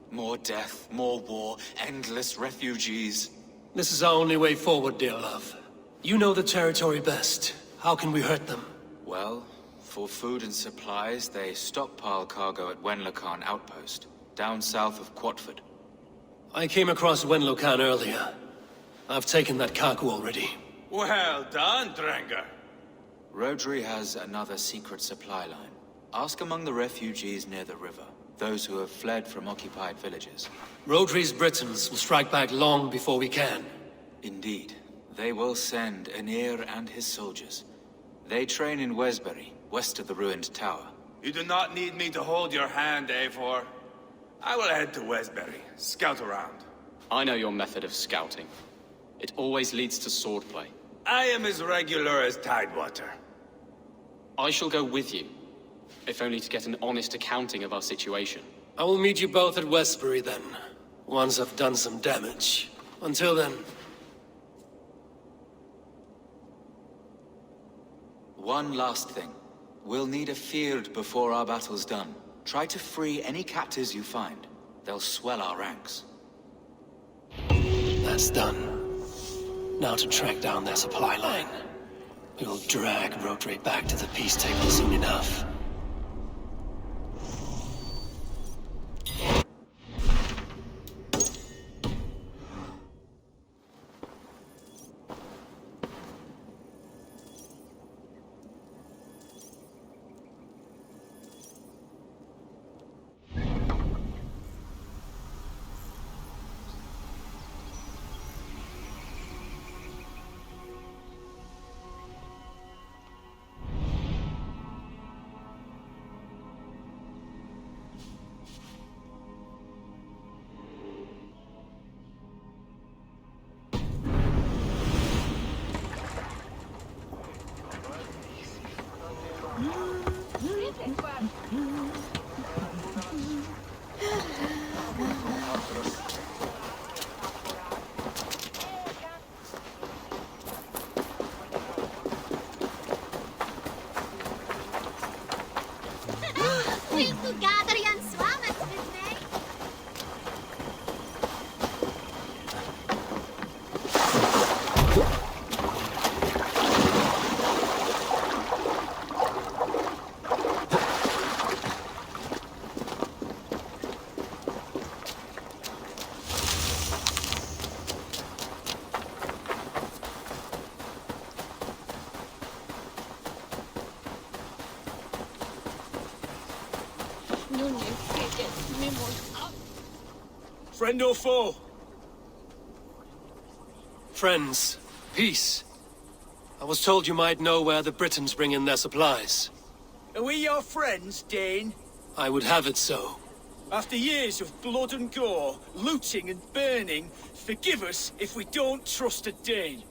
More death, more war, endless refugees. This is our only way forward, dear love. You know the territory best. How can we hurt them? Well, for food and supplies, they stockpile cargo at Wenlocan Outpost, down south of Quatford. I came across Wenlocan earlier. I've taken that cargo already. Well done, Drengar. Rodri has another secret supply line. Ask among the refugees near the river, those who have fled from occupied villages. Rodri's Britons will strike back long before we can. Indeed. They will send Aenir and his soldiers. They train in Wesbury, west of the ruined tower. You do not need me to hold your hand, Eivor. I will head to Wesbury, scout around. I know your method of scouting. It always leads to swordplay. I am as regular as Tidewater. I shall go with you, if only to get an honest accounting of our situation. I will meet you both at Westbury then, once I've done some damage. Until then... One last thing. We'll need a field before our battle's done. Try to free any captives you find. They'll swell our ranks. That's done. Now to track down their supply line. We will drag Rodri back to the peace table soon enough. Will you gather yon swammers with me? Friend or foe? Friends. Peace. I was told you might know where the Britons bring in their supplies. Are we your friends, Dane? I would have it so. After years of blood and gore, looting and burning, forgive us if we don't trust a Dane.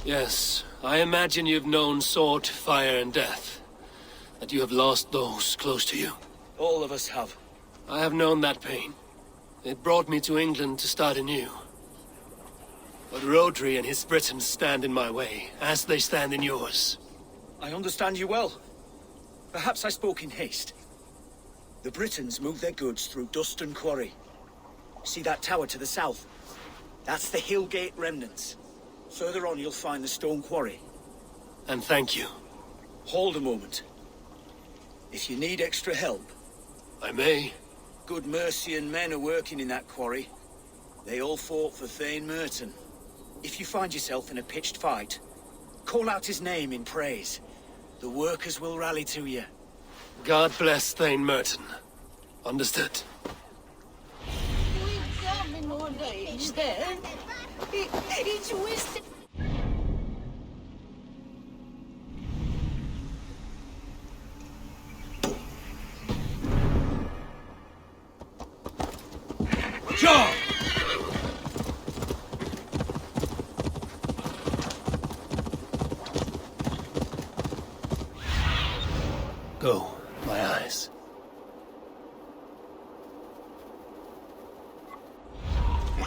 Yes, I imagine you've known sword, fire, and death. That you have lost those close to you. All of us have. I have known that pain. It brought me to England to start anew. But Rhodri and his Britons stand in my way, as they stand in yours. I understand you well. Perhaps I spoke in haste. The Britons move their goods through dust and quarry. See that tower to the south? That's the Hillgate remnants. Further on, you'll find the stone quarry. And thank you. Hold a moment. If you need extra help... I may. Good Mercian men are working in that quarry. They all fought for Thane Merton. If you find yourself in a pitched fight, call out his name in praise. The workers will rally to you. God bless Thane Merton. Understood. It's wasted. Sure! Go, my eyes.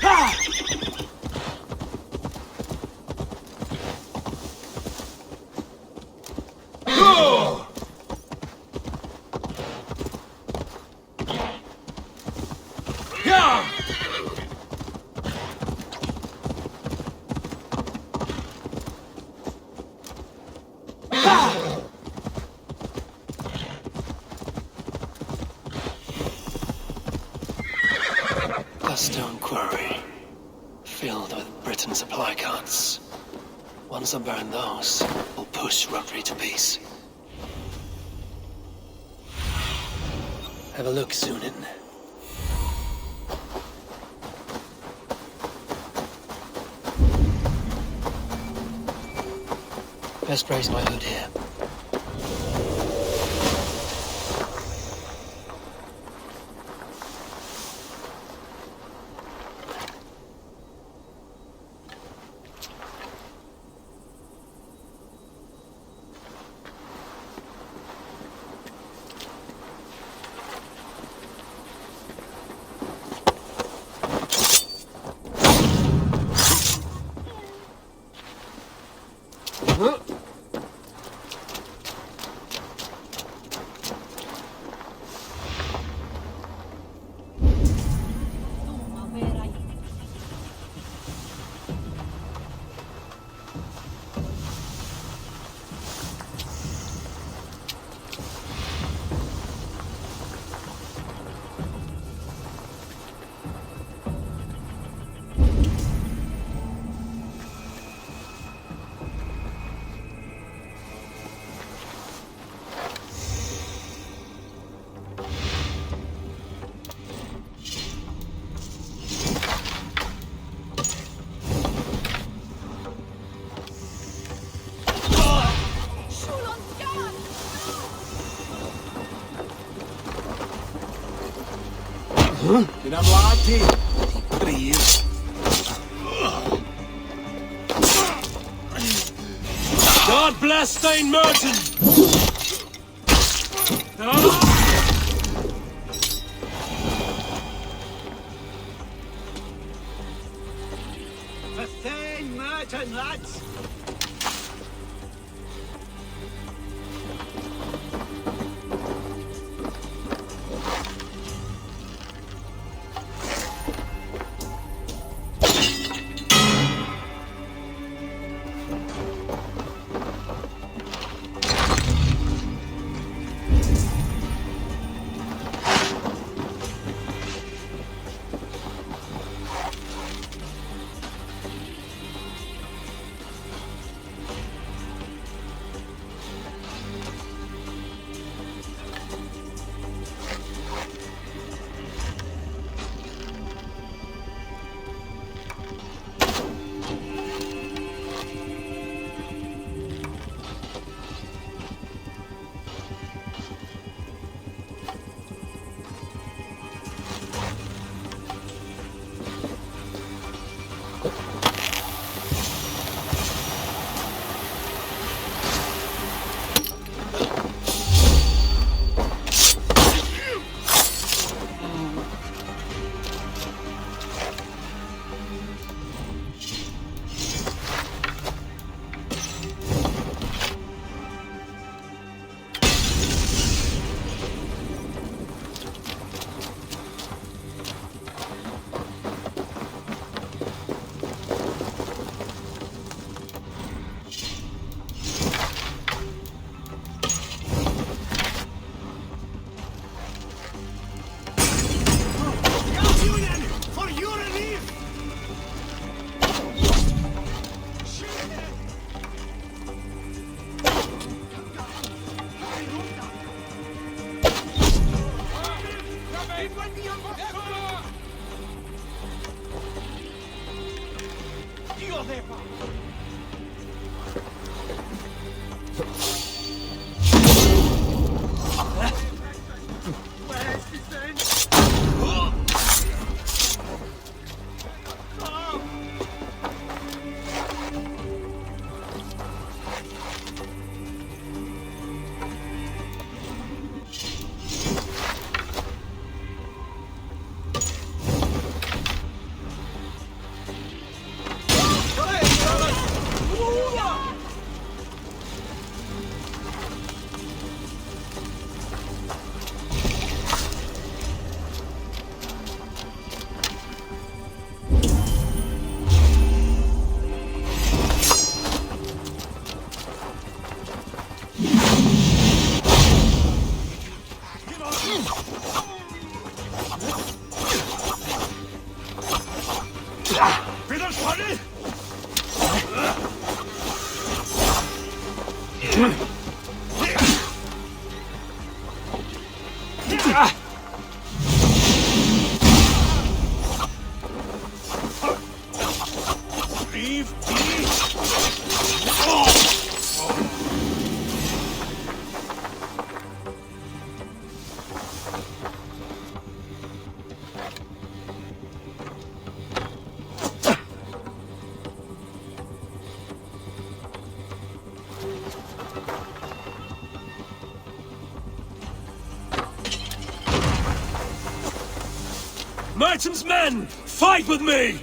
Ha! Go! Yeah! A stone quarry, filled with Britain supply carts. Once I burn those, we'll push Rhodri to peace. Have a look, Cyne. Best raise my hood here. Kinamlati. Please. God bless Thane Merton! Britain, lads! Merchant's men! Fight with me!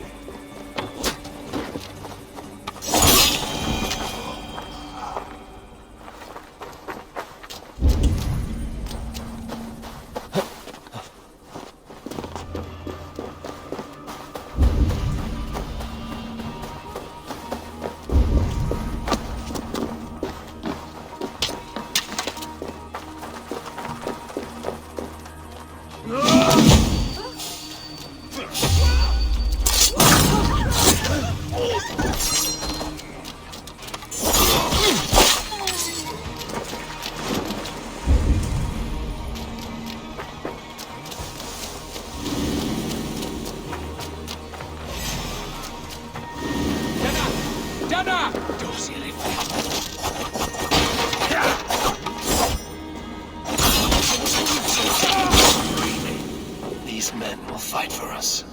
These men will fight for us.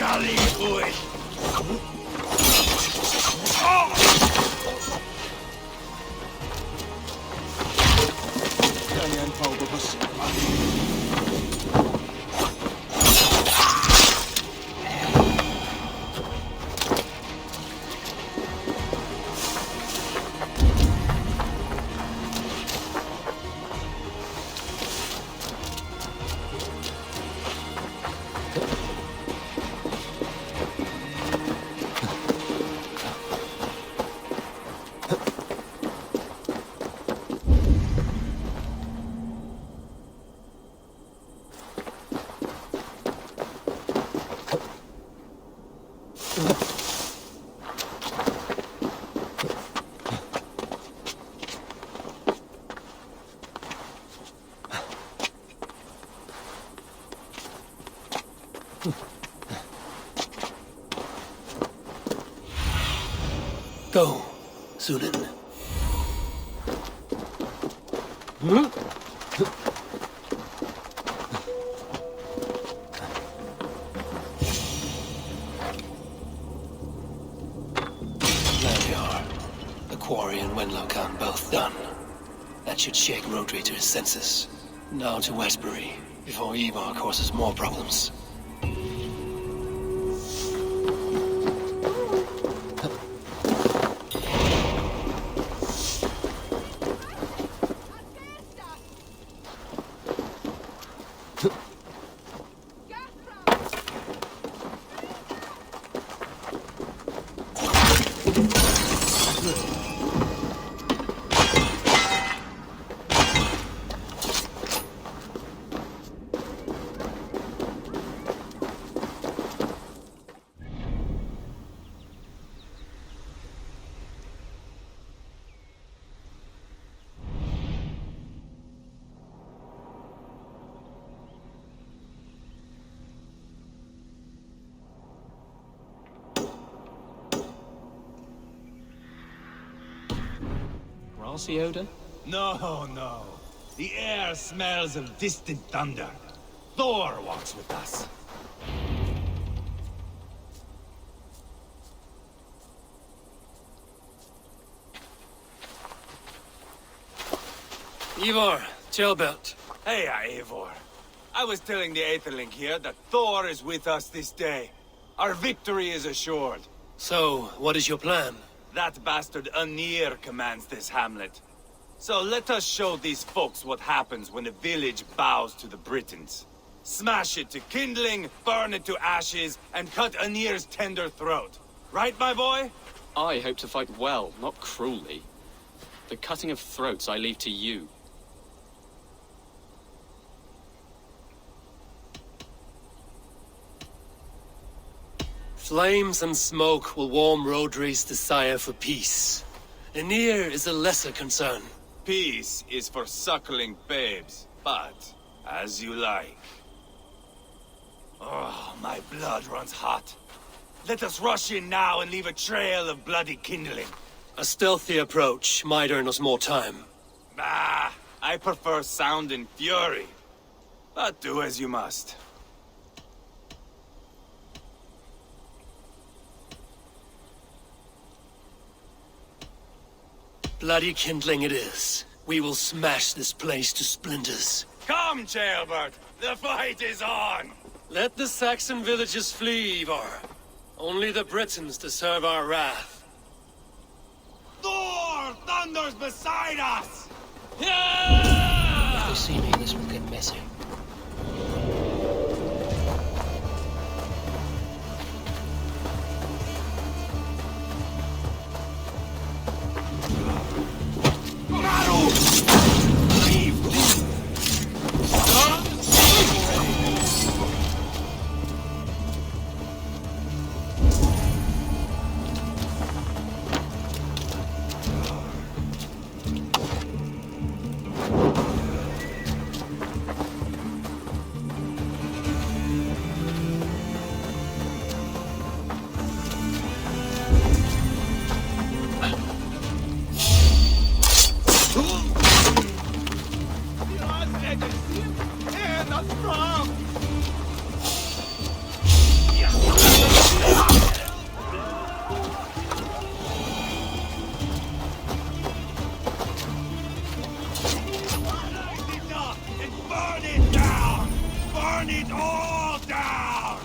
Allez, Go, Sunan. There we are. The quarry and Wenlocan both done. That should shake Rodri to his senses. Now to Westbury, before Ivar causes more problems. Grassy odor? No, no. The air smells of distant thunder. Thor walks with us. Ivar, Jailbelt. Hey, Eivor. I was telling the Aetherling here that Thor is with us this day. Our victory is assured. So, what is your plan? That bastard Anir commands this hamlet. So let us show these folks what happens when a village bows to the Britons. Smash it to kindling, burn it to ashes, and cut Anir's tender throat. Right, my boy? I hope to fight well, not cruelly. The cutting of throats I leave to you. Flames and smoke will warm Rodri's desire for peace. Anir is a lesser concern. Peace is for suckling babes, but as you like. Oh, my blood runs hot. Let us rush in now and leave a trail of bloody kindling. A stealthy approach might earn us more time. Ah, I prefer sound and fury. But do as you must. Bloody kindling it is. We will smash this place to splinters. Come, Jailbert! The fight is on! Let the Saxon villages flee, Ivar. Only the Britons deserve our wrath. Thor thunders beside us! If they see me, this will get messy. Burn it all down!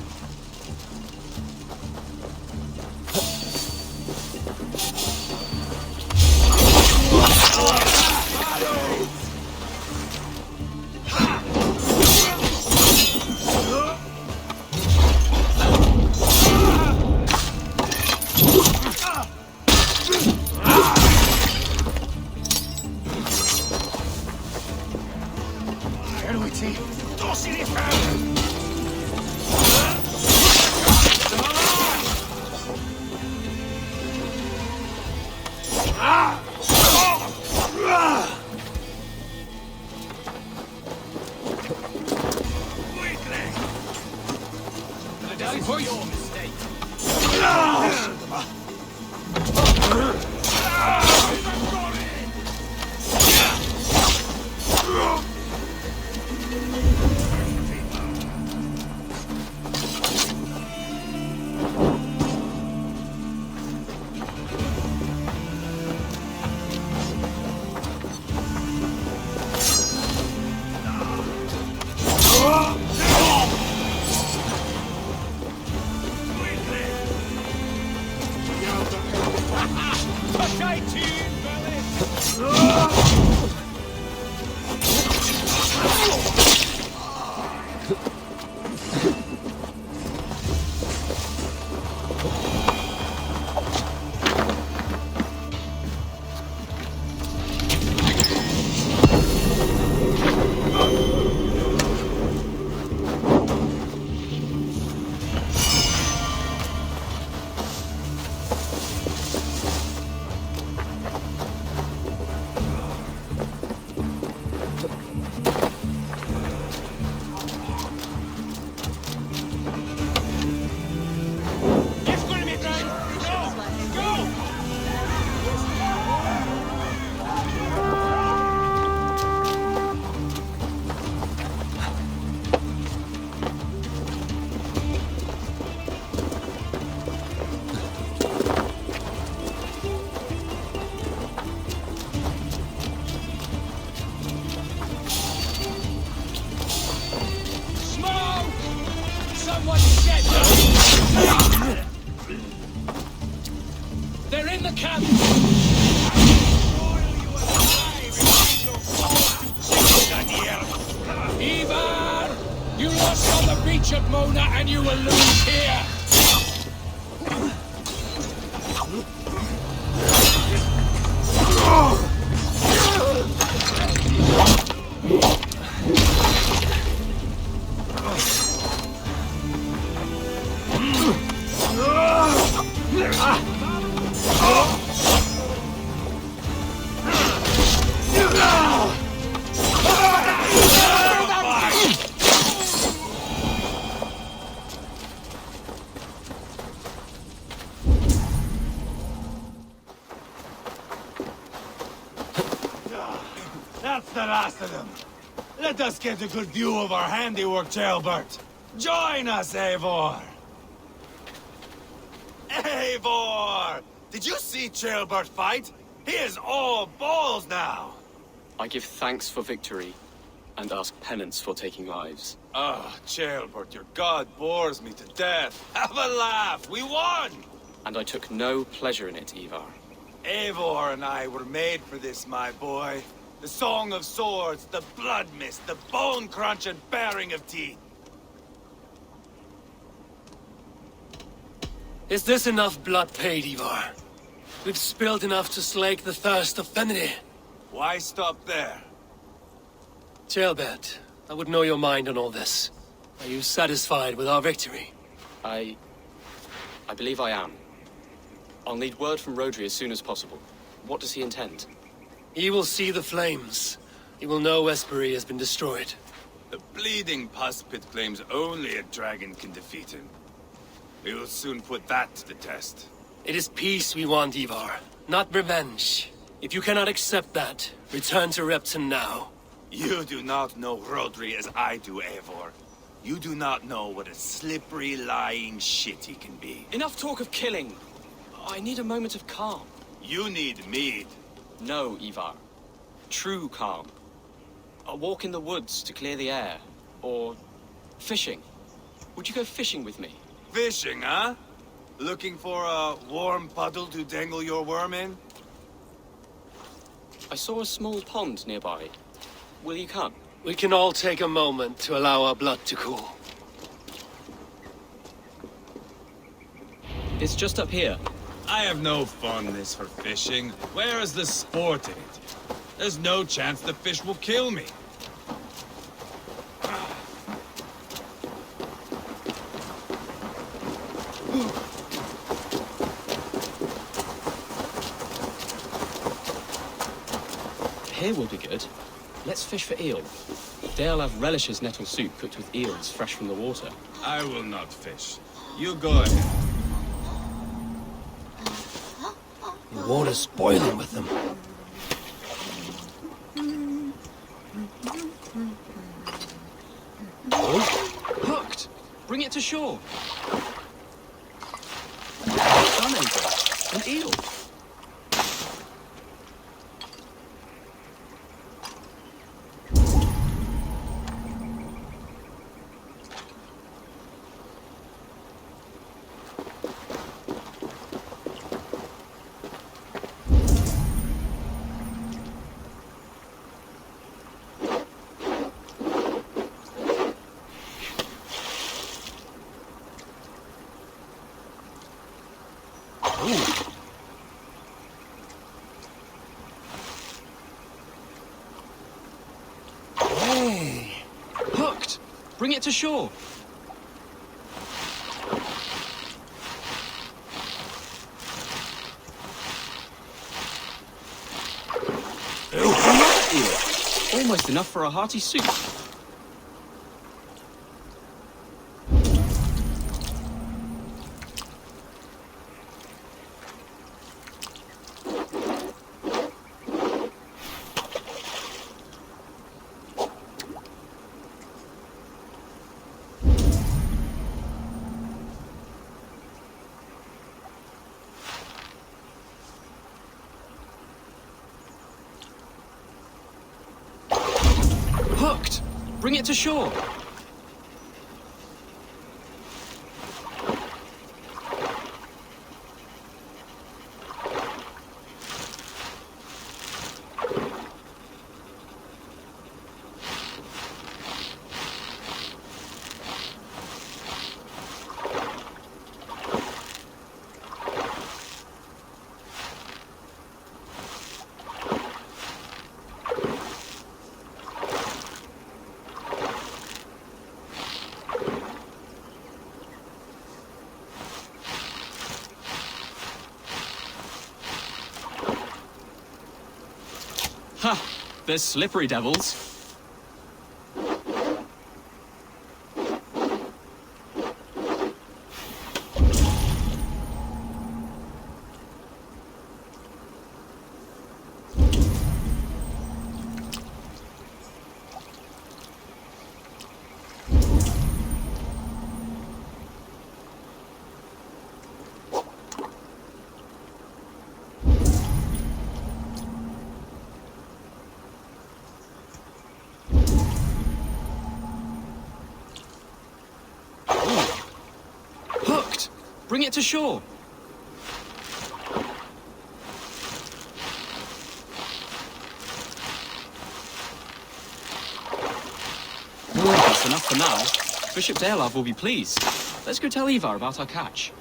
They're in the camp! Ivar! You lost on the beach at Mona and you will lose here! That's the last of them. Let us get a good view of our handiwork, Jailbert. Join us, Eivor! Eivor! Did you see Jailbert fight? He is all balls now! I give thanks for victory, and ask penance for taking lives. Ah, Jailbert, your god bores me to death. Have a laugh! We won! And I took no pleasure in it, Ivar. Eivor and I were made for this, my boy. The song of swords, the blood mist, the bone crunch and baring of teeth. Is this enough blood paid, Ivar? We've spilled enough to slake the thirst of Feline. Why stop there? Jailbert, I would know your mind on all this. Are you satisfied with our victory? I believe I am. I'll need word from Rodri as soon as possible. What does he intend? He will see the flames. He will know Esperie has been destroyed. The bleeding pus pit claims only a dragon can defeat him. We will soon put that to the test. It is peace we want, Ivar, not revenge. If you cannot accept that, return to Repton now. You do not know Rodri as I do, Eivor. You do not know what a slippery, lying shit he can be. Enough talk of killing. I need a moment of calm. You need mead. No, Ivar. True calm. A walk in the woods to clear the air. Or Fishing. Would you go fishing with me? Fishing, huh? Looking for a warm puddle to dangle your worm in? I saw a small pond nearby. Will you come? We can all take a moment to allow our blood to cool. It's just up here. I have no fondness for fishing. Where is the sport in it? There's no chance the fish will kill me. Here will be good. Let's fish for eel. Dale'll relishes nettle soup cooked with eels fresh from the water. I will not fish. You go ahead. The water's boiling with them. Oh, hooked! Bring it to shore. Done, Abbot. An eel. Hey! Hooked! Bring it to shore. Another eel. Almost enough for a hearty soup. Hooked! Bring it to shore. Ha! They're slippery devils. Bring it to shore. That's enough for now. Bishop Dale will be pleased. Let's go tell Ivar about our catch.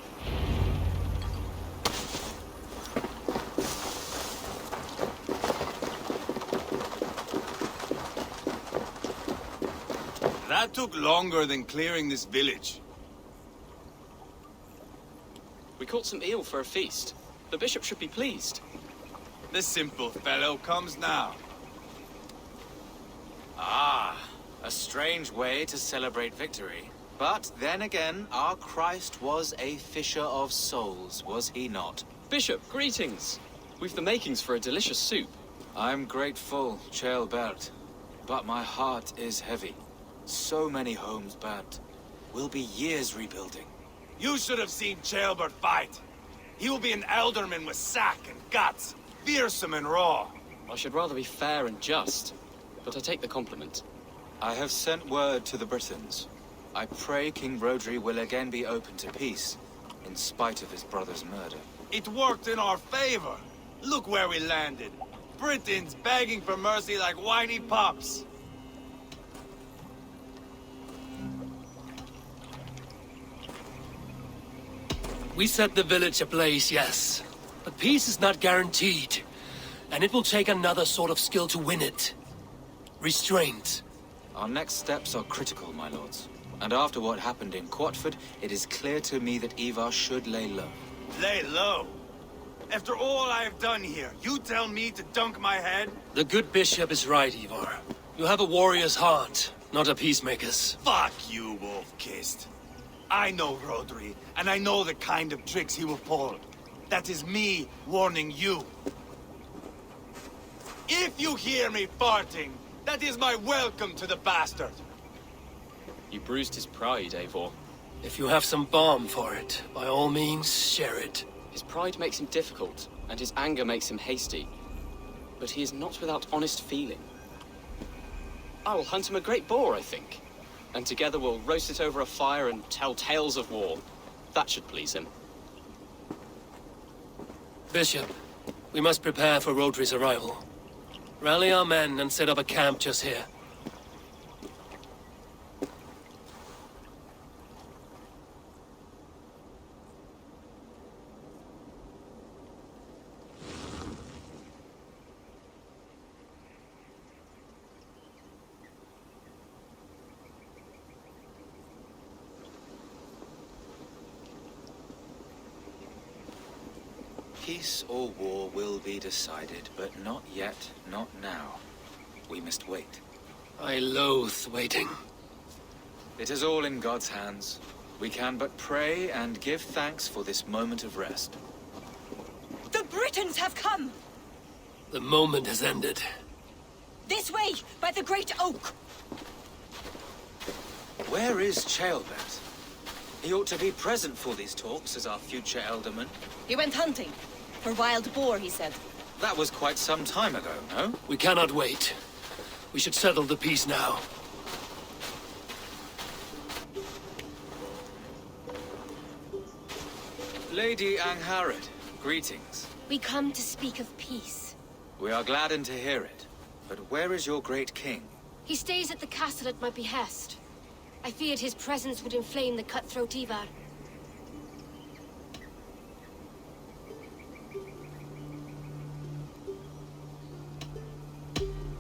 That took longer than clearing this village. We caught some eel for a feast. The bishop should be pleased. The simple fellow comes now. Ah, a strange way to celebrate victory. But then again, our Christ was a fisher of souls, was he not? Bishop, greetings. We've the makings for a delicious soup. I'm grateful, Ceolbert, but my heart is heavy. So many homes burnt. We'll be years rebuilding. You should have seen Ceolbert fight. He will be an elderman with sack and guts, fearsome and raw. I should rather be fair and just, but I take the compliment. I have sent word to the Britons. I pray King Rodri will again be open to peace, in spite of his brother's murder. It worked in our favor. Look where we landed. Britons begging for mercy like whiny pups. We set the village ablaze, yes. But peace is not guaranteed. And it will take another sort of skill to win it. Restraint. Our next steps are critical, my lords. And after what happened in Quatford, it is clear to me that Ivar should lay low. Lay low? After all I've done here, you tell me to dunk my head? The good bishop is right, Ivar. You have a warrior's heart, not a peacemaker's. Fuck you, wolf-kissed. I know Rodri, and I know the kind of tricks he will pull. That is me warning you. If you hear me farting, that is my welcome to the bastard. You bruised his pride, Eivor. If you have some balm for it, by all means, share it. His pride makes him difficult, and his anger makes him hasty. But he is not without honest feeling. I will hunt him a great boar, I think. And together we'll roast it over a fire and tell tales of war. That should please him. Bishop, we must prepare for Rodri's arrival. Rally our men and set up a camp just here. Peace or war will be decided, but not yet, not now. We must wait. I loathe waiting. It is all in God's hands. We can but pray and give thanks for this moment of rest. The Britons have come! The moment has ended. This way, by the Great Oak! Where is Ceolbert? He ought to be present for these talks as our future elderman. He went hunting. For wild boar, he said. That was quite some time ago, no? We cannot wait. We should settle the peace now. Lady Angharad, greetings. We come to speak of peace. We are gladdened to hear it. But where is your great king? He stays at the castle at my behest. I feared his presence would inflame the cutthroat Ivar.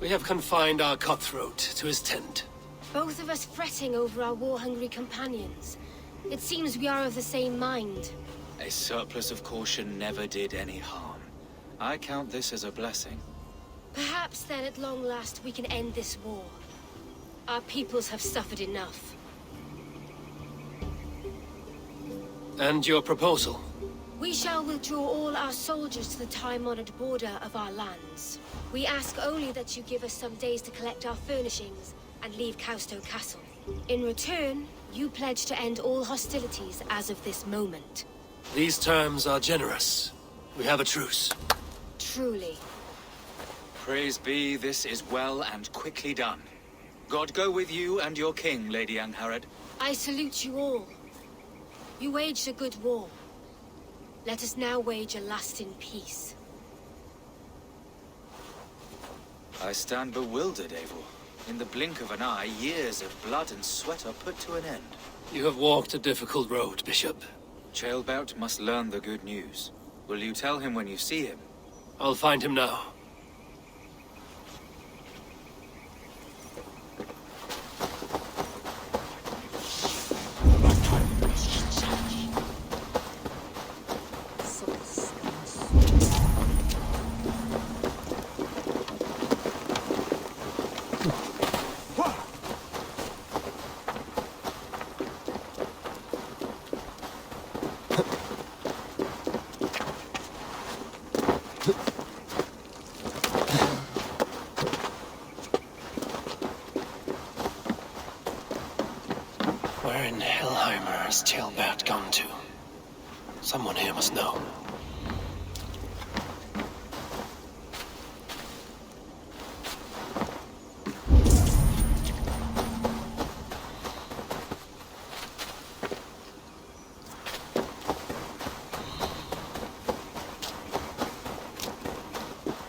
We have confined our cutthroat to his tent. Both of us fretting over our war-hungry companions. It seems we are of the same mind. A surplus of caution never did any harm. I count this as a blessing. Perhaps then at long last we can end this war. Our peoples have suffered enough. And your proposal? We shall withdraw all our soldiers to the time-honored border of our lands. We ask only that you give us some days to collect our furnishings and leave Cowstow Castle. In return, you pledge to end all hostilities as of this moment. These terms are generous. We have a truce. Truly. Praise be, this is well and quickly done. God go with you and your king, Lady Angharad. I salute you all. You waged a good war. Let us now wage a lasting peace. I stand bewildered, Eivor. In the blink of an eye, years of blood and sweat are put to an end. You have walked a difficult road, Bishop. Ceolbert must learn the good news. Will you tell him when you see him? I'll find him now. Where in Hellheimer has Ceolbert gone to? Someone here must know.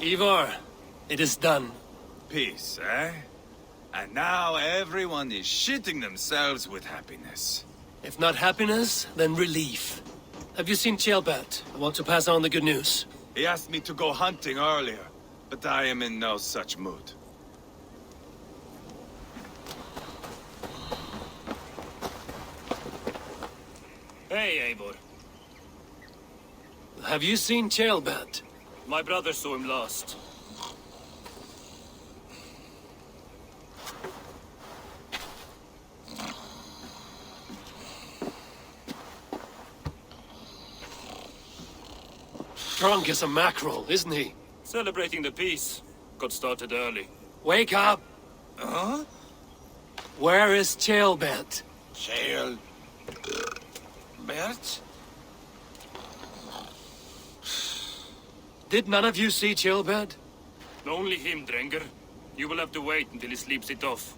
Ivar, it is done. Peace, eh? And now everyone is shitting themselves with happiness. If not happiness, then relief. Have you seen Ceolbert? I want to pass on the good news. He asked me to go hunting earlier, but I am in no such mood. Hey, Eivor. Have you seen Ceolbert? My brother saw him last. Drunk as a mackerel, isn't he? Celebrating the peace. Got started early. Wake up! Huh? Where is Ceolbert? Bert? Did none of you see Ceolbert? Only him, Drenger. You will have to wait until he sleeps it off.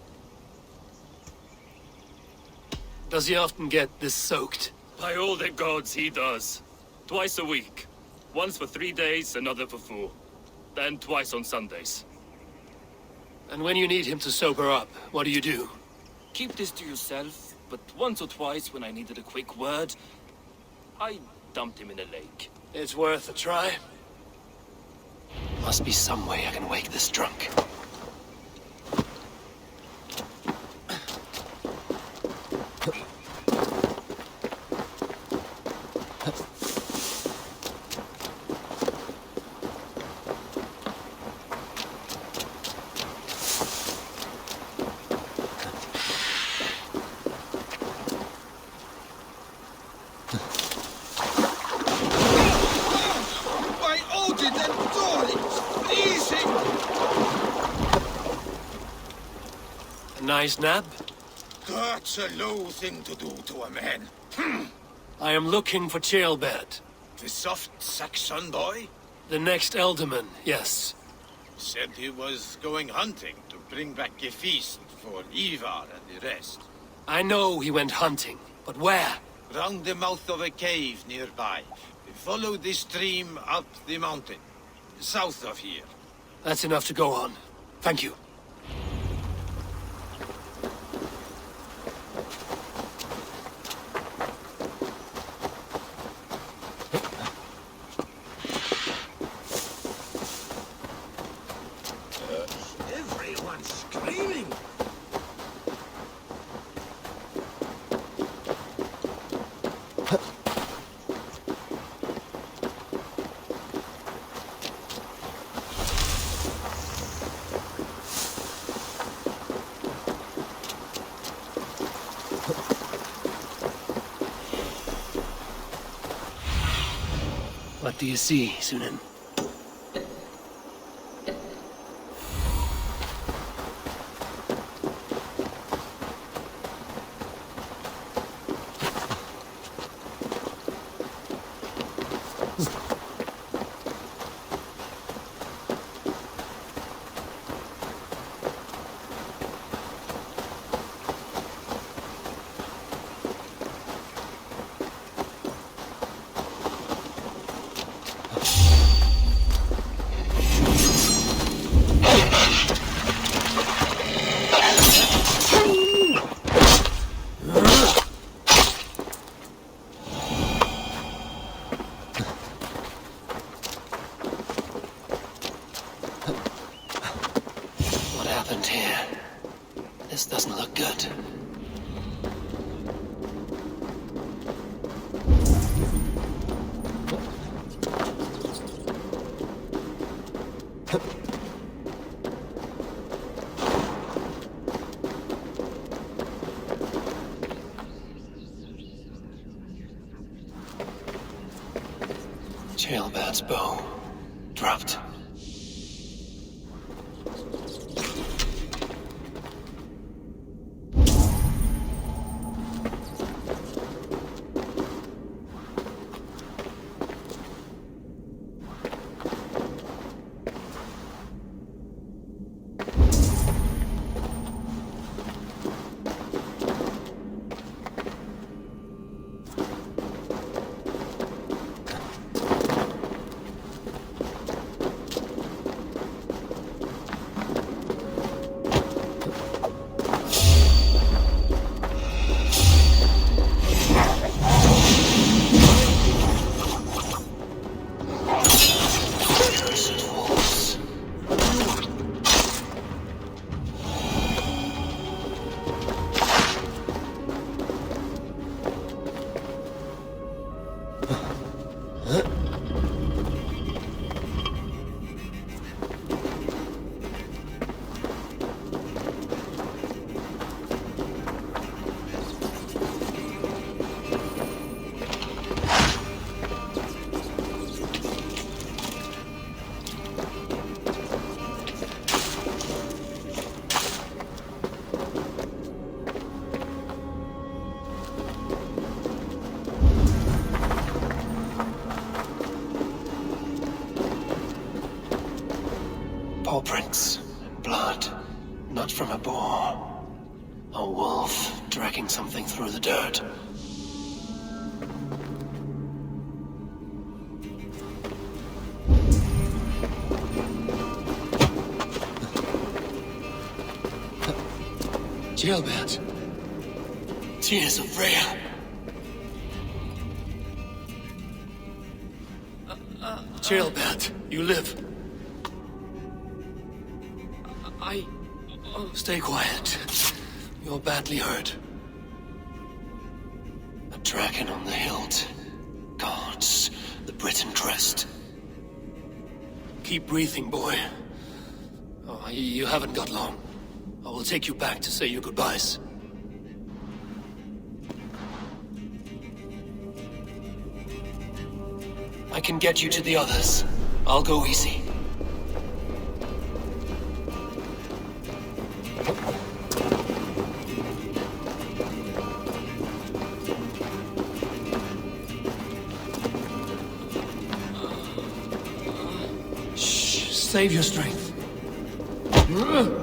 Does he often get this soaked? By all the gods, he does. Twice a week. Once for 3 days, another for 4. Then twice on Sundays. And when you need him to sober up, what do you do? Keep this to yourself, but once or twice when I needed a quick word, I dumped him in a lake. It's worth a try. Must be some way I can wake this drunk. Nice nap? That's a low thing to do to a man. I am looking for Ceolbert. The soft Saxon boy? The next Elderman, yes. Said he was going hunting to bring back a feast for Ivar and the rest. I know he went hunting, but where? Round the mouth of a cave nearby. Follow the stream up the mountain, south of here. That's enough to go on. Thank you. Everyone's screaming. What do you see, Cyne? What happened here? This doesn't look good. Ceolbert's bow. Dropped. blood, not from a boar. A wolf dragging something through the dirt. Gambit. Tears of Freya. Gambit, you live. Stay quiet. You're badly hurt. A dragon on the hilt. Gods, the Briton crest. Keep breathing, boy. Oh, you haven't got long. I will take you back to say your goodbyes. I can get you to the others. I'll go easy. Shh, save your strength. Huh?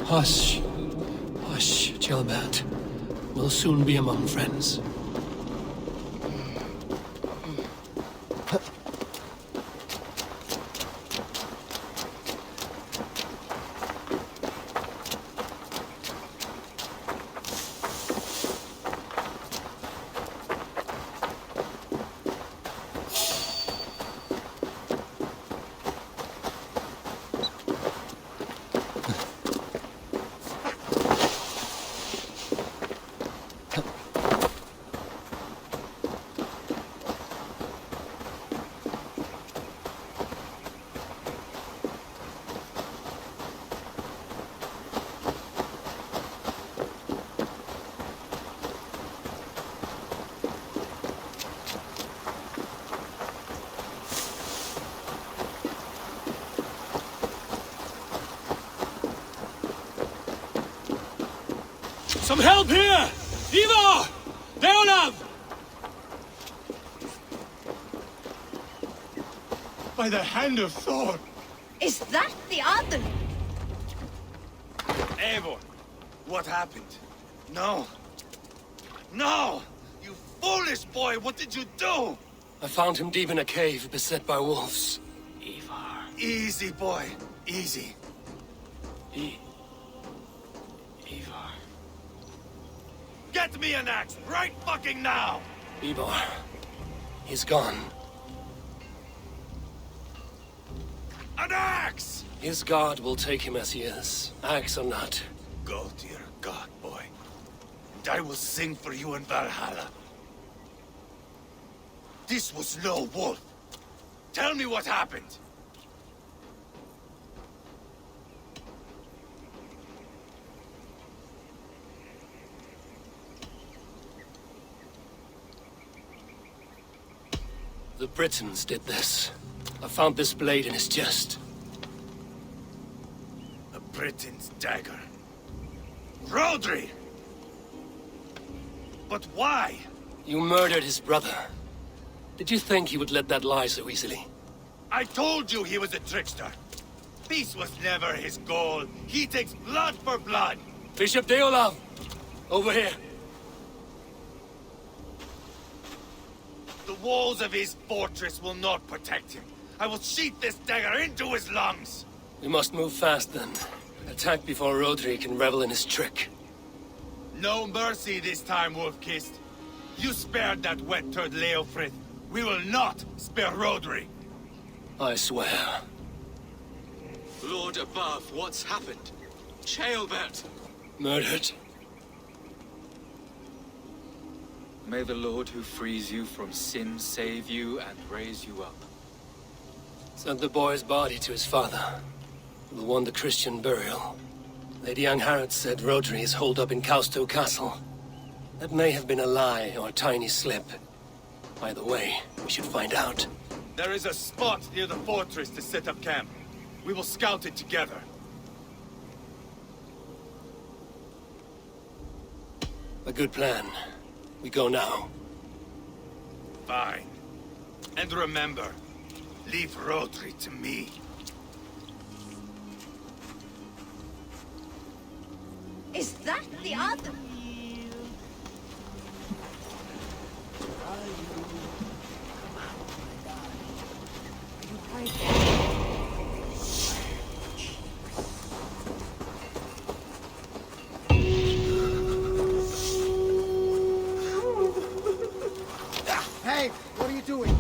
Hush. Hush, Gambit. We'll soon be among friends. Some help here! Ivar! Deolav! By the hand of Thor! Is that the other? Eivor, what happened? No. No! You foolish boy, what did you do? I found him deep in a cave, beset by wolves. Ivar. Easy, boy. Easy. Ivar. Get me an axe, right fucking now! Ivar. He's gone. An axe! His god will take him as he is, axe or not. Go to your god, boy. And I will sing for you in Valhalla. This was no wolf. Tell me what happened. The Britons did this. I found this blade in his chest. The Briton's dagger. Rodri! But why? You murdered his brother. Did you think he would let that lie so easily? I told you he was a trickster. Peace was never his goal. He takes blood for blood. Bishop Deolav! Over here. The walls of his fortress will not protect him. I will sheath this dagger into his lungs. We must move fast then. Attack before Rodri can revel in his trick. No mercy this time, Wolf-Kissed. You spared that wet turd Leofrith. We will not spare Rodri. I swear. Lord above, what's happened? Ceolbert! Murdered. May the Lord who frees you from sin save you and raise you up. Sent the boy's body to his father. Will want the Christian burial. Lady Angharad said Rodri is holed up in Causto Castle. That may have been a lie or a tiny slip. Either way, we should find out. There is a spot near the fortress to set up camp. We will scout it together. A good plan. We go now. Fine. And remember, leave Rodri to me. Is that the other? Hey, what are you doing?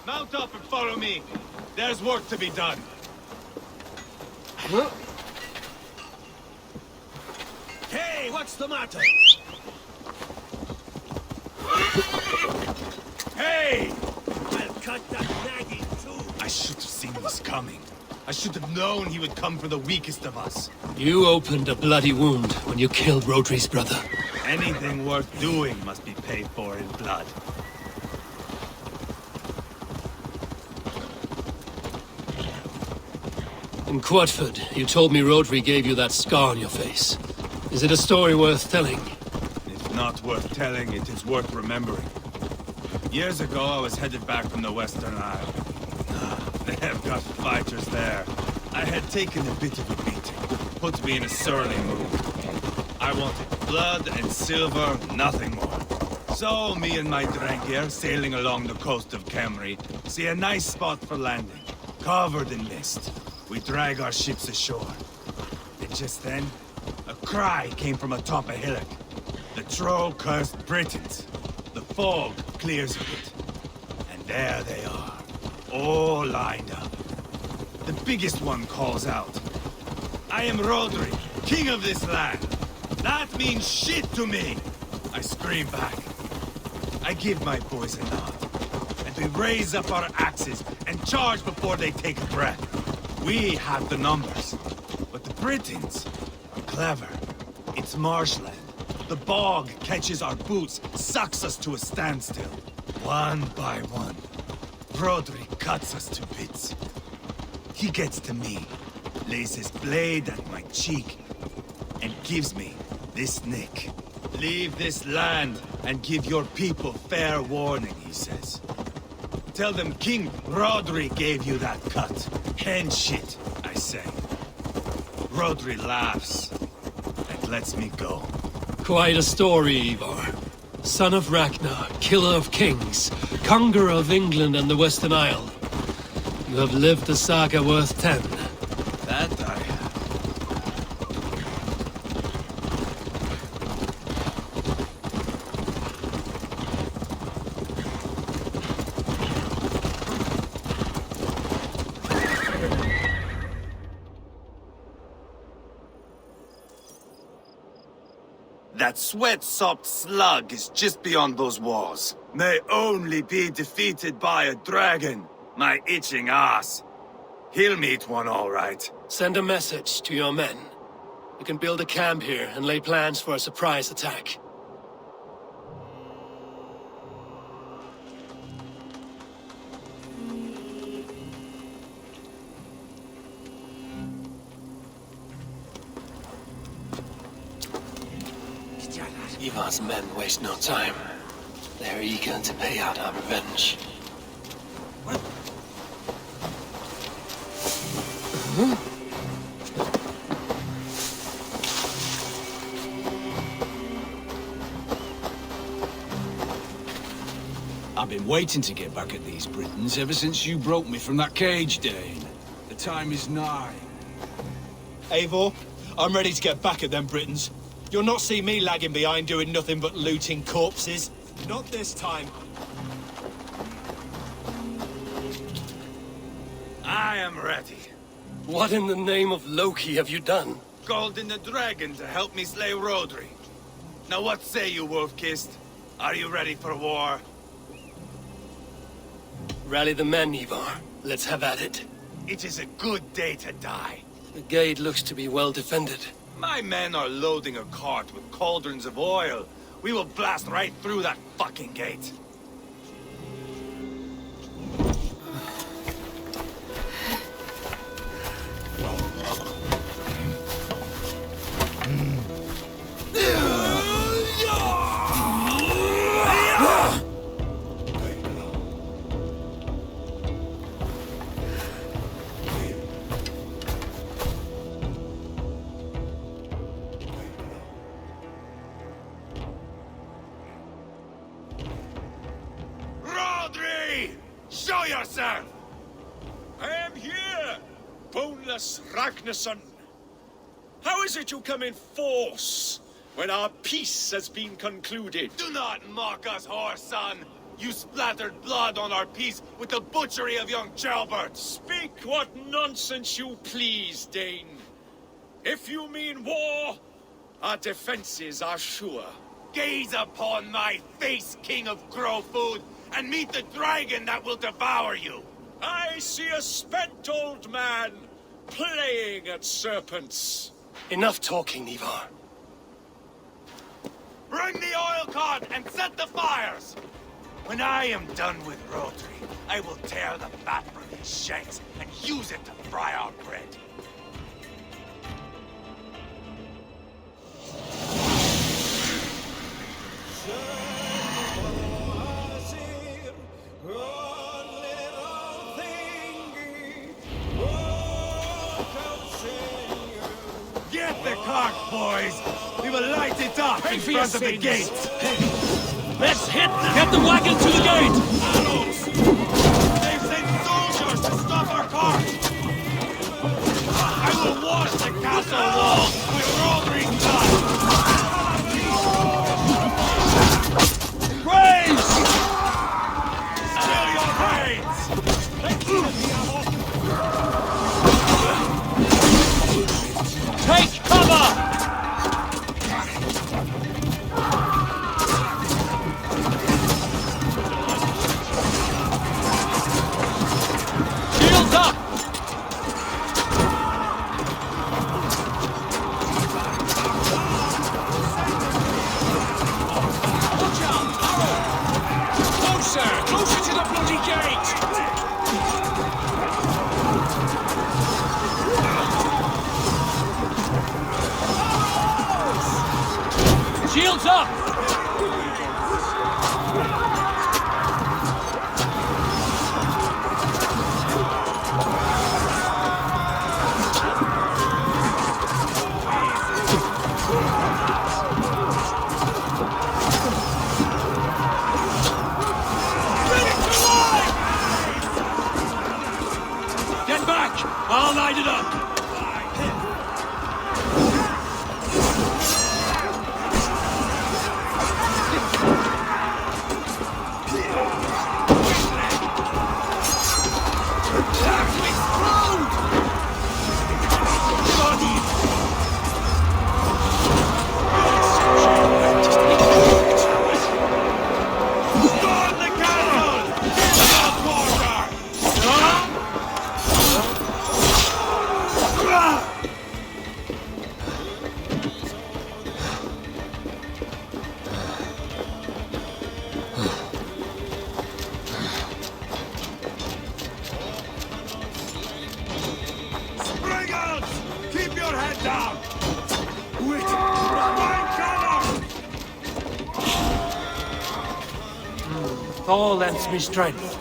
Mount up and follow me. There's work to be done. Hey, what's the matter? Hey! I'll cut that nagging too. I should have seen this coming. I should have known he would come for the weakest of us. You opened a bloody wound when you killed Rodri's brother. Anything worth doing must be paid for in blood. In Quadford, you told me Rodri gave you that scar on your face. Is it a story worth telling? If not worth telling, it is worth remembering. Years ago, I was headed back from the Western Isle. They have got fighters there. I had taken a bit of a beating. Put me in a surly mood. I wanted blood and silver, nothing more. So, me and my Drankir, sailing along the coast of Camry, see a nice spot for landing, covered in mist. We drag our ships ashore. And just then, a cry came from atop a hillock. The troll-cursed Britons. The fog clears a bit. And there they are, all lined up. The biggest one calls out, "I am Rodri, king of this land. That means shit to me!" I scream back. I give my boys a nod. And we raise up our axes and charge before they take a breath. We have the numbers, but the Britons are clever. It's marshland. The bog catches our boots, sucks us to a standstill. One by one, Rodri cuts us to bits. He gets to me, lays his blade at my cheek, and gives me this nick. "Leave this land and give your people fair warning," he says. "Tell them King Rodri gave you that cut." "Hen shit," I say. Rodri laughs and lets me go. Quite a story, Ivar. Son of Ragnar, killer of kings, conqueror of England and the Western Isle. You have lived a saga worth 10. That I have. That sweat-sopped slug is just beyond those walls. May only be defeated by a dragon. My itching ass. He'll meet one all right. Send a message to your men. We can build a camp here and lay plans for a surprise attack. Ivar's men waste no time. They're eager to pay out our revenge. I've been waiting to get back at these Britons ever since you broke me from that cage, Dane. The time is nigh. Eivor, I'm ready to get back at them Britons. You'll not see me lagging behind doing nothing but looting corpses. Not this time. I am ready. What in the name of Loki have you done? Called in the dragon to help me slay Rodri. Now what say you, Wolf-Kissed? Are you ready for war? Rally the men, Ivar. Let's have at it. It is a good day to die. The gate looks to be well defended. My men are loading a cart with cauldrons of oil. We will blast right through that fucking gate. Show yourself! I am here, Boneless Ragnarsson. How is it you come in force when our peace has been concluded? Do not mock us, whore son! You splattered blood on our peace with the butchery of young Jalbert! Speak what nonsense you please, Dane. If you mean war, our defenses are sure. Gaze upon my face, King of Grow Food, and meet the dragon that will devour you! I see a spent old man playing at serpents. Enough talking, Ivar. Bring the oil cart and set the fires! When I am done with Rodri, I will tear the fat from his shanks and use it to fry our bread. Get the cart, boys! We will light it up in front of the gate! Let's hit them! Get the wagon to the gate! Arrows! They've sent soldiers to stop our cart! I will wash the castle walls with Rodri's blood! Praise! Still your praise! Take cover! Shields up! Watch out! Arrow! Closer! Closer to the bloody gate! Shields up! Get back! I'll light it up! Thor lends me strength.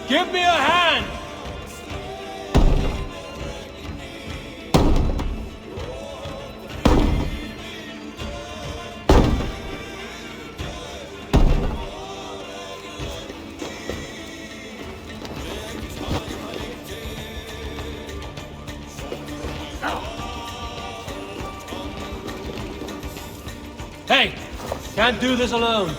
Give me a hand! Hey! Can't do this alone.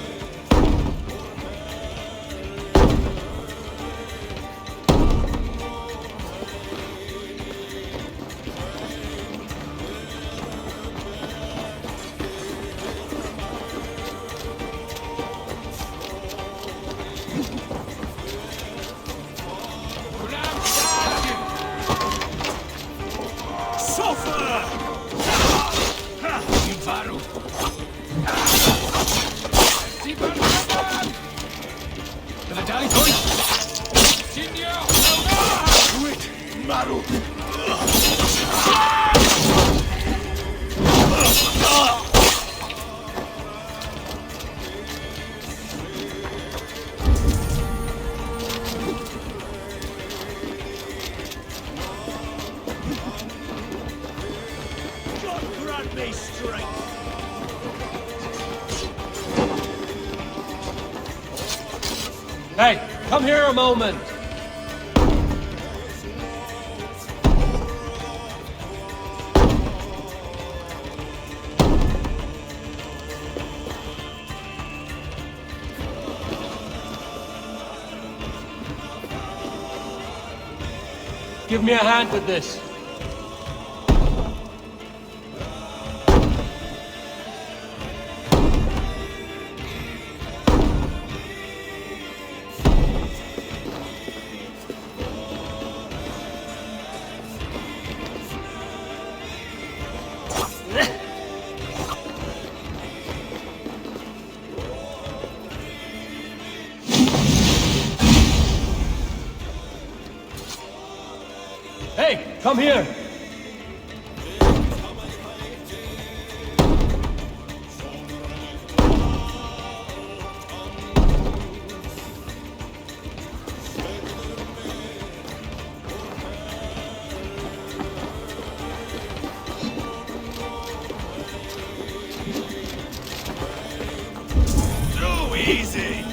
Hey, come here a moment. Give me a hand with this. come here! Too easy!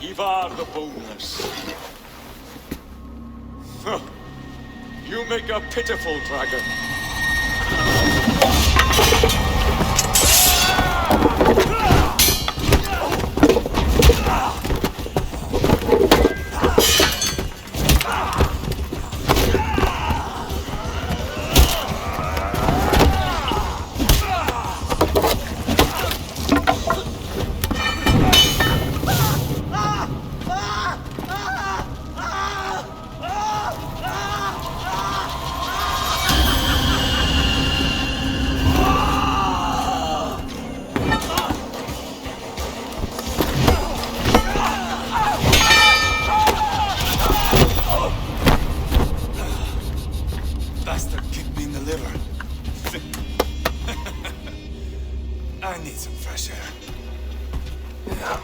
Ivar the Boneless. Huh. You make a pitiful dragon. Bastard kicked me in the liver. I need some fresh air. Yeah.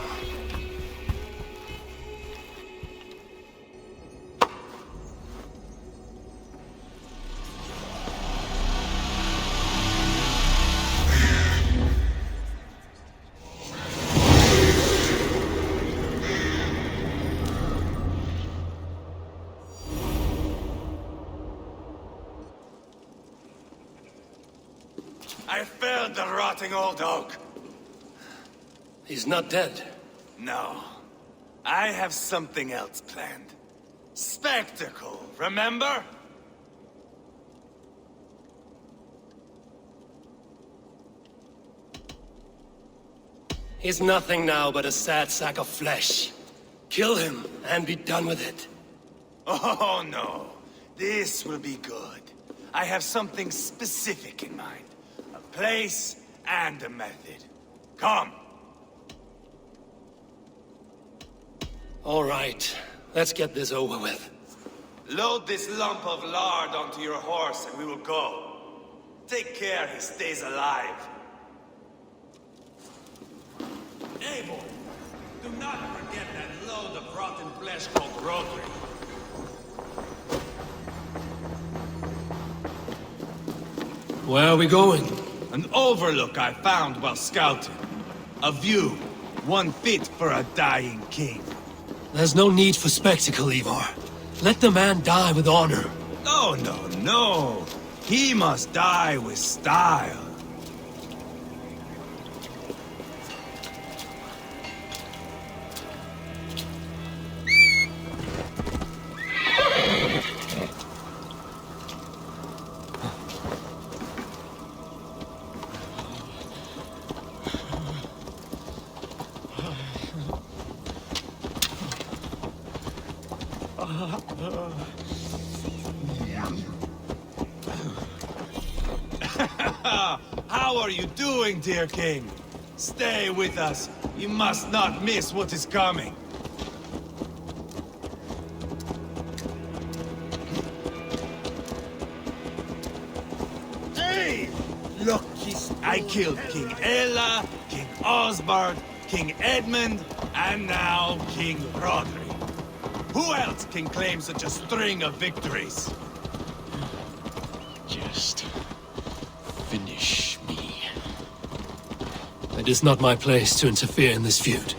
I felled the rotting old oak. He's not dead. No. I have something else planned. Spectacle, remember? He's nothing now but a sad sack of flesh. Kill him and be done with it. Oh no. This will be good. I have something specific in mind. A place and a method. Come. All right. Let's get this over with. Load this lump of lard onto your horse and we will go. Take care he stays alive. Abbot, do not forget that load of rotten flesh called rotary. Where are we going? An overlook I found while scouting. A view, one fit for a dying king. There's no need for spectacle, Ivar. Let the man die with honor. No, no, no. He must die with style. How are you doing, dear king? Stay with us. You must not miss what is coming. Hey! Look, I killed King Ella, King Osbert, King Edmund, and now King Rodri. Who else can claim such a string of victories? Just finish me. It is not my place to interfere in this feud.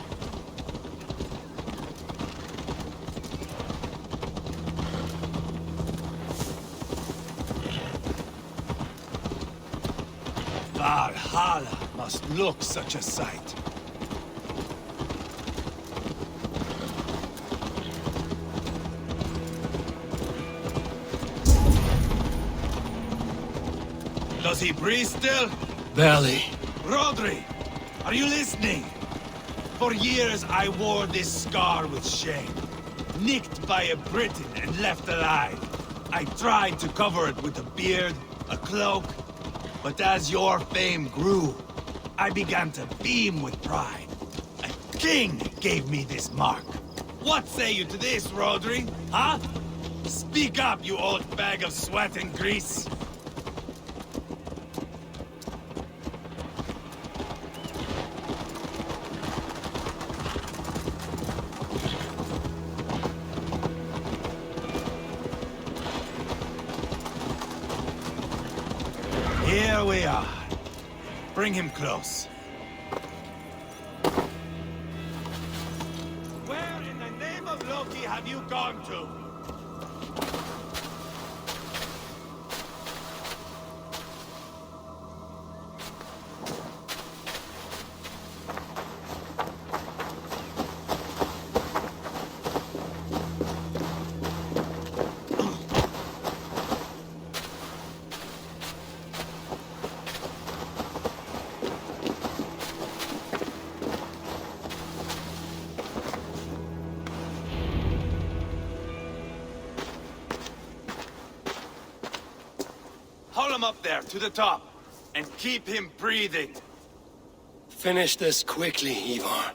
Valhalla must look such a sight. Does he breathe still? Barely. Rodri, are you listening? For years I wore this scar with shame. Nicked by a Briton and left alive. I tried to cover it with a beard, a cloak, but as your fame grew, I began to beam with pride. A king gave me this mark. What say you to this, Rodri? Huh? Speak up, you old bag of sweat and grease. Here we are. Bring him close. Where in the name of Loki have you gone to? Haul him up there, to the top, and keep him breathing. Finish this quickly, Ivar.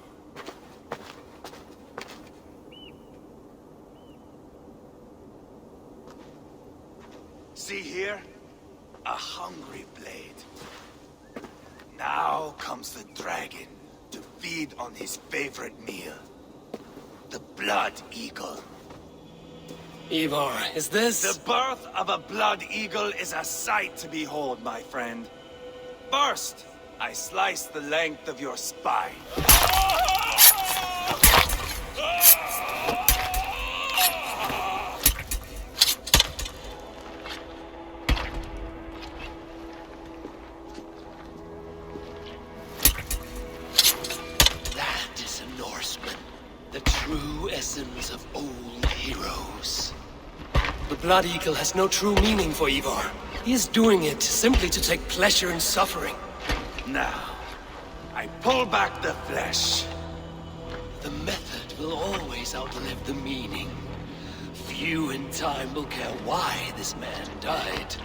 See here? A hungry blade. Now comes the dragon to feed on his favorite meal. The blood eagle. Ivar, is this... The birth of a blood eagle is a sight to behold, my friend. First, I slice the length of your spine. That is a Norseman. The true essence of old heroes. The Blood Eagle has no true meaning for Ivar. He is doing it simply to take pleasure in suffering. Now, I pull back the flesh. The method will always outlive the meaning. Few in time will care why this man died.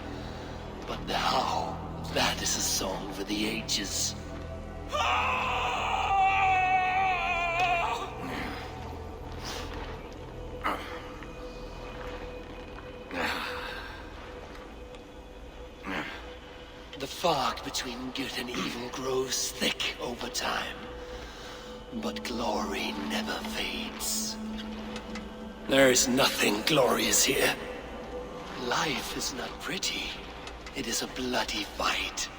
But the how, that is a song for the ages. The fog between good and evil grows thick over time. But glory never fades. There is nothing glorious here. Life is not pretty. It is a bloody fight.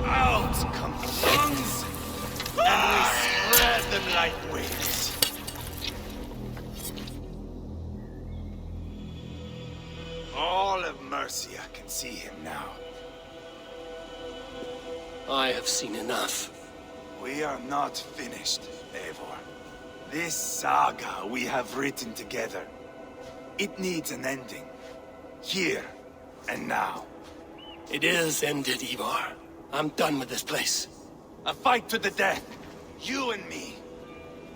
Out come the lungs, and we spread them like wings. All of Mercia can see him now. I have seen enough. We are not finished, Eivor. This saga we have written together, it needs an ending. Here and now. It is ended, Ivar. I'm done with this place. A fight to the death. You and me.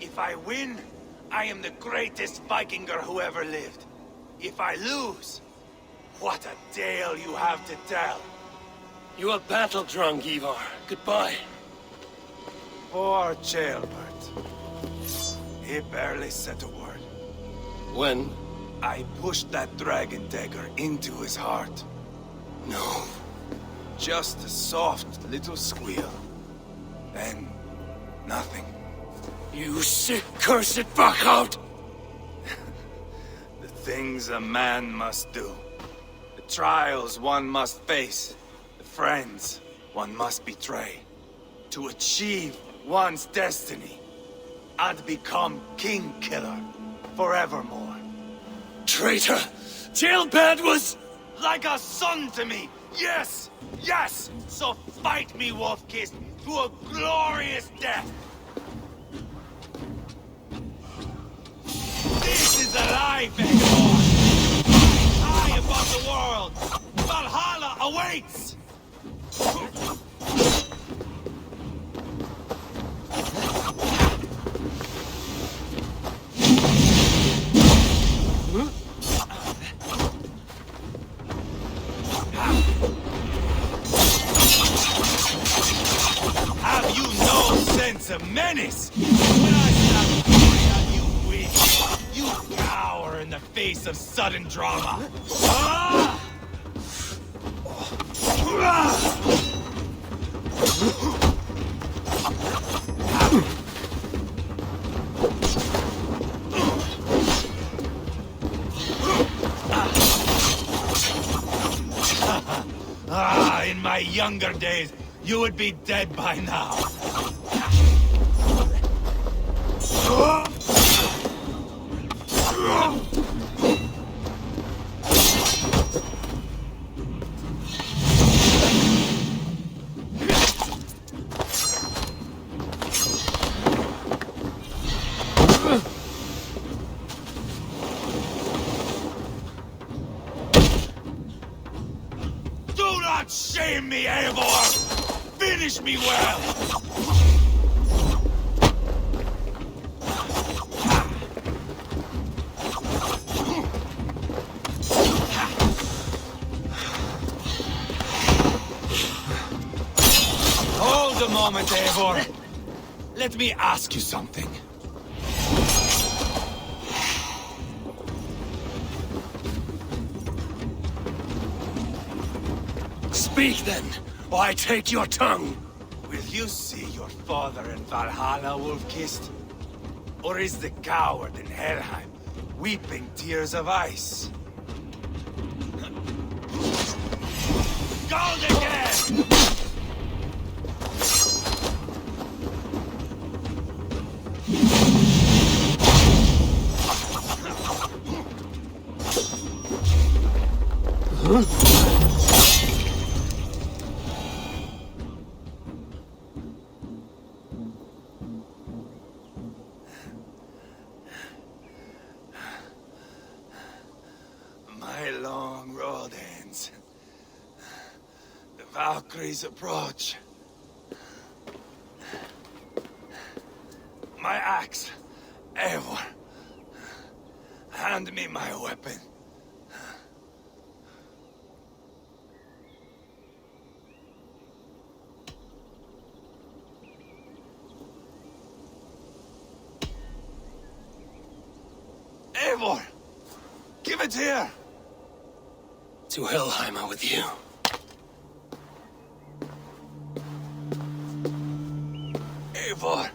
If I win, I am the greatest Vikinger who ever lived. If I lose, What a tale you have to tell. You are battle-drunk, Ivar. Goodbye. Poor Jailbert. He barely said a word. When? I pushed that dragon dagger into his heart. No. Just a soft little squeal. Then, nothing. You sick, cursed fuck-out! The things a man must do. The trials one must face. The friends one must betray. To achieve one's destiny. And become King Killer forevermore. Traitor! Jailbird was... like a son to me! Yes! Yes! So fight me, Wolf-Kissed, to a glorious death! This is a life, Eivor! High above the world! Valhalla awaits! Have you no sense of menace? When I stop at you weak, you cower in the face of sudden drama. Ah! In my younger days, you would be dead by now. Do not shame me, Eivor! Finish me well! Hold a moment, Eivor. Let me ask you something. Speak then, or I take your tongue. Will you see your father in Valhalla, Wolf-Kissed? Or is the coward in Helheim weeping tears of ice? Gold again! My long road ends. The Valkyries approach. My axe, Eivor. Hand me my weapon. Eivor! Give it here! To Helheim with you. Eivor!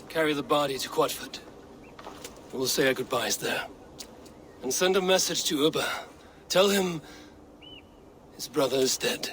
Carry the body to Quatford. We'll say our goodbyes there. And send a message to Ubba. Tell him his brother is dead.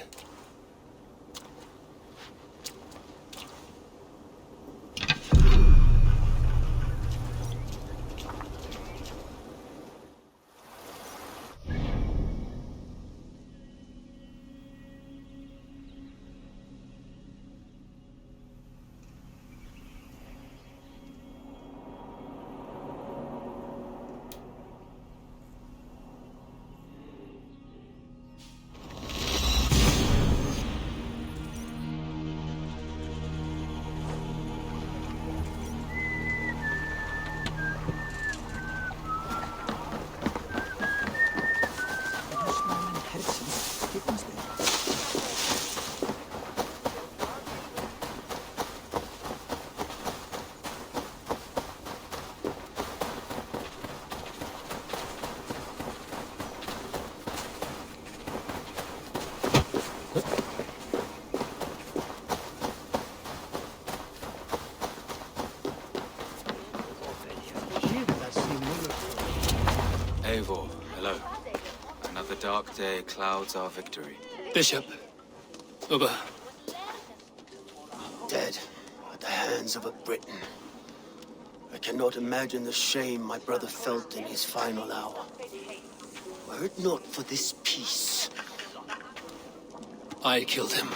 day clouds our victory. Bishop. Uber. Dead at the hands of a Briton. I cannot imagine the shame my brother felt in his final hour. Were it not for this peace. I killed him.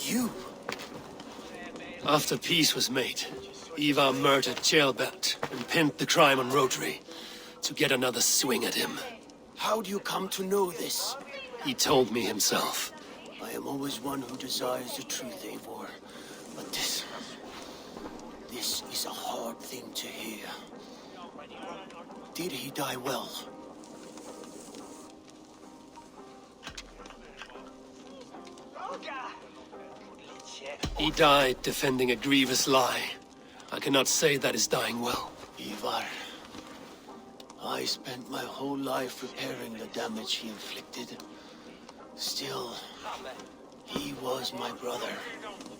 You? After peace was made, Ivar murdered Gambit and pinned the crime on Rotary to get another swing at him. How do you come to know this? He told me himself. I am always one who desires the truth, Eivor. But this is a hard thing to hear. Did he die well? He died defending a grievous lie. I cannot say that is dying well. Ivar, I spent my whole life repairing the damage he inflicted. Still, he was my brother.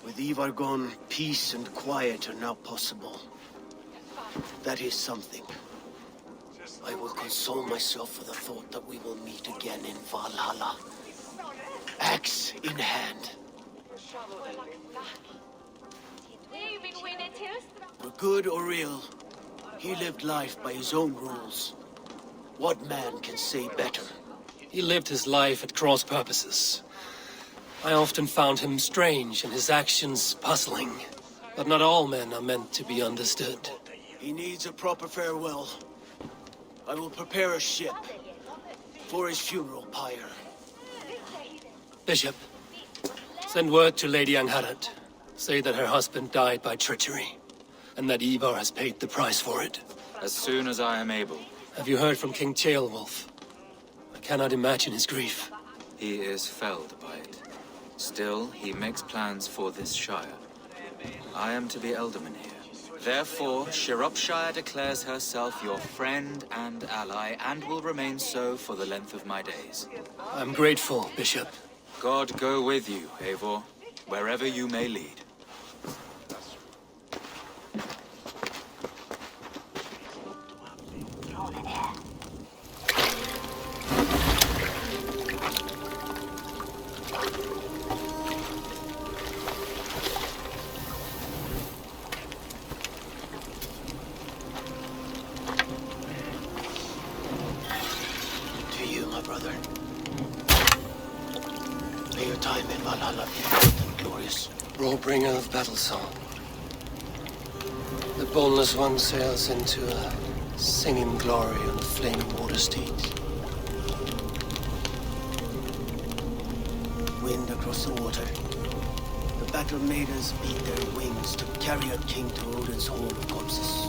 With Ivar gone, peace and quiet are now possible. That is something. I will console myself for the thought that we will meet again in Valhalla. Axe in hand. For good or ill, he lived life by his own rules. What man can say better? He lived his life at cross purposes. I often found him strange and his actions puzzling. But not all men are meant to be understood. He needs a proper farewell. I will prepare a ship for his funeral pyre. Bishop, send word to Lady Angharad. Say that her husband died by treachery, and that Ivar has paid the price for it. As soon as I am able. Have you heard from King Ceolwulf? I cannot imagine his grief. He is felled by it. Still, he makes plans for this shire. I am to be Elderman here. Therefore, Sciropescire declares herself your friend and ally, and will remain so for the length of my days. I'm grateful, Bishop. God go with you, Eivor, wherever you may lead. To you, my brother. May your time in Valhalla be good and glorious. Rollbringer of battle song. The boneless one sails into a singing glory on a flaming water steed. Wind across the water. The battle maidens beat their wings to carry a king to Odin's hall of corpses.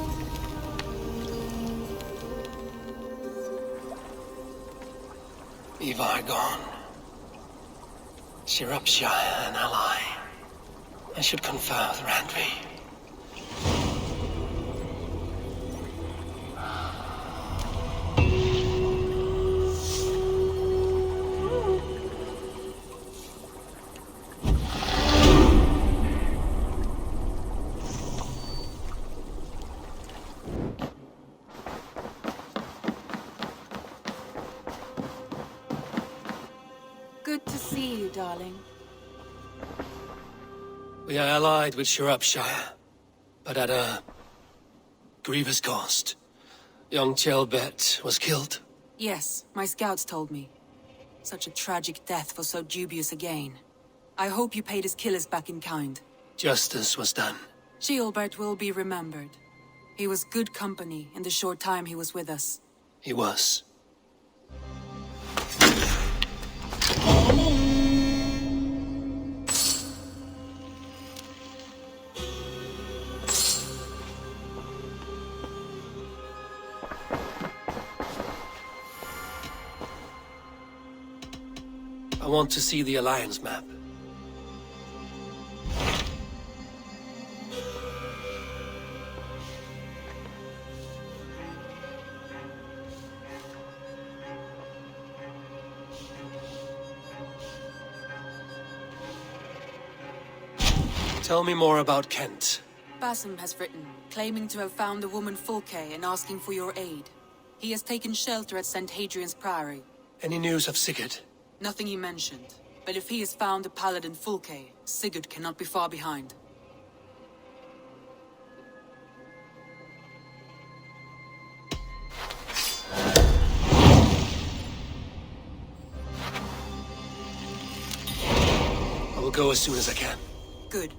Ivar gone. Sciropescire an ally. I should confer with Randvi. Good to see you, darling. We are allied with Sciropescire, but at a grievous cost. Young Gambit was killed. Yes, my scouts told me. Such a tragic death for so dubious a gain. I hope you paid his killers back in kind. Justice was done. Gambit will be remembered. He was good company in the short time he was with us. He was. I want to see the Alliance map. Tell me more about Kent. Basim has written, claiming to have found the woman Fulke and asking for your aid. He has taken shelter at St. Hadrian's Priory, Any news of Sigurd? Nothing he mentioned. But if he has found the paladin Fulke, Sigurd cannot be far behind. I will go as soon as I can. Good.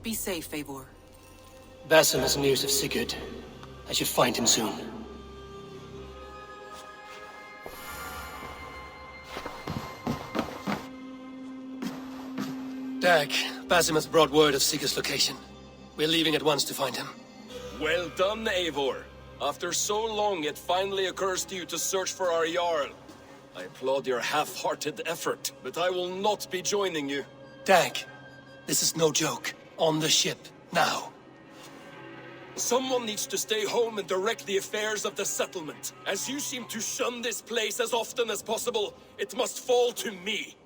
Be safe, Eivor. Basim has news of Sigurd. I should find him soon. Dag, Basim has brought word of Sigurd's location. We're leaving at once to find him. Well done, Eivor. After so long, it finally occurs to you to search for our Jarl. I applaud your half-hearted effort, but I will not be joining you. Dag, this is no joke. On the ship, now. Someone needs to stay home and direct the affairs of the settlement. As you seem to shun this place as often as possible, it must fall to me.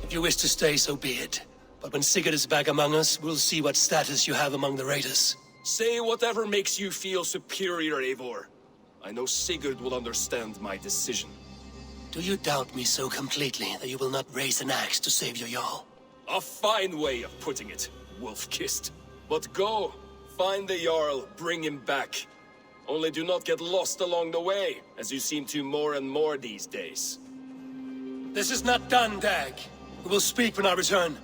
If you wish to stay, so be it. But when Sigurd is back among us, we'll see what status you have among the raiders. Say whatever makes you feel superior, Eivor. I know Sigurd will understand my decision. Do you doubt me so completely that you will not raise an axe to save your Jarl? A fine way of putting it, wolf-kissed. But go, find the Jarl, bring him back. Only do not get lost along the way, as you seem to more and more these days. This is not done, Dag. We will speak when I return.